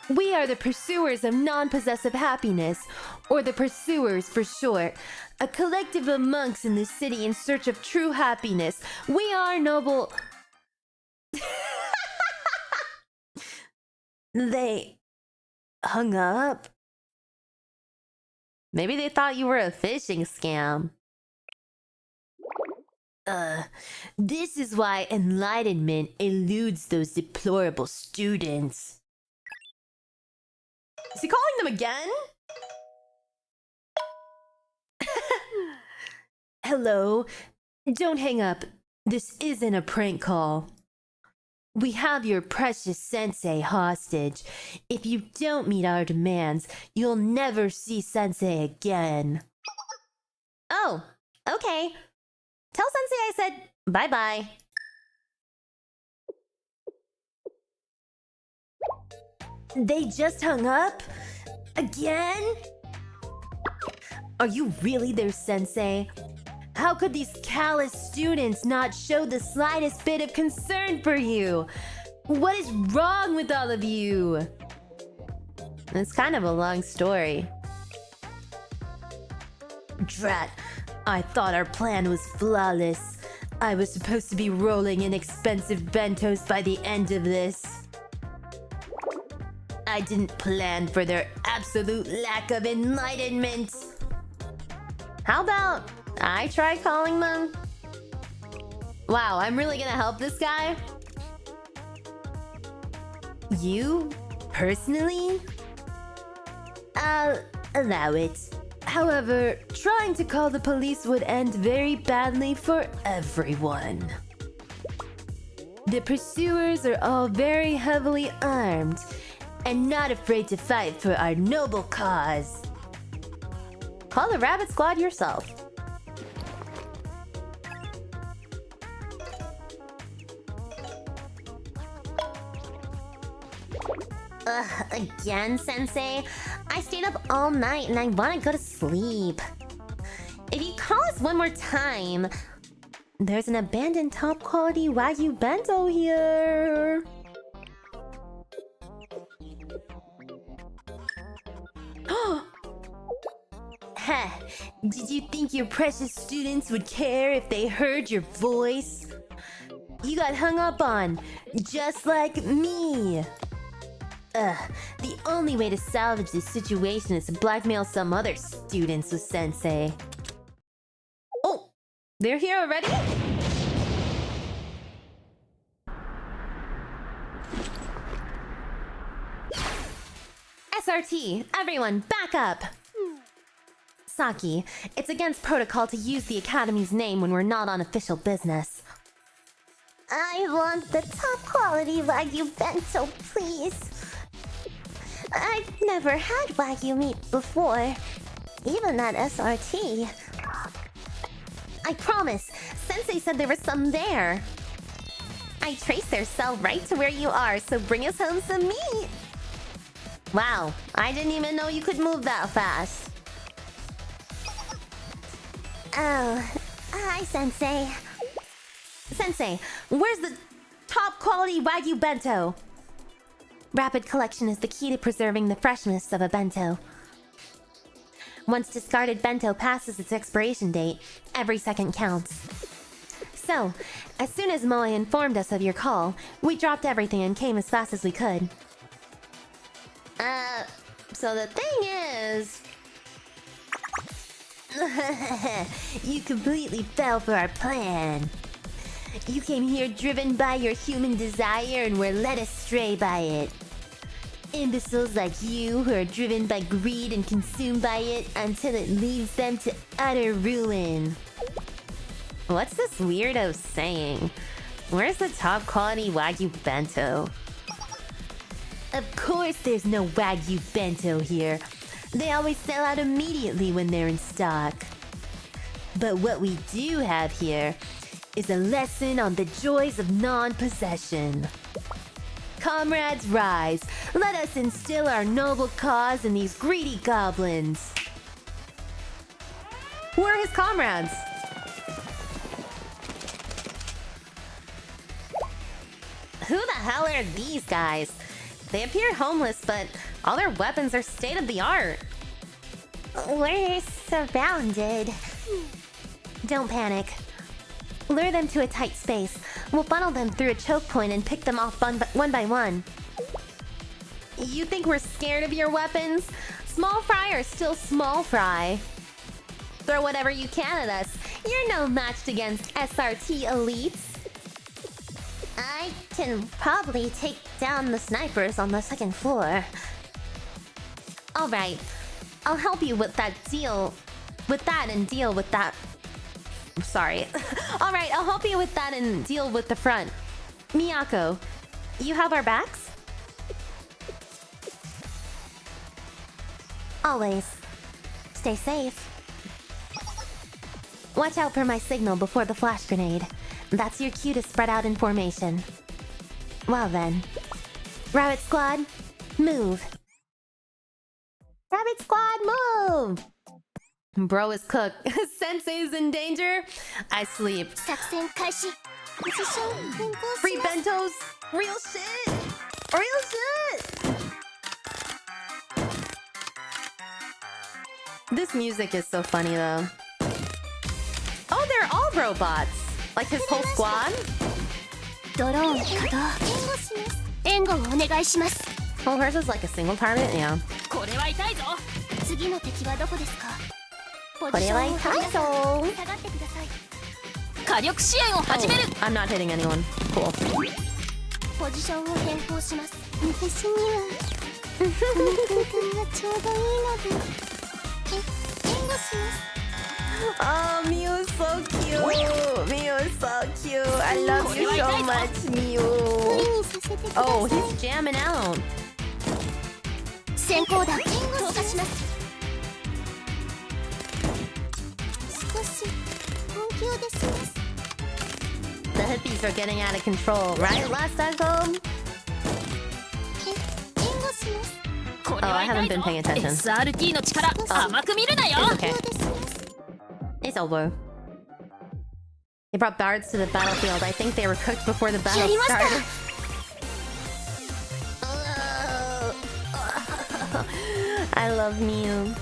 We are the pursuers of non-possessive happiness, or the pursuers for short. A collective of monks in the city in search of true happiness. We are noble... They hung up? Maybe they thought you were a phishing scam. This is why enlightenment eludes those deplorable students. Is he calling them again? Hello? Don't hang up. This isn't a prank call. We have your precious sensei hostage. If you don't meet our demands, you'll never see sensei again. Oh, okay. Tell sensei I said bye-bye. They just hung up? Again? Are you really their sensei? How could these callous students not show the slightest bit of concern for you? What is wrong with all of you? It's kind of a long story. Drat, I thought our plan was flawless. I was supposed to be rolling in expensive bentos by the end of this. I didn't plan for their absolute lack of enlightenment. How about I try calling them? Wow, I'm really gonna help this guy? You? Personally? I'll allow it. However, trying to call the police would end very badly for everyone. The pursuers are all very heavily armed and not afraid to fight for our noble cause. Call the rabbit squad yourself. Again, Sensei? I stayed up all night and I want to go to sleep. If you call us one more time, there's an abandoned top quality Wagyu bento here. Heh, did you think your precious students would care if they heard your voice? You got hung up on, just like me. The only way to salvage this situation is to blackmail some other students with Sensei. Oh, they're here already? SRT, everyone, back up! Saki, it's against protocol to use the Academy's name when we're not on official business. I want the top quality Wagyu bento, please. I've never had Wagyu meat before, even at SRT. I promise, Sensei said there was some there. I traced their cell right to where you are, so bring us home some meat. Wow, I didn't even know you could move that fast. Oh, hi, Sensei. Sensei, where's the top quality Wagyu bento? Rapid collection is the key to preserving the freshness of a bento. Once discarded bento passes its expiration date, every second counts. So, as soon as Moe informed us of your call, we dropped everything and came as fast as we could. So the thing is... You completely fell for our plan. You came here driven by your human desire and were led astray by it. Imbeciles like you who are driven by greed and consumed by it until it leads them to utter ruin. What's this weirdo saying? Where's the top quality Wagyu bento? Of course there's no Wagyu bento here. They always sell out immediately when they're in stock. But what we do have here is a lesson on the joys of non-possession. Comrades, rise. Let us instill our noble cause in these greedy goblins. Who are his comrades? Who the hell are these guys? They appear homeless, but all their weapons are state-of-the-art. We're surrounded. Don't panic. Lure them to a tight space. We'll funnel them through a choke point and pick them off one by one. You think we're scared of your weapons? Small fry are still small fry. Throw whatever you can at us. You're no match against SRT elites. I can probably take down the snipers on the second floor. Alright, I'll help you with that and deal with that. Sorry. Alright, I'll help you with that and deal with the front. Miyako, you have our backs? Always. Stay safe. Watch out for my signal before the flash grenade. That's your cue to spread out in formation. Well then. Rabbit Squad, move. Rabbit Squad, move! Bro is cooked. Sensei's in danger. I sleep. 作戦開始ポジション変更し Free ます bentos. Real shit. Real shit. This music is so funny though. Oh, they're all robots. Like his whole squad. ドローン稼働援護します援護をお願いします Well, hers is like a single target. Yeah. これは痛いぞ次の敵はどこですかポこれは痛いぞ下がってください火力支援を始める I'm not hitting anyone. Cool. ポジションを変更します私にはこの空間がちょうどいいので援護します Oh, Miyu is so cute. Miyu is so cute. I love you so much, Miyu. にさせてください Oh, he's jamming out. 先行弾投下します少し本気を出します The hippies are getting out of control, right? Last I home. 援護します Oh, I haven't been paying attention. 𝑙RT の力甘く見るなよ It's okay. It's over. They brought bards to the battlefield. I think they were cooked before the battle started. I love Miyu.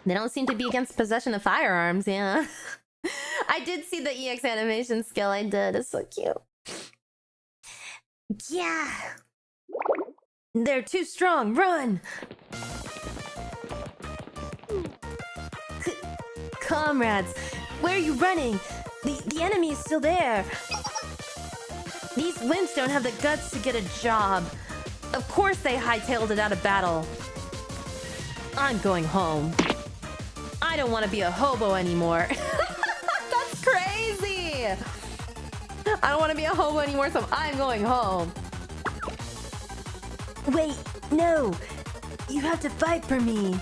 They don't seem to be against possession of firearms, yeah. I did see the EX animation skill. I did. It's so cute. Yeah! They're too strong. Run! Comrades, where are you running? The enemy is still there. These wimps don't have the guts to get a job. Of course they hightailed it out of battle. I'm going home. I don't want to be a hobo anymore. That's crazy! I don't want to be a hobo anymore, so I'm going home. Wait, no! You have to fight for me.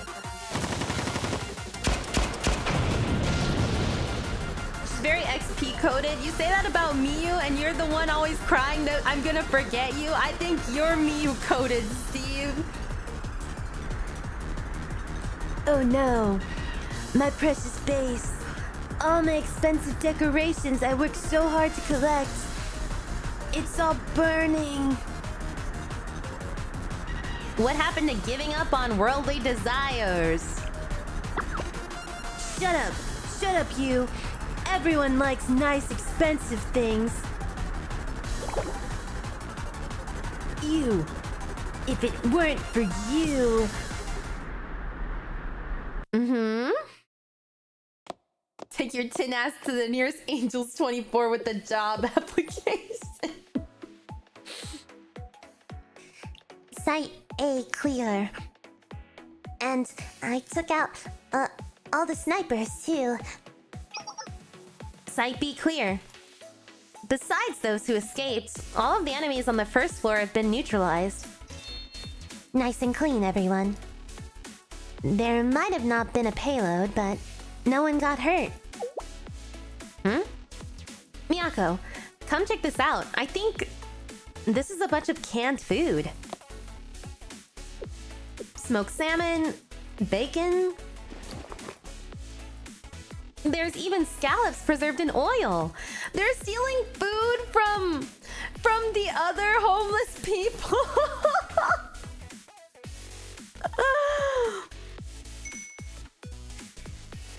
Very XP coded. You say that about Miyu and you're the one always crying that I'm gonna forget you. I think you're Miyu coded, Steve. Oh no. My precious base. All my expensive decorations I worked so hard to collect. It's all burning. What happened to giving up on worldly desires? Shut up. Shut up, you. Everyone likes nice, expensive things. You. If it weren't for you... Take your tin ass to the nearest Angels 24 with the job application. Site A clear. And I took out, all the snipers, too. Site B clear. Besides those who escaped, all of the enemies on the first floor have been neutralized. Nice and clean, everyone. There might have not been a payload, but no one got hurt. Miyako, come check this out. I think this is a bunch of canned food. Smoked salmon, bacon. There's even scallops preserved in oil. They're stealing food from the other homeless people.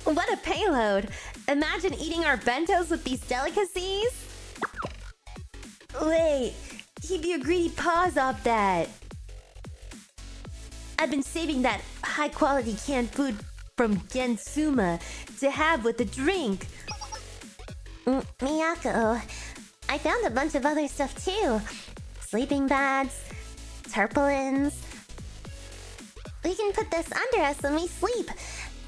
What a payload! Imagine eating our bentos with these delicacies. Wait, keep your greedy paws off that. I've been saving that high-quality canned food from Gensuma to have with a drink. Miyako, I found a bunch of other stuff too. Sleeping bags, tarpaulins. We can put this under us when we sleep.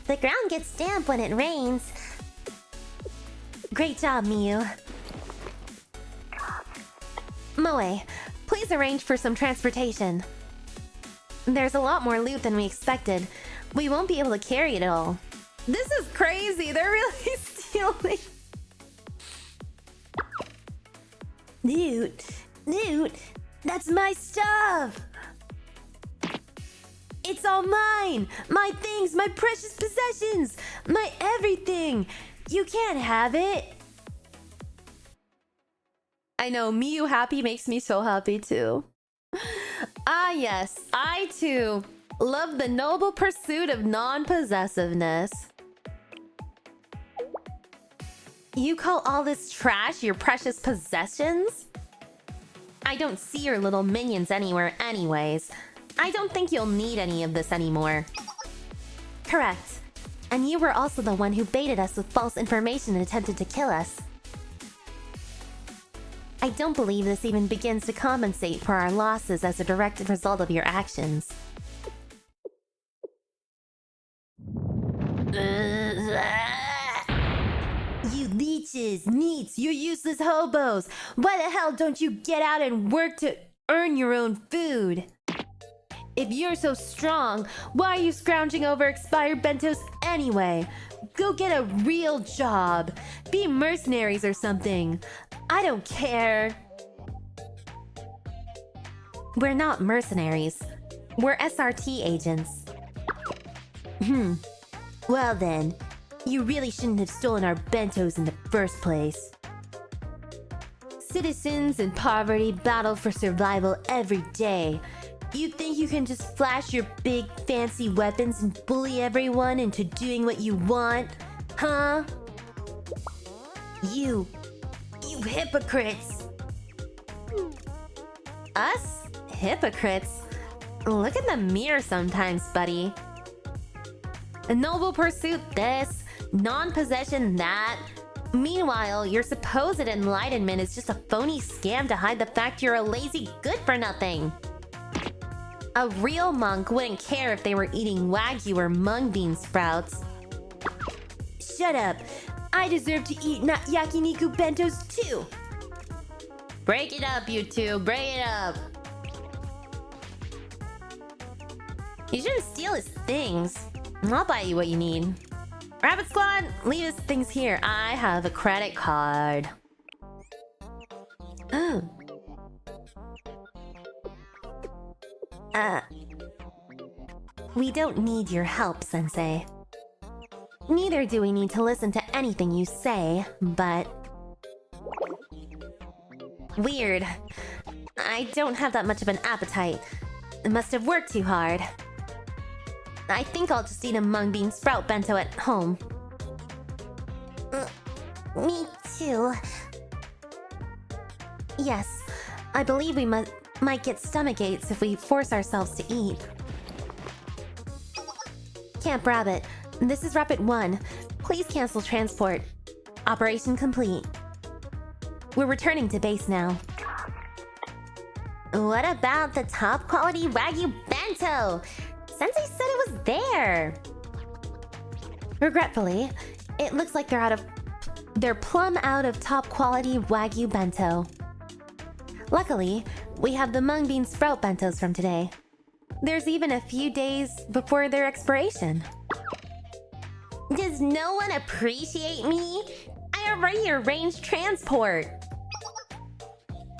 The ground gets damp when it rains. Great job, Miyu. Moe, please arrange for some transportation. There's a lot more loot than we expected. We won't be able to carry it all. This is crazy. They're really stealing. Loot, that's my stuff. It's all mine. My things, my precious possessions, my everything. You can't have it. I know, Miyu happy makes me so happy too. Ah yes, I too love the noble pursuit of non-possessiveness. You call all this trash your precious possessions? I don't see your little minions anywhere anyways. I don't think you'll need any of this anymore. Correct. And you were also the one who baited us with false information and attempted to kill us. I don't believe this even begins to compensate for our losses as a direct result of your actions. You leeches, neats, you useless hobos! Why the hell don't you get out and work to earn your own food? If you're so strong, why are you scrounging over expired bentos anyway? Go get a real job. Be mercenaries or something. I don't care. We're not mercenaries. We're SRT agents. Well then, you really shouldn't have stolen our bentos in the first place. Citizens in poverty battle for survival every day. You think you can just flash your big fancy weapons and bully everyone into doing what you want? Huh? You hypocrites! Us? Hypocrites? Look in the mirror sometimes, buddy. A noble pursuit this, non-possession that. Meanwhile, your supposed enlightenment is just a phony scam to hide the fact you're a lazy good-for-nothing. A real monk wouldn't care if they were eating wagyu or mung bean sprouts. Shut up! I deserve to eat not yakiniku bentos too! Break it up, you two! Break it up! You shouldn't steal his things. I'll buy you what you need. Rabbit Squad, leave his things here. I have a credit card. Oh. We don't need your help, Sensei. Neither do we need to listen to anything you say, but... Weird. I don't have that much of an appetite. I must have worked too hard. I think I'll just eat a mung bean sprout bento at home. Me too. Yes, I believe we might get stomach aches if we force ourselves to eat. Camp Rabbit, this is Rabbit 1. Please cancel transport. Operation complete. We're returning to base now. What about the top quality Wagyu bento? Sensei said it was there. Regretfully, it looks like they're plumb out of top quality Wagyu bento. Luckily, we have the mung bean sprout bentos from today. There's even a few days before their expiration. Does no one appreciate me? I already arranged transport.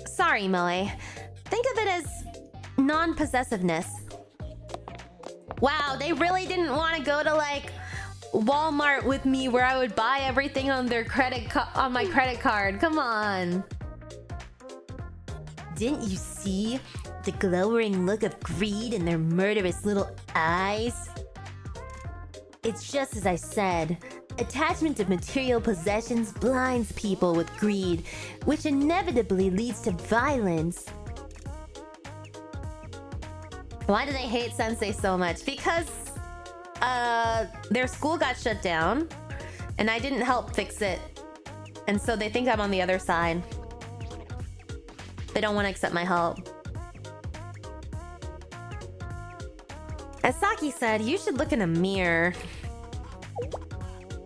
Sorry, Moe. Think of it as non-possessiveness. Wow, they really didn't want to go to like Walmart with me where I would buy everything on their on my credit card. Come on. Didn't you see the glowering look of greed in their murderous little eyes? It's just as I said. Attachment to material possessions blinds people with greed, which inevitably leads to violence. Why do they hate Sensei so much? Because their school got shut down and I didn't help fix it. And so they think I'm on the other side. They don't want to accept my help. As Saki said, you should look in a mirror.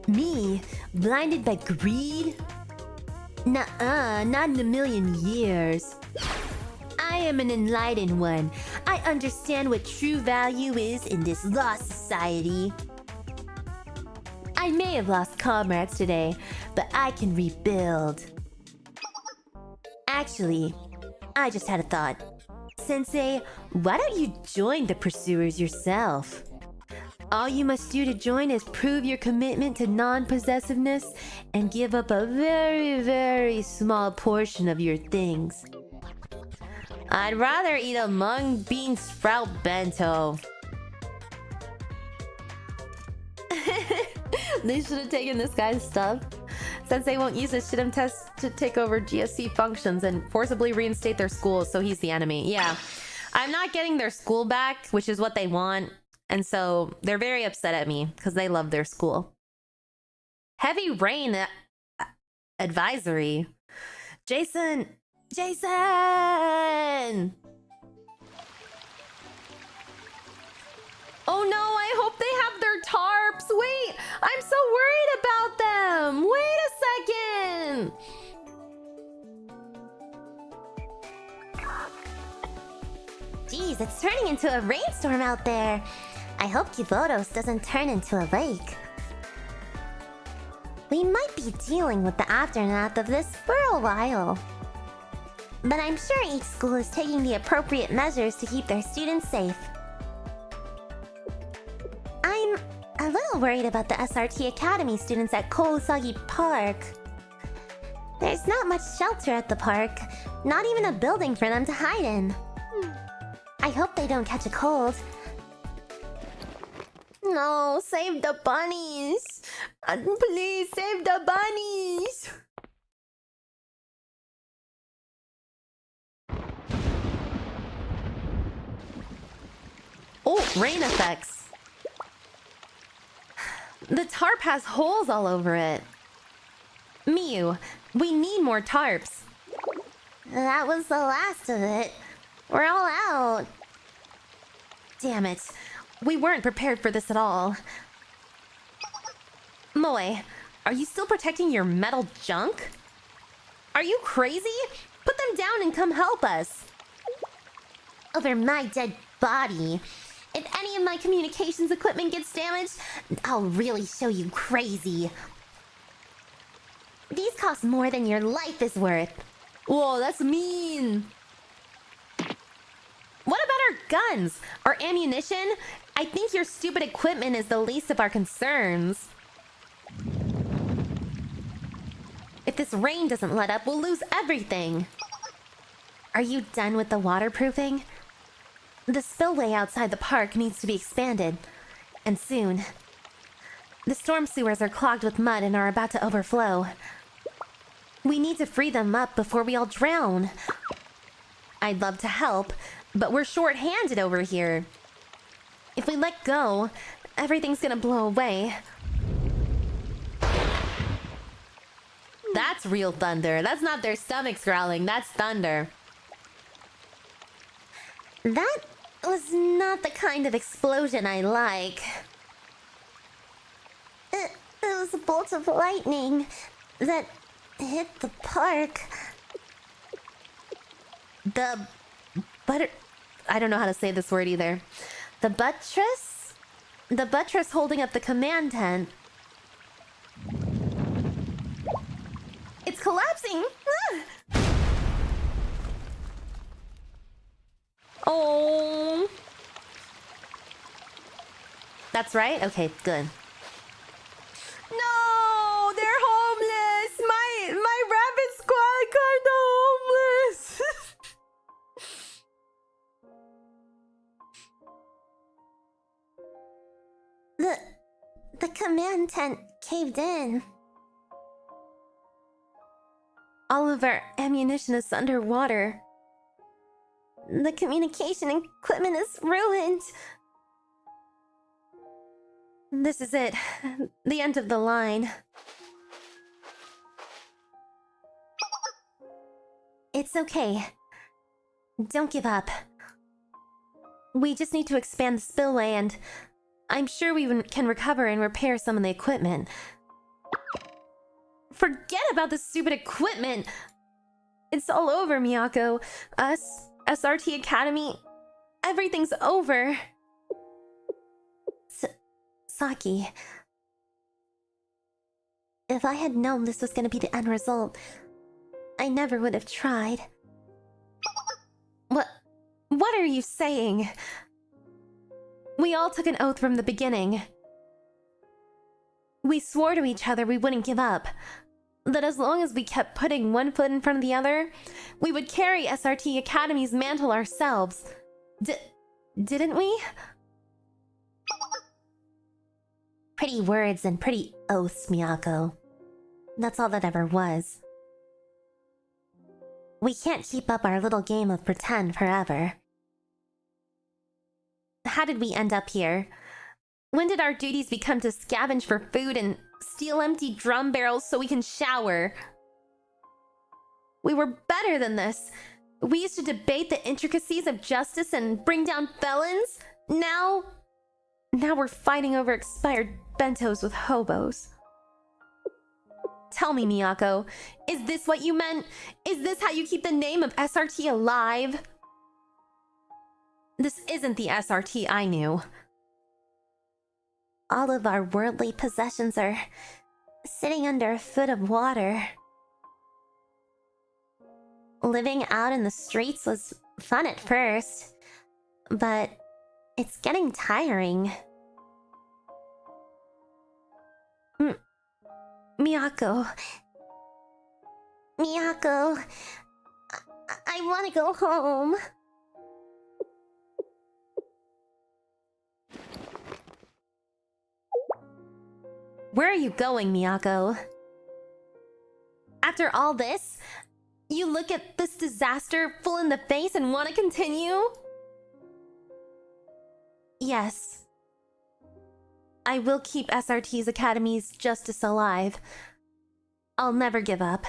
Me? Blinded by greed? Nuh-uh, not in a million years. I am an enlightened one. I understand what true value is in this lost society. I may have lost comrades today, but I can rebuild. Actually, I just had a thought. Sensei, why don't you join the Pursuers yourself? All you must do to join is prove your commitment to non-possessiveness and give up a very, very small portion of your things. I'd rather eat a mung bean sprout bento. They should have taken this guy's stuff. Sensei won't use his Shidam test to take over GSC functions and forcibly reinstate their schools, so he's the enemy. Yeah. I'm not getting their school back, which is what they want. And so they're very upset at me because they love their school. Heavy rain advisory. Jason! Jason! Oh no, I hope they have their tarps. Wait, I'm so worried about them. Wait a second. Geez, it's turning into a rainstorm out there. I hope Kibodos doesn't turn into a lake. We might be dealing with the aftermath of this for a while. But I'm sure each school is taking the appropriate measures to keep their students safe. I'm a little worried about the SRT Academy students at Kousagi Park. There's not much shelter at the park, not even a building for them to hide in. I hope they don't catch a cold. No, save the bunnies. Please save the bunnies. Oh, rain effects. The tarp has holes all over it. Miyu, we need more tarps. That was the last of it. We're all out. Damn it. We weren't prepared for this at all. Moe, are you still protecting your metal junk? Are you crazy? Put them down and come help us. Over my dead body. If any of my communications equipment gets damaged, I'll really show you crazy. These cost more than your life is worth. Whoa, that's mean. What about our guns? Our ammunition? I think your stupid equipment is the least of our concerns. If this rain doesn't let up, we'll lose everything. Are you done with the waterproofing? The spillway outside the park needs to be expanded. And soon. The storm sewers are clogged with mud and are about to overflow. We need to free them up before we all drown. I'd love to help, but we're short-handed over here. If we let go, everything's gonna blow away. That's real thunder. That's not their stomachs growling. That's thunder. That was not the kind of explosion I like. It was a bolt of lightning that hit the park. I don't know how to say this word either. The buttress? The buttress holding up the command tent. It's collapsing! Ah! Oh. That's right? Okay, good. No! They're homeless! My rabbit squad kinda homeless! The command tent caved in. All of our ammunition is underwater. The communication equipment is ruined. This is it. The end of the line. It's okay. Don't give up. We just need to expand the spillway, and I'm sure we can recover and repair some of the equipment. Forget about the stupid equipment! It's all over, Miyako. Us, 𝙚rt Academy, everything's over. Saki. If I had known this was gonna be the end result, I never would have tried. What are you saying? We all took an oath from the beginning. We swore to each other we wouldn't give up. That as long as we kept putting one foot in front of the other, we would carry 𝙚rt Academy's mantle ourselves. Didn't we? Pretty words and pretty oaths, Miyako. That's all that ever was. We can't keep up our little game of pretend forever. How did we end up here? When did our duties become to scavenge for food and steal empty drum barrels so we can shower? We were better than this. We used to debate the intricacies of justice and bring down felons. Now we're fighting over expired bentos with hobos. Tell me, Miyako, is this what you meant? Is this how you keep the name of 𝙚rt alive? This isn't the 𝙚rt I knew. All of our worldly possessions are sitting under a foot of water. Living out in the streets was fun at first, but it's getting tiring. Miyako. Miyako, I want to go home. Where are you going, Miyako? After all this, you look at this disaster full in the face and want to continue? Yes. I will keep 𝙚rt's Academy's justice alive. I'll never give up.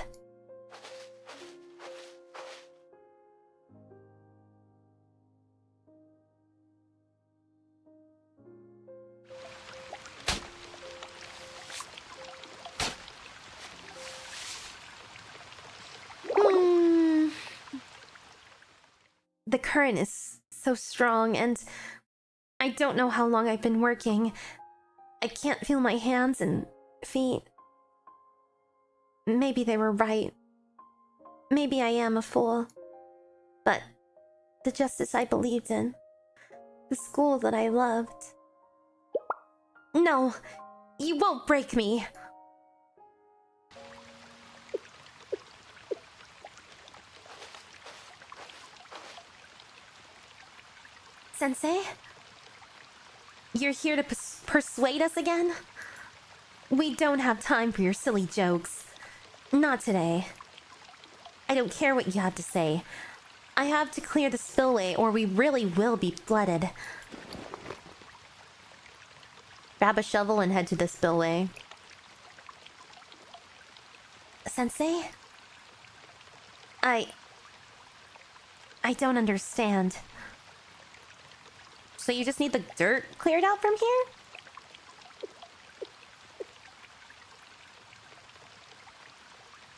The current is so strong, and I don't know how long I've been working. I can't feel my hands and feet. Maybe they were right. Maybe I am a fool. But the justice I believed in, the school that I loved. No, you won't break me. Sensei? You're here to persuade us again? We don't have time for your silly jokes. Not today. I don't care what you have to say. I have to clear the spillway or we really will be flooded. Grab a shovel and head to the spillway. Sensei? I don't understand. So you just need the dirt cleared out from here?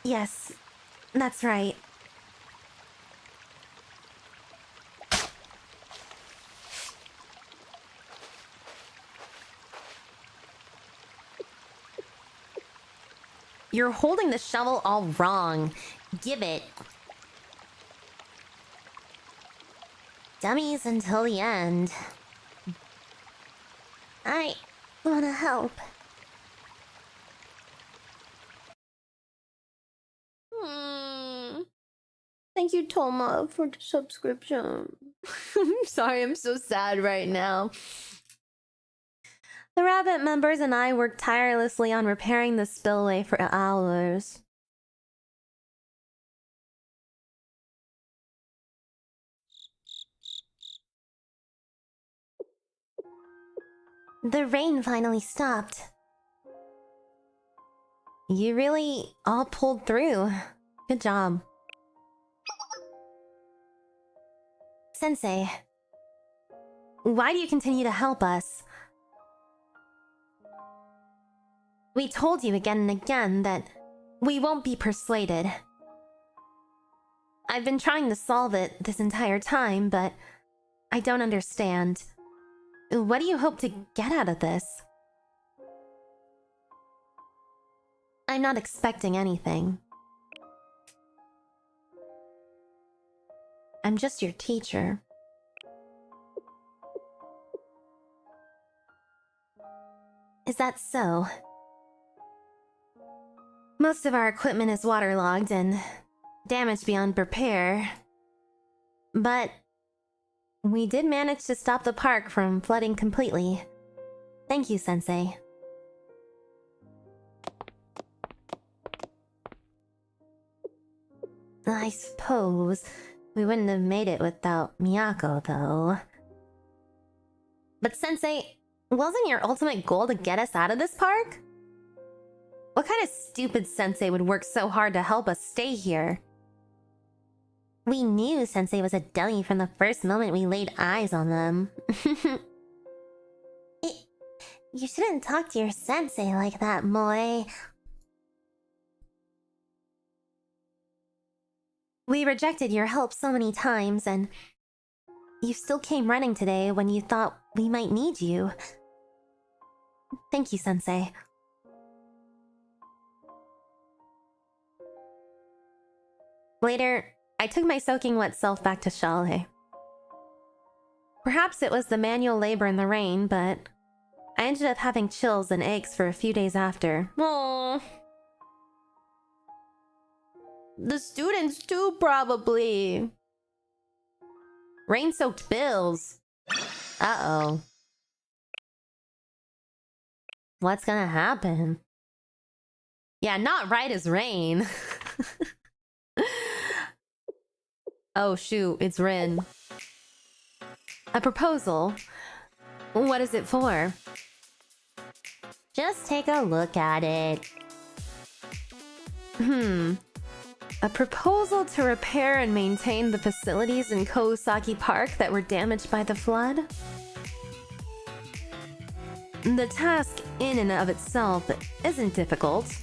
Yes, that's right. You're holding the shovel all wrong. Give it. Dummies until the end. I want to help. Thank you, Toma, for the subscription. I'm sorry, I'm so sad right now. The rabbit members and I worked tirelessly on repairing the spillway for hours. The rain finally stopped. You really all pulled through. Good job. Sensei, Why do you continue to help us? we told you again and again that We won't be persuaded. I've been trying to solve it this entire time, but I don't understand. What do you hope to get out of this? I'm not expecting anything. I'm just your teacher. is that so? Most of our equipment is waterlogged and damaged beyond repair. But we did manage to stop the park from flooding completely. Thank you, Sensei. I suppose we wouldn't have made it without Miyako, though. But Sensei, wasn't your ultimate goal to get us out of this park? What kind of stupid sensei would work so hard to help us stay here? We knew Sensei was a dummy from the first moment we laid eyes on them. You shouldn't talk to your sensei like that, Moe. We rejected your help so many times, and you still came running today when you thought we might need you. Thank you, Sensei. Later, I took my soaking wet self back to Chalet. Perhaps it was the manual labor in the rain, but I ended up having chills and aches for a few days after. Aww. The students too, probably. Rain-soaked bills. Uh-oh. What's gonna happen? Yeah, not right as rain. Oh shoot, it's Rin. A proposal? What is it for? Just take a look at it. A proposal to repair and maintain the facilities in Kawasaki Park that were damaged by the flood? The task in and of itself isn't difficult.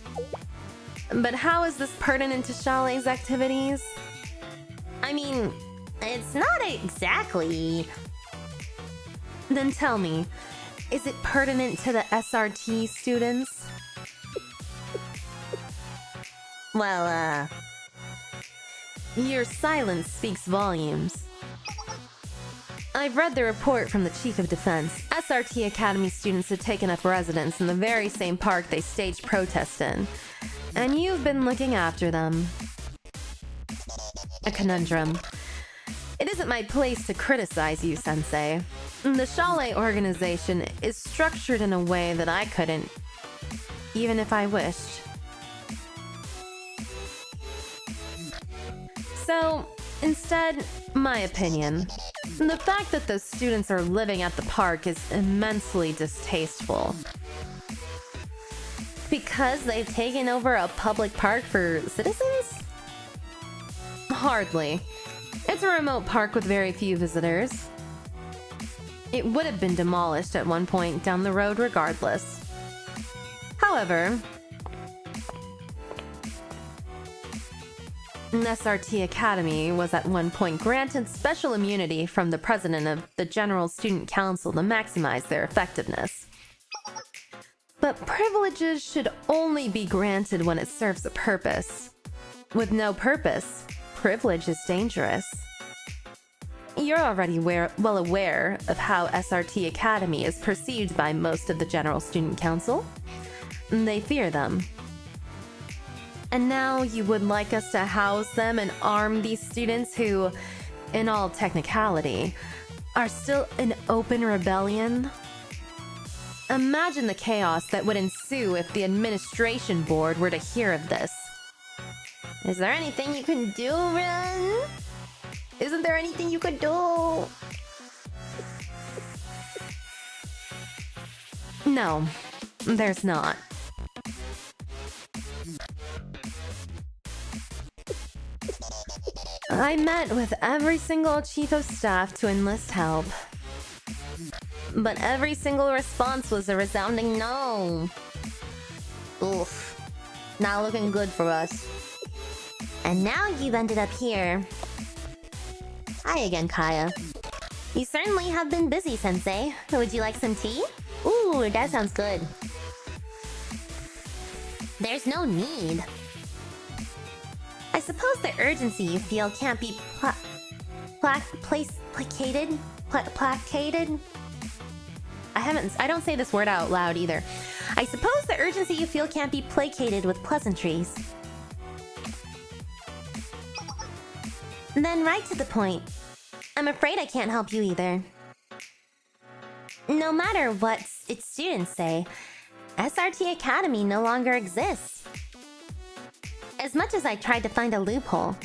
But how is this pertinent to Chalet's activities? I mean, it's not exactly... Then tell me, is it pertinent to the SRT students? Well, Your silence speaks volumes. I've read the report from the Chief of Defense. SRT Academy students have taken up residence in the very same park they staged protests in. And you've been looking after them. A conundrum. It isn't my place to criticize you, Sensei. The Chalet organization is structured in a way that I couldn't, even if I wished. So, instead, my opinion. The fact that the students are living at the park is immensely distasteful. Because they've taken over a public park for citizens? Hardly. It's a remote park with very few visitors. It would have been demolished at one point down the road regardless. However, SRT Academy was at one point granted special immunity from the president of the General Student Council to maximize their effectiveness. But privileges should only be granted when it serves a purpose. With no purpose, privilege is dangerous. You're already well aware of how SRT Academy is perceived by most of the General Student Council. They fear them. And now you would like us to house them and arm these students who, in all technicality, are still in open rebellion? Imagine the chaos that would ensue if the administration board were to hear of this. Is there anything you can do, Ren? Isn't there anything you could do? No, there's not. I met with every single chief of staff to enlist help. But every single response was a resounding no. Oof. Not looking good for us. And now you've ended up here. Hi again, Kaya. You certainly have been busy, Sensei. Would you like some tea? Ooh, that sounds good. There's no need. I suppose the urgency you feel can't be placated? Placated? I don't say this word out loud either. I suppose the urgency you feel can't be placated with pleasantries. Then right to the point. I'm afraid I can't help you either. No matter what its students say, SRT Academy no longer exists. As much as I tried to find a loophole,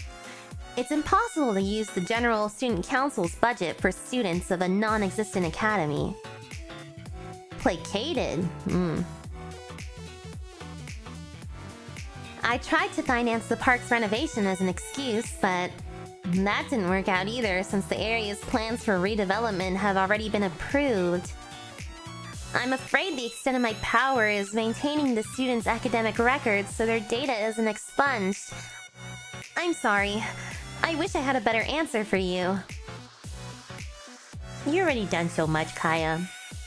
it's impossible to use the General Student Council's budget for students of a non-existent academy. Placated? I tried to finance the park's renovation as an excuse, but that didn't work out either since the area's plans for redevelopment have already been approved. I'm afraid the extent of my power is maintaining the students' academic records so their data isn't expunged. I'm sorry. I wish I had a better answer for you. You've already done so much, Kaya.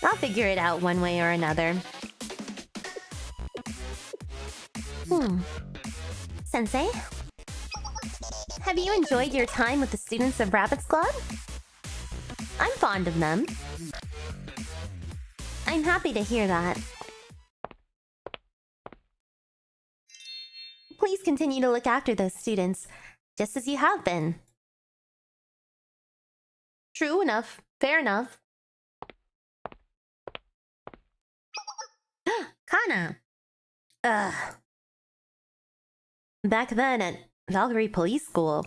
I'll figure it out one way or another. Sensei? Have you enjoyed your time with the students of Rabbit Squad? I'm fond of them. I'm happy to hear that. Please continue to look after those students, just as you have been. True enough. Fair enough. Kana! Ugh. Back then at Valkyrie Police School.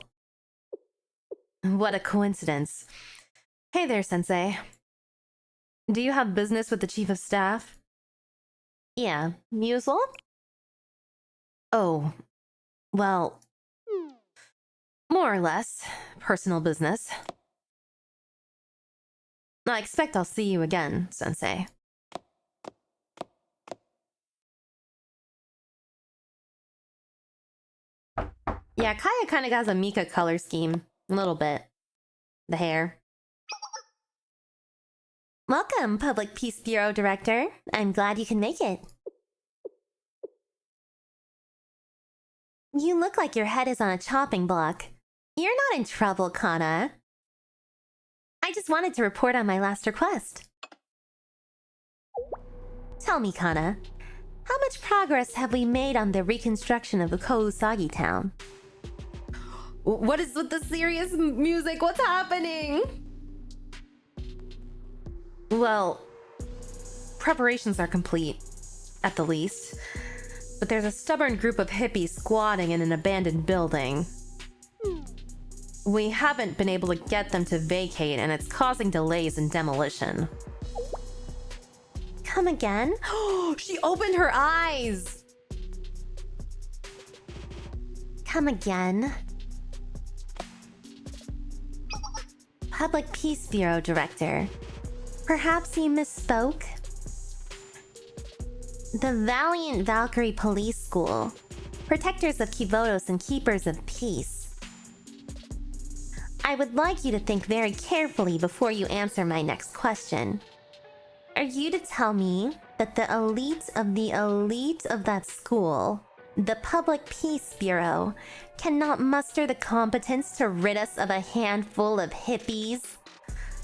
What a coincidence. Hey there, Sensei. Do you have business with the Chief of Staff? Yeah, Musel? Oh, well, more or less. Personal business. I expect I'll see you again, Sensei. Yeah, Kaya kind of has a Mika color scheme. A little bit. The hair. Welcome, Public Peace Bureau Director. I'm glad you can make it. You look like your head is on a chopping block. You're not in trouble, Kana. I just wanted to report on my last request. Tell me, Kana, how much progress have we made on the reconstruction of the Kousagi town? What is with the serious music? What's happening? Well, preparations are complete, at the least. But there's a stubborn group of hippies squatting in an abandoned building. We haven't been able to get them to vacate, and it's causing delays in demolition. Come again? She opened her eyes! Come again? Public Peace Bureau Director. Perhaps you misspoke? The Valiant Valkyrie Police School. Protectors of Kivotos and Keepers of Peace. I would like you to think very carefully before you answer my next question. Are you to tell me that the elite of that school, the Public Peace Bureau, cannot muster the competence to rid us of a handful of hippies?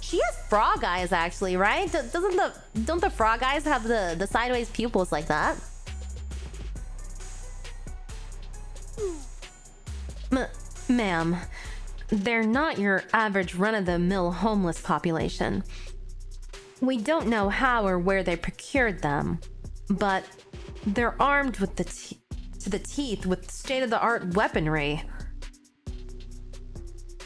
She has frog eyes, actually, right? Don't the frog eyes have the sideways pupils like that? Ma'am, they're not your average run-of-the-mill homeless population. We don't know how or where they procured them, but they're armed with to the teeth with state-of-the-art weaponry.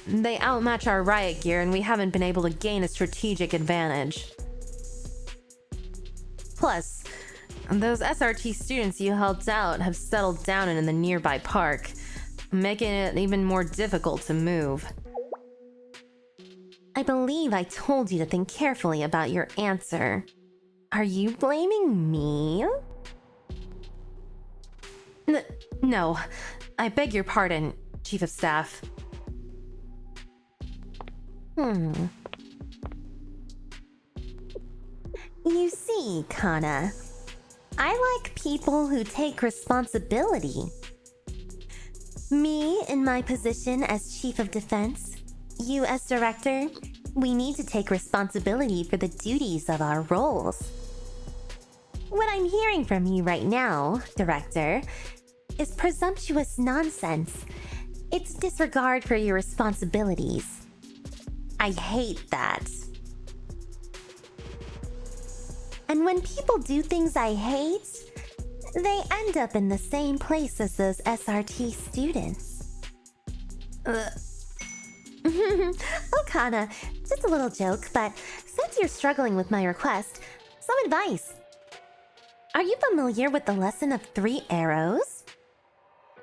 They outmatch our riot gear, and we haven't been able to gain a strategic advantage. Plus, those SRT students you helped out have settled down in the nearby park, making it even more difficult to move. I believe I told you to think carefully about your answer. Are you blaming me? No. I beg your pardon, Chief of Staff. You see, Kana, I like people who take responsibility. Me, in my position as Chief of Defense, you as Director, we need to take responsibility for the duties of our roles. What I'm hearing from you right now, Director, is presumptuous nonsense. It's disregard for your responsibilities. I hate that. And when people do things I hate, they end up in the same place as those SRT students. Okana, just a little joke, but since you're struggling with my request, some advice. Are you familiar with the lesson of 3 arrows?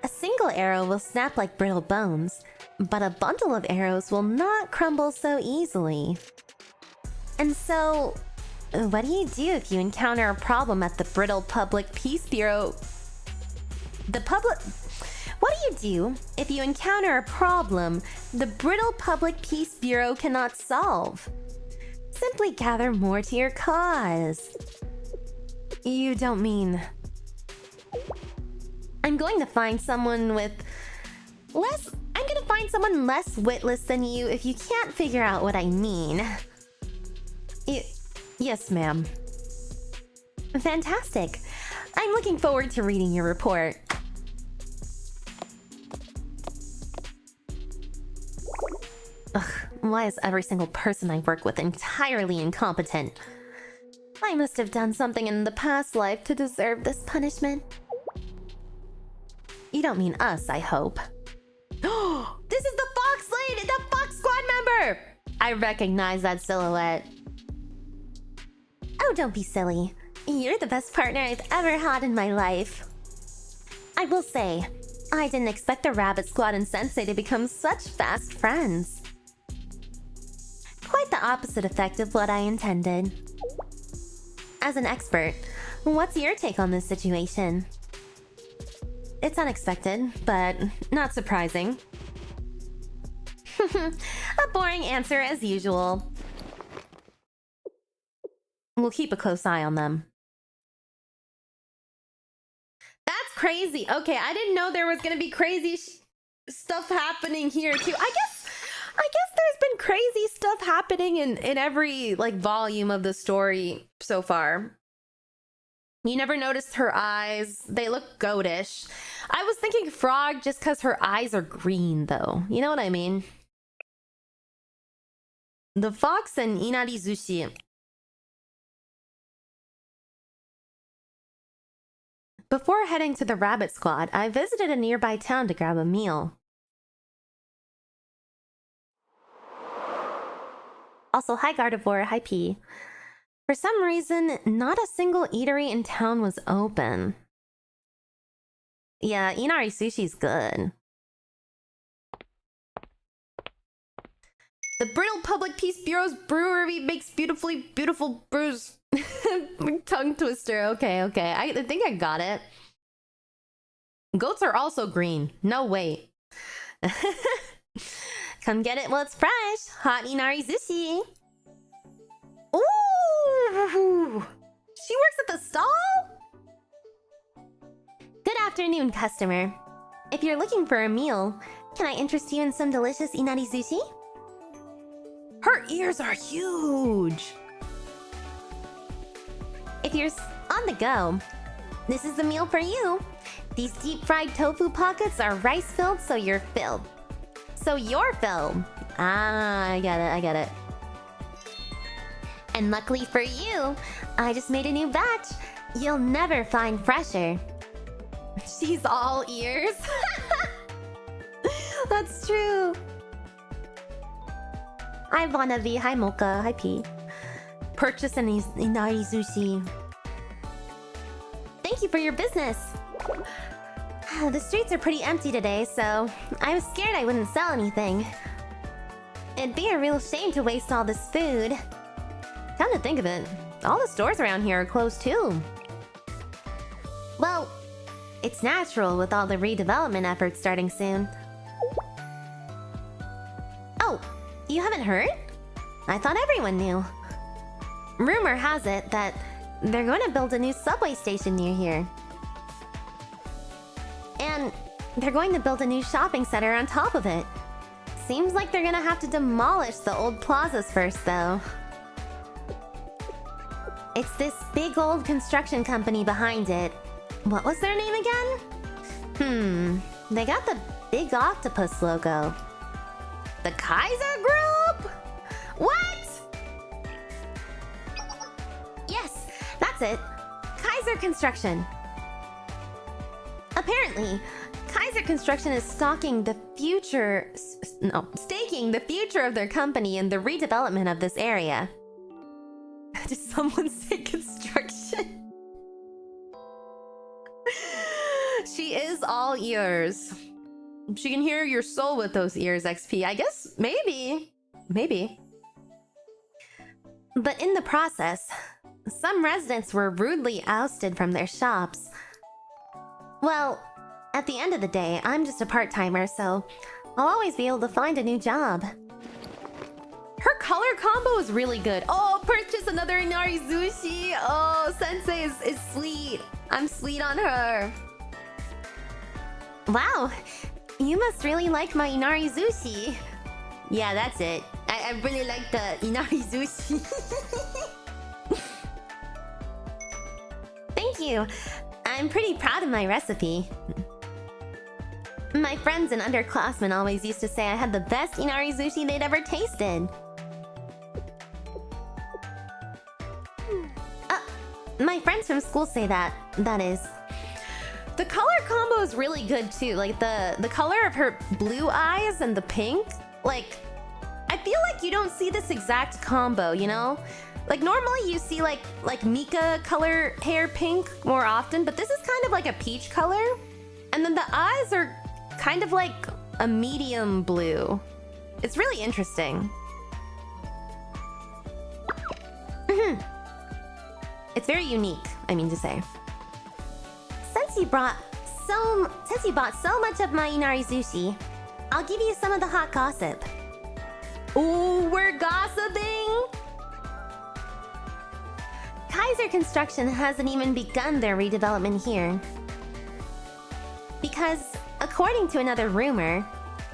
A single arrow will snap like brittle bones, but a bundle of arrows will not crumble so easily. And so, what do you do if you encounter a problem at the Brittle Public Peace Bureau? What do you do if you encounter a problem the Brittle Public Peace Bureau cannot solve? Simply gather more to your cause. You don't mean... I'm going to find someone less witless than you if you can't figure out what I mean. Yes, ma'am. Fantastic. I'm looking forward to reading your report. Ugh, why is every single person I work with entirely incompetent? I must have done something in the past life to deserve this punishment. You don't mean us, I hope. This is the Fox Lady, the Fox Squad member! I recognize that silhouette. Oh, don't be silly. You're the best partner I've ever had in my life. I will say, I didn't expect the Rabbit Squad and Sensei to become such fast friends. Quite the opposite effect of what I intended. As an expert, what's your take on this situation? It's unexpected, but not surprising. A boring answer as usual. We'll keep a close eye on them. That's crazy. Okay, I didn't know there was gonna be crazy stuff happening here too. I guess there's been crazy stuff happening in every like volume of the story so far. You never noticed her eyes. They look goatish. I was thinking frog just because her eyes are green, though. You know what I mean? The fox and Inari sushi. Before heading to the Rabbit Squad, I visited a nearby town to grab a meal. Also, hi Gardevoir, hi P. For some reason, not a single eatery in town was open. Yeah, Inari sushi's good. The Brittle Public Peace Bureau's brewery makes beautiful brews. Tongue twister. Okay. I think I got it. Goats are also green. No, wait. Come get it while it's fresh. Hot Inari sushi. Ooh! She works at the stall? Good afternoon, customer. If you're looking for a meal, can I interest you in some delicious Inari sushi? Her ears are huge! If you're on the go, this is the meal for you. These deep-fried tofu pockets are rice-filled, so you're filled. Ah, I get it. And luckily for you, I just made a new batch. You'll never find fresher. She's all ears. That's true. Hi Wannabe, hi Mocha, hi P. Purchase an Inari sushi. Thank you for your business. The streets are pretty empty today, so I was scared I wouldn't sell anything. It'd be a real shame to waste all this food. Come to think of it, all the stores around here are closed too. Well, it's natural with all the redevelopment efforts starting soon. Oh, you haven't heard? I thought everyone knew. Rumor has it that they're going to build a new subway station near here. And they're going to build a new shopping center on top of it. Seems like they're gonna have to demolish the old plazas first, though. It's this big old construction company behind it. What was their name again? They got the big octopus logo. The Kaiser Group? What? Yes, that's it. Kaiser Construction. Apparently, Kaiser Construction is staking the future of their company in the redevelopment of this area. Did someone say construction? She is all ears. She can hear your soul with those ears, XP. I guess, maybe. Maybe. But in the process, some residents were rudely ousted from their shops. Well, at the end of the day, I'm just a part-timer, so I'll always be able to find a new job. Her color combo is really good. Oh, purchase another Inari sushi. Oh, Sensei is sweet. I'm sweet on her. Wow, you must really like my Inari sushi. Yeah, that's it. I really like the Inari sushi. Thank you. I'm pretty proud of my recipe. My friends and underclassmen always used to say I had the best Inari sushi they'd ever tasted. My friends from school say that is. The color combo is really good too. Like the color of her blue eyes and the pink. Like, I feel like you don't see this exact combo, you know? Like normally you see like Mika color hair pink more often, but this is kind of like a peach color. And then the eyes are kind of like a medium blue. It's really interesting. It's very unique, I mean to say. Since you bought so much of my Inari sushi, I'll give you some of the hot gossip. Ooh, we're gossiping? Kaiser Construction hasn't even begun their redevelopment here. Because, according to another rumor,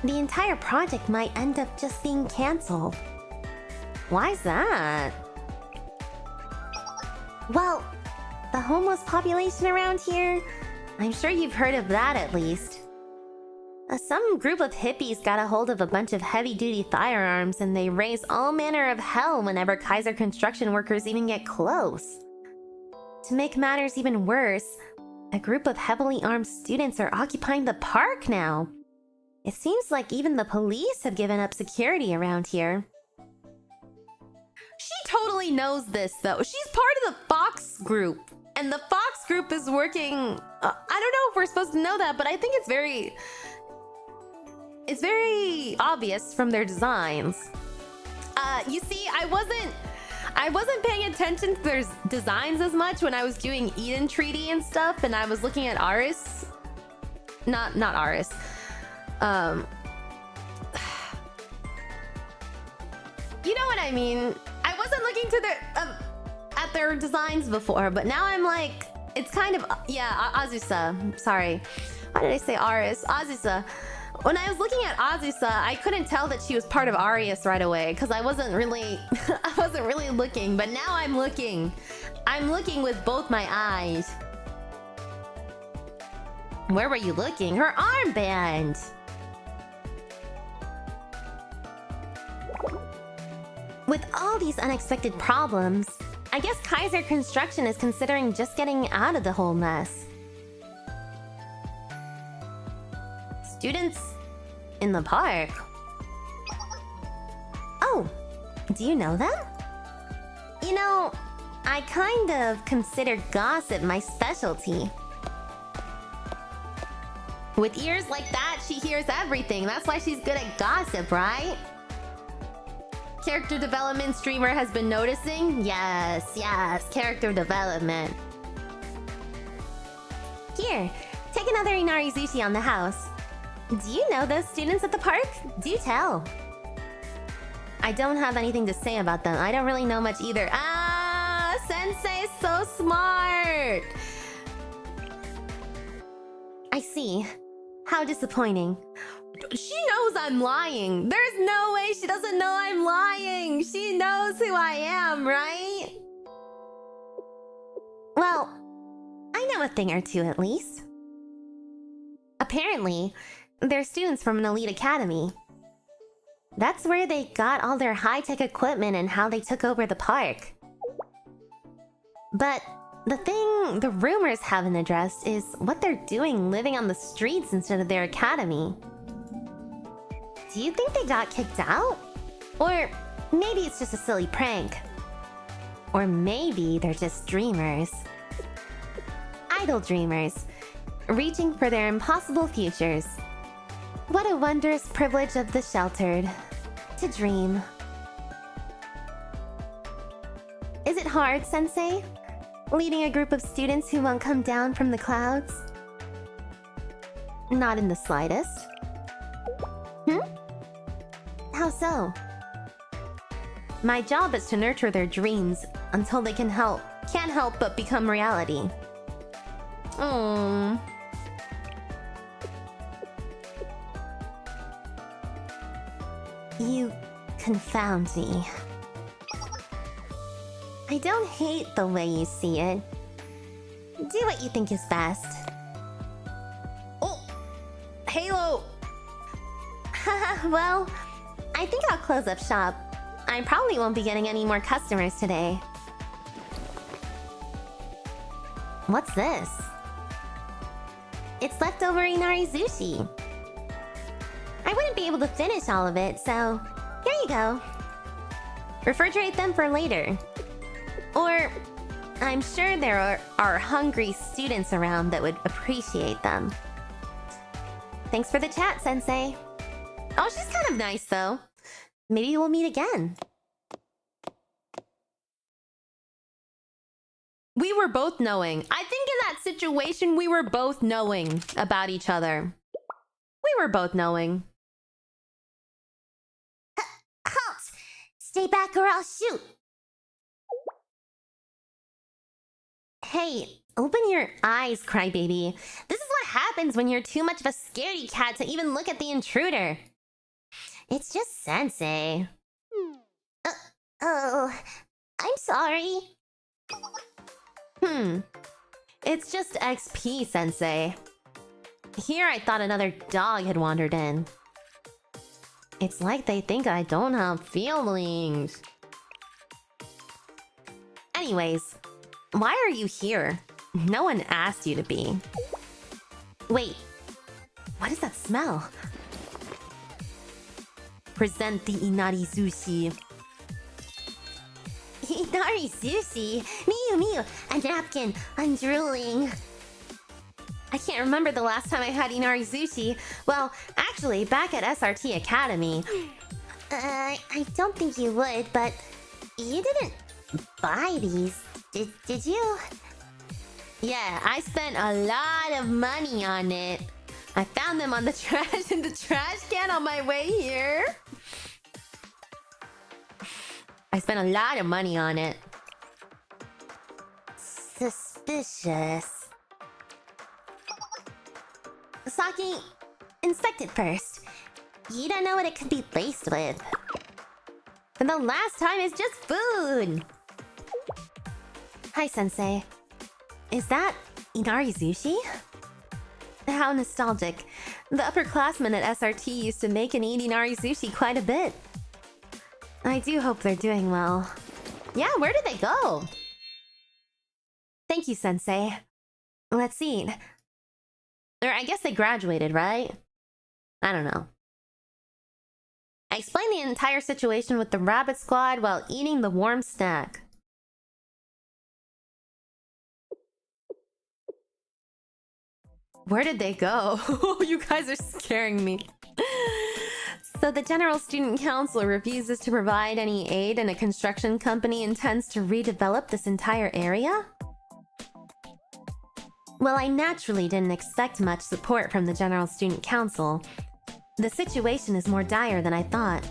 the entire project might end up just being cancelled. Why's that? Well, the homeless population around here, I'm sure you've heard of that at least. Some group of hippies got a hold of a bunch of heavy-duty firearms and they raise all manner of hell whenever Kaiser construction workers even get close. To make matters even worse, a group of heavily armed students are occupying the park now. It seems like even the police have given up security around here. She totally knows this though. She's part of the Fox group. And the Fox group is working... I don't know if we're supposed to know that, but I think it's very obvious from their designs. You see, I wasn't paying attention to their designs as much when I was doing Eden Treaty and stuff, and I was looking at Aris. Not Aris. You know what I mean? I wasn't looking to at their designs before, but now I'm like, it's kind of, yeah, Azusa. Sorry. Why did I say Aris? Azusa. When I was looking at Azusa, I couldn't tell that she was part of Arius right away because I wasn't really looking, but now I'm looking. I'm looking with both my eyes. Where were you looking? Her armband! With all the these unexpected problems. I guess Kaiser Construction is considering just getting out of the whole mess. Students in the park? Oh, do you know them? You know, I kind of consider gossip my specialty. With ears like that, she hears everything. That's why she's good at gossip, right? Character development streamer has been noticing? Yes, character development. Here, take another Inari sushi on the house. Do you know those students at the park? Do tell. I don't have anything to say about them. I don't really know much either. Ah, Sensei is so smart. I see. How disappointing. She knows I'm lying. There's no way she doesn't know I'm lying. She knows who I am, right? Well, I know a thing or two at least. Apparently, they're students from an elite academy. That's where they got all their high-tech equipment and how they took over the park. But the thing the rumors haven't addressed is what they're doing living on the streets instead of their academy. Do you think they got kicked out? Or maybe it's just a silly prank. Or maybe they're just dreamers. Idle dreamers, reaching for their impossible futures. What a wondrous privilege of the sheltered, to dream. Is it hard, Sensei? Leading a group of students who won't come down from the clouds? Not in the slightest. How so? My job is to nurture their dreams until they can't help but become reality. You confound me. I don't hate the way you see it. Do what you think is best. Oh! Halo! Well, I think I'll close up shop. I probably won't be getting any more customers today. What's this? It's leftover Inari sushi. I wouldn't be able to finish all of it, so here you go. Refrigerate them for later. Or I'm sure there are hungry students around that would appreciate them. Thanks for the chat, Sensei. Oh, she's kind of nice, though. Maybe we'll meet again. We were both knowing. I think in that situation, we were both knowing about each other. We were both knowing. Halt! Stay back or I'll shoot! Hey, open your eyes, crybaby. This is what happens when you're too much of a scaredy cat to even look at the intruder. It's just Sensei. Oh, I'm sorry. It's just XP, Sensei. Here I thought another dog had wandered in. It's like they think I don't have feelings. Anyways, why are you here? No one asked you to be. Wait, what is that smell? Present the Inari sushi. Inari sushi? Miyu, a napkin. I'm drooling. I can't remember the last time I had Inari sushi. Well, actually, back at SRT Academy. I don't think you would, but you didn't buy these, did you? Yeah, I spent a lot of money on it. I found them on the trash in the trash can on my way here. I spent a lot of money on it. Suspicious. Saki, inspect it first. You don't know what it could be laced with. And the last time is just food. Hi, Sensei. Is that Inari sushi? How nostalgic. The upperclassmen at SRT used to make and eat Inari sushi quite a bit. I do hope they're doing well. Yeah, where did they go? Thank you, Sensei. Let's eat. Or I guess they graduated, right? I don't know. I explained the entire situation with the rabbit squad while eating the warm snack. Where did they go? You guys are scaring me. So the General Student Council refuses to provide any aid and a construction company intends to redevelop this entire area? Well, I naturally didn't expect much support from the General Student Council. The situation is more dire than I thought.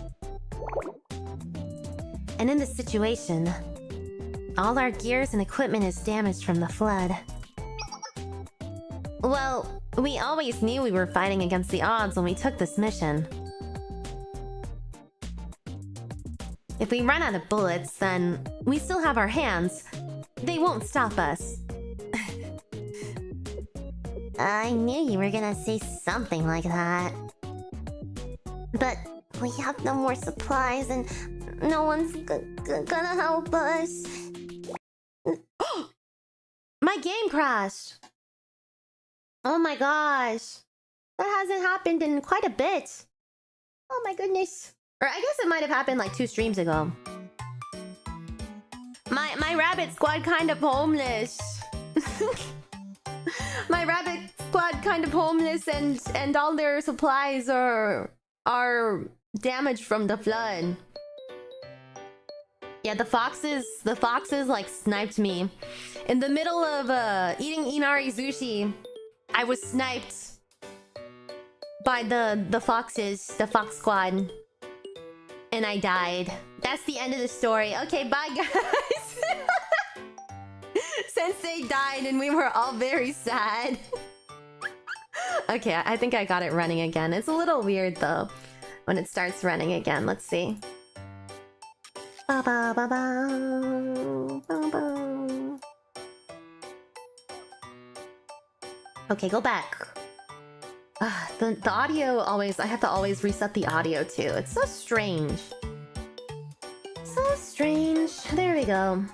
And in this situation, all our gears and equipment is damaged from the flood. Well, we always knew we were fighting against the odds when we took this mission. If we run out of bullets, then we still have our hands. They won't stop us. I knew you were gonna say something like that. But we have no more supplies and no one's gonna help us. My game crashed! Oh my gosh. That hasn't happened in quite a bit. Oh my goodness. Or I guess it might have happened like 2 streams ago. My rabbit squad kind of homeless. My rabbit squad kind of homeless and all their supplies are damaged from the flood. Yeah, the foxes like sniped me. In the middle of eating Inari sushi, I was sniped by the foxes, the fox squad. And I died. That's the end of the story. Okay, bye guys. Sensei died and we were all very sad. Okay, I think I got it running again. It's a little weird though when it starts running again. Let's see. Ba ba ba ba ba ba. Okay, go back. The audio always... I have to always reset the audio too. It's so strange. So strange. There we go.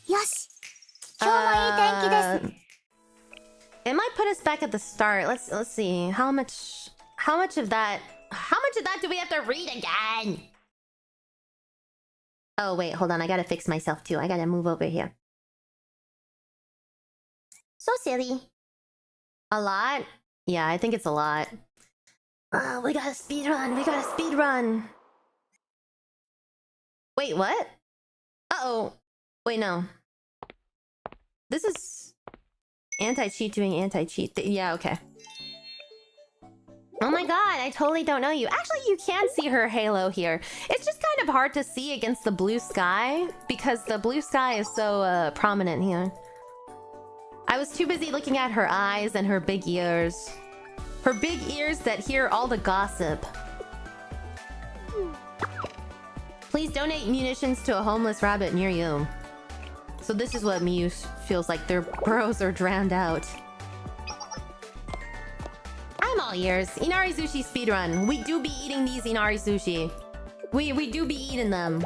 Yoshi. 今日もいい天気です。 It might put us back at the start. Let's see. How much of that do we have to read again? Oh wait, hold on. I gotta fix myself too. I gotta move over here. So silly. A lot? Yeah, I think it's a lot. We gotta speed run. We gotta speed run. Wait, what? Uh-oh. Wait, no. This is anti-cheat doing anti-cheat. Yeah, okay. Oh my god, I totally don't know you. Actually, you can see her halo here. It's just kind of hard to see against the blue sky because the blue sky is so prominent here. I was too busy looking at her eyes and her big ears. Her big ears that hear all the gossip. Please donate munitions to a homeless rabbit near you. So this is what Miyu feels like. Their burrows are drowned out. I'm all ears. Inari sushi speedrun. We do be eating these Inari sushi. We do be eating them.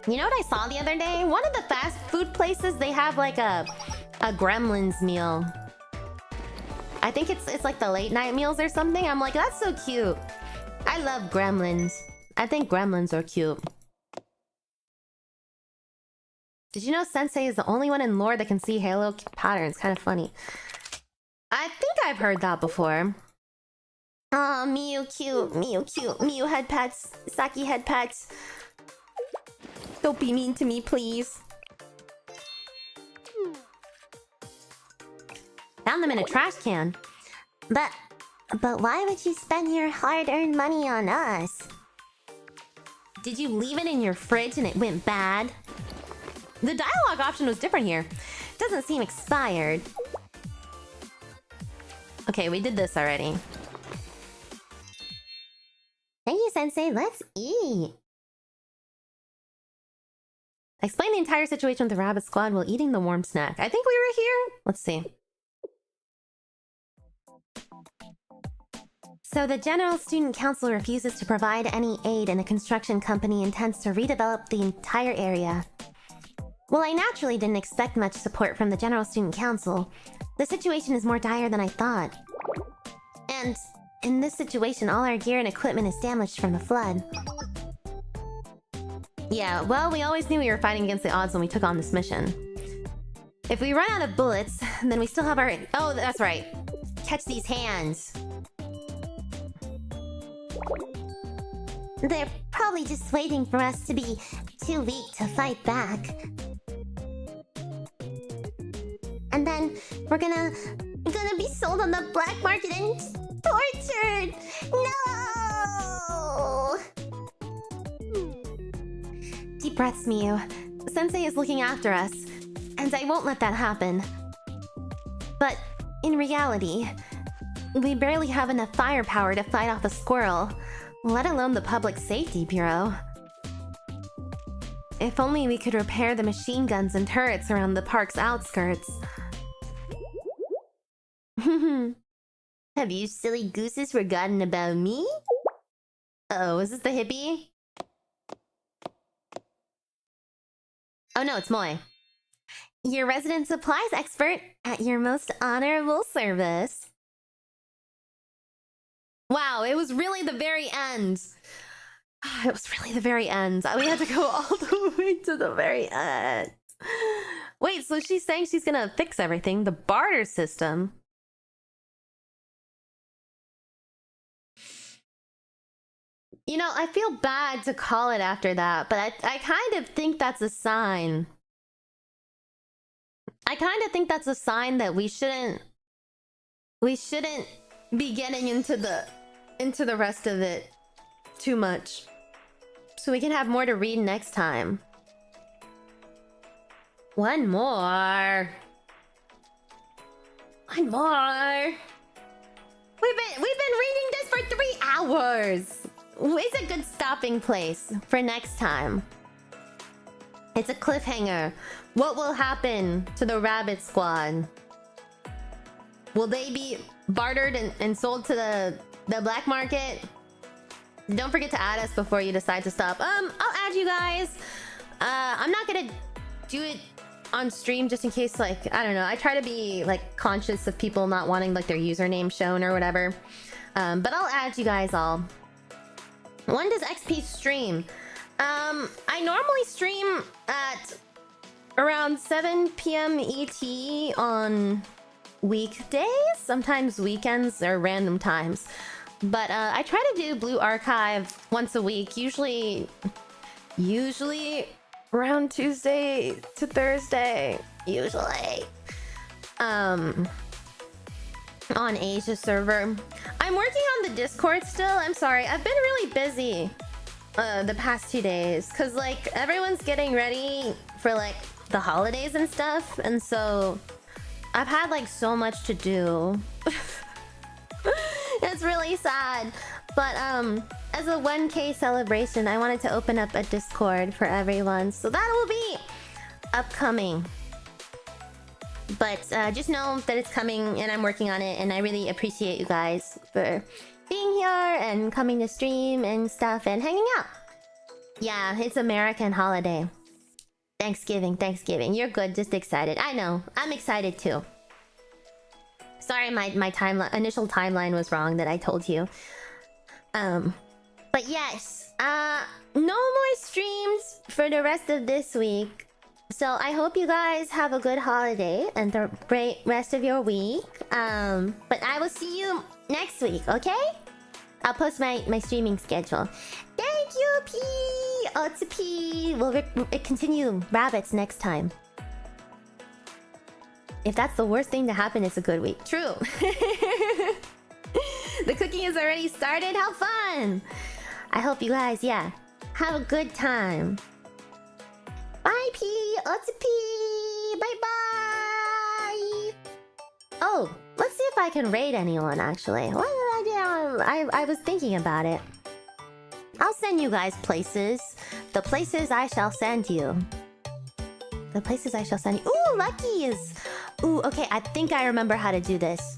You know what I saw the other day? One of the fast food places, they have like a gremlins meal. I think it's like the late night meals or something. I'm like, that's so cute. I love gremlins. I think gremlins are cute. Did you know Sensei is the only one in lore that can see halo patterns? Kind of funny. I think I've heard that before. Aw, Miyu cute, Miyu cute. Miyu head pets, Saki head pets. Don't be mean to me, please. Found them in a trash can. But why would you spend your hard-earned money on us? Did you leave it in your fridge and it went bad? The dialogue option was different here. Doesn't seem expired. Okay, we did this already. Thank you, Sensei. Let's eat. Explain the entire situation with the rabbit squad while eating the warm snack. I think we were here. Let's see. So the General Student Council refuses to provide any aid, and the construction company intends to redevelop the entire area. Well, I naturally didn't expect much support from the General Student Council. The situation is more dire than I thought. And in this situation, all our gear and equipment is damaged from the flood. Yeah, well, we always knew we were fighting against the odds when we took on this mission. If we run out of bullets, then we still have our... Oh, that's right. Catch these hands. They're probably just waiting for us to be too weak to fight back. And then we're gonna be sold on the black market and tortured! No! Deep breaths, Miyu. Sensei is looking after us, and I won't let that happen. But in reality, we barely have enough firepower to fight off a squirrel, let alone the Public Safety Bureau. If only we could repair the machine guns and turrets around the park's outskirts. Have you silly gooses forgotten about me? Oh, is this the hippie? Oh no, it's Moy. Your resident supplies expert at your most honorable service. Wow, it was really the very end. It was really the very end. We had to go all the way to the very end. Wait, so she's saying she's gonna fix everything? The barter system? You know, I feel bad to call it after that, but I kind of think that's a sign. I kind of think that's a sign that we shouldn't be getting into the rest of it too much. So we can have more to read next time. One more. One more. We've been reading this for 3 hours. It's a good stopping place for next time. It's a cliffhanger. What will happen to the rabbit squad? Will they be bartered and sold to the black market? Don't forget to add us before you decide to stop. I'll add you guys. I'm not gonna do it on stream just in case, like, I don't know. I try to be like conscious of people not wanting like their username shown or whatever. But I'll add you guys all. When does XP stream? I normally stream at around 7 p.m. ET on weekdays, sometimes weekends or random times. But I try to do Blue Archive once a week, usually around Tuesday to Thursday, usually. On Asia server. I'm working on the Discord still. I'm sorry. I've been really busy the past 2 days because like everyone's getting ready for like the holidays and stuff, and so I've had like so much to do. It's really sad. But as a 1K celebration, I wanted to open up a Discord for everyone, so that will be upcoming. But just know that it's coming and I'm working on it, and I really appreciate you guys for being here and coming to stream and stuff and hanging out. Yeah, it's American holiday. Thanksgiving. You're good, just excited. I know, I'm excited too. Sorry, my initial timeline was wrong that I told you. But yes, no more streams for the rest of this week. So I hope you guys have a good holiday and the great rest of your week. But I will see you next week, okay? I'll post my streaming schedule. Thank you, P. 𝙚logo. We'll continue rabbits next time. If that's the worst thing to happen, it's a good week. True. The cooking is already started. How fun! I hope you guys, yeah, have a good time. Bye, P. 𝙚logo. Bye-bye. Oh, let's see if I can raid anyone, actually. What did I do? I was thinking about it. I'll send you guys places. The places I shall send you. The places I shall send you. Ooh, Lucky's. Ooh, okay, I think I remember how to do this.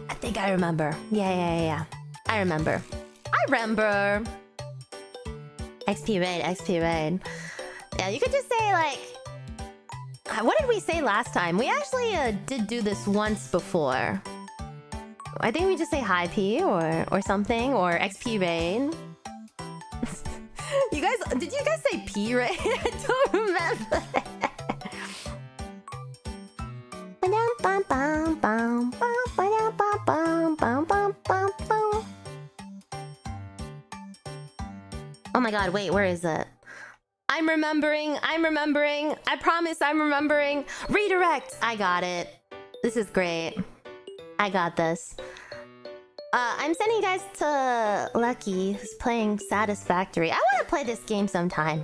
I think I remember. Yeah. I remember. I remember. XP raid. Yeah, you could just say like... What did we say last time? We actually did do this once before. I think we just say hi P or something, or XP raid. You guys, did you guys say P raid? I don't remember. Oh my god, wait, where is it? I'm remembering. I promise I'm remembering. Redirect. I got it. This is great. I got this. I'm sending you guys to Lucky, who's playing Satisfactory. I want to play this game sometime.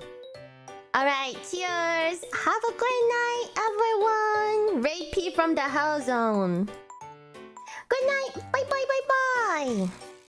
Alright, cheers! Have a great night, everyone! Raid P from the Hell Zone. Good night! Bye bye bye bye!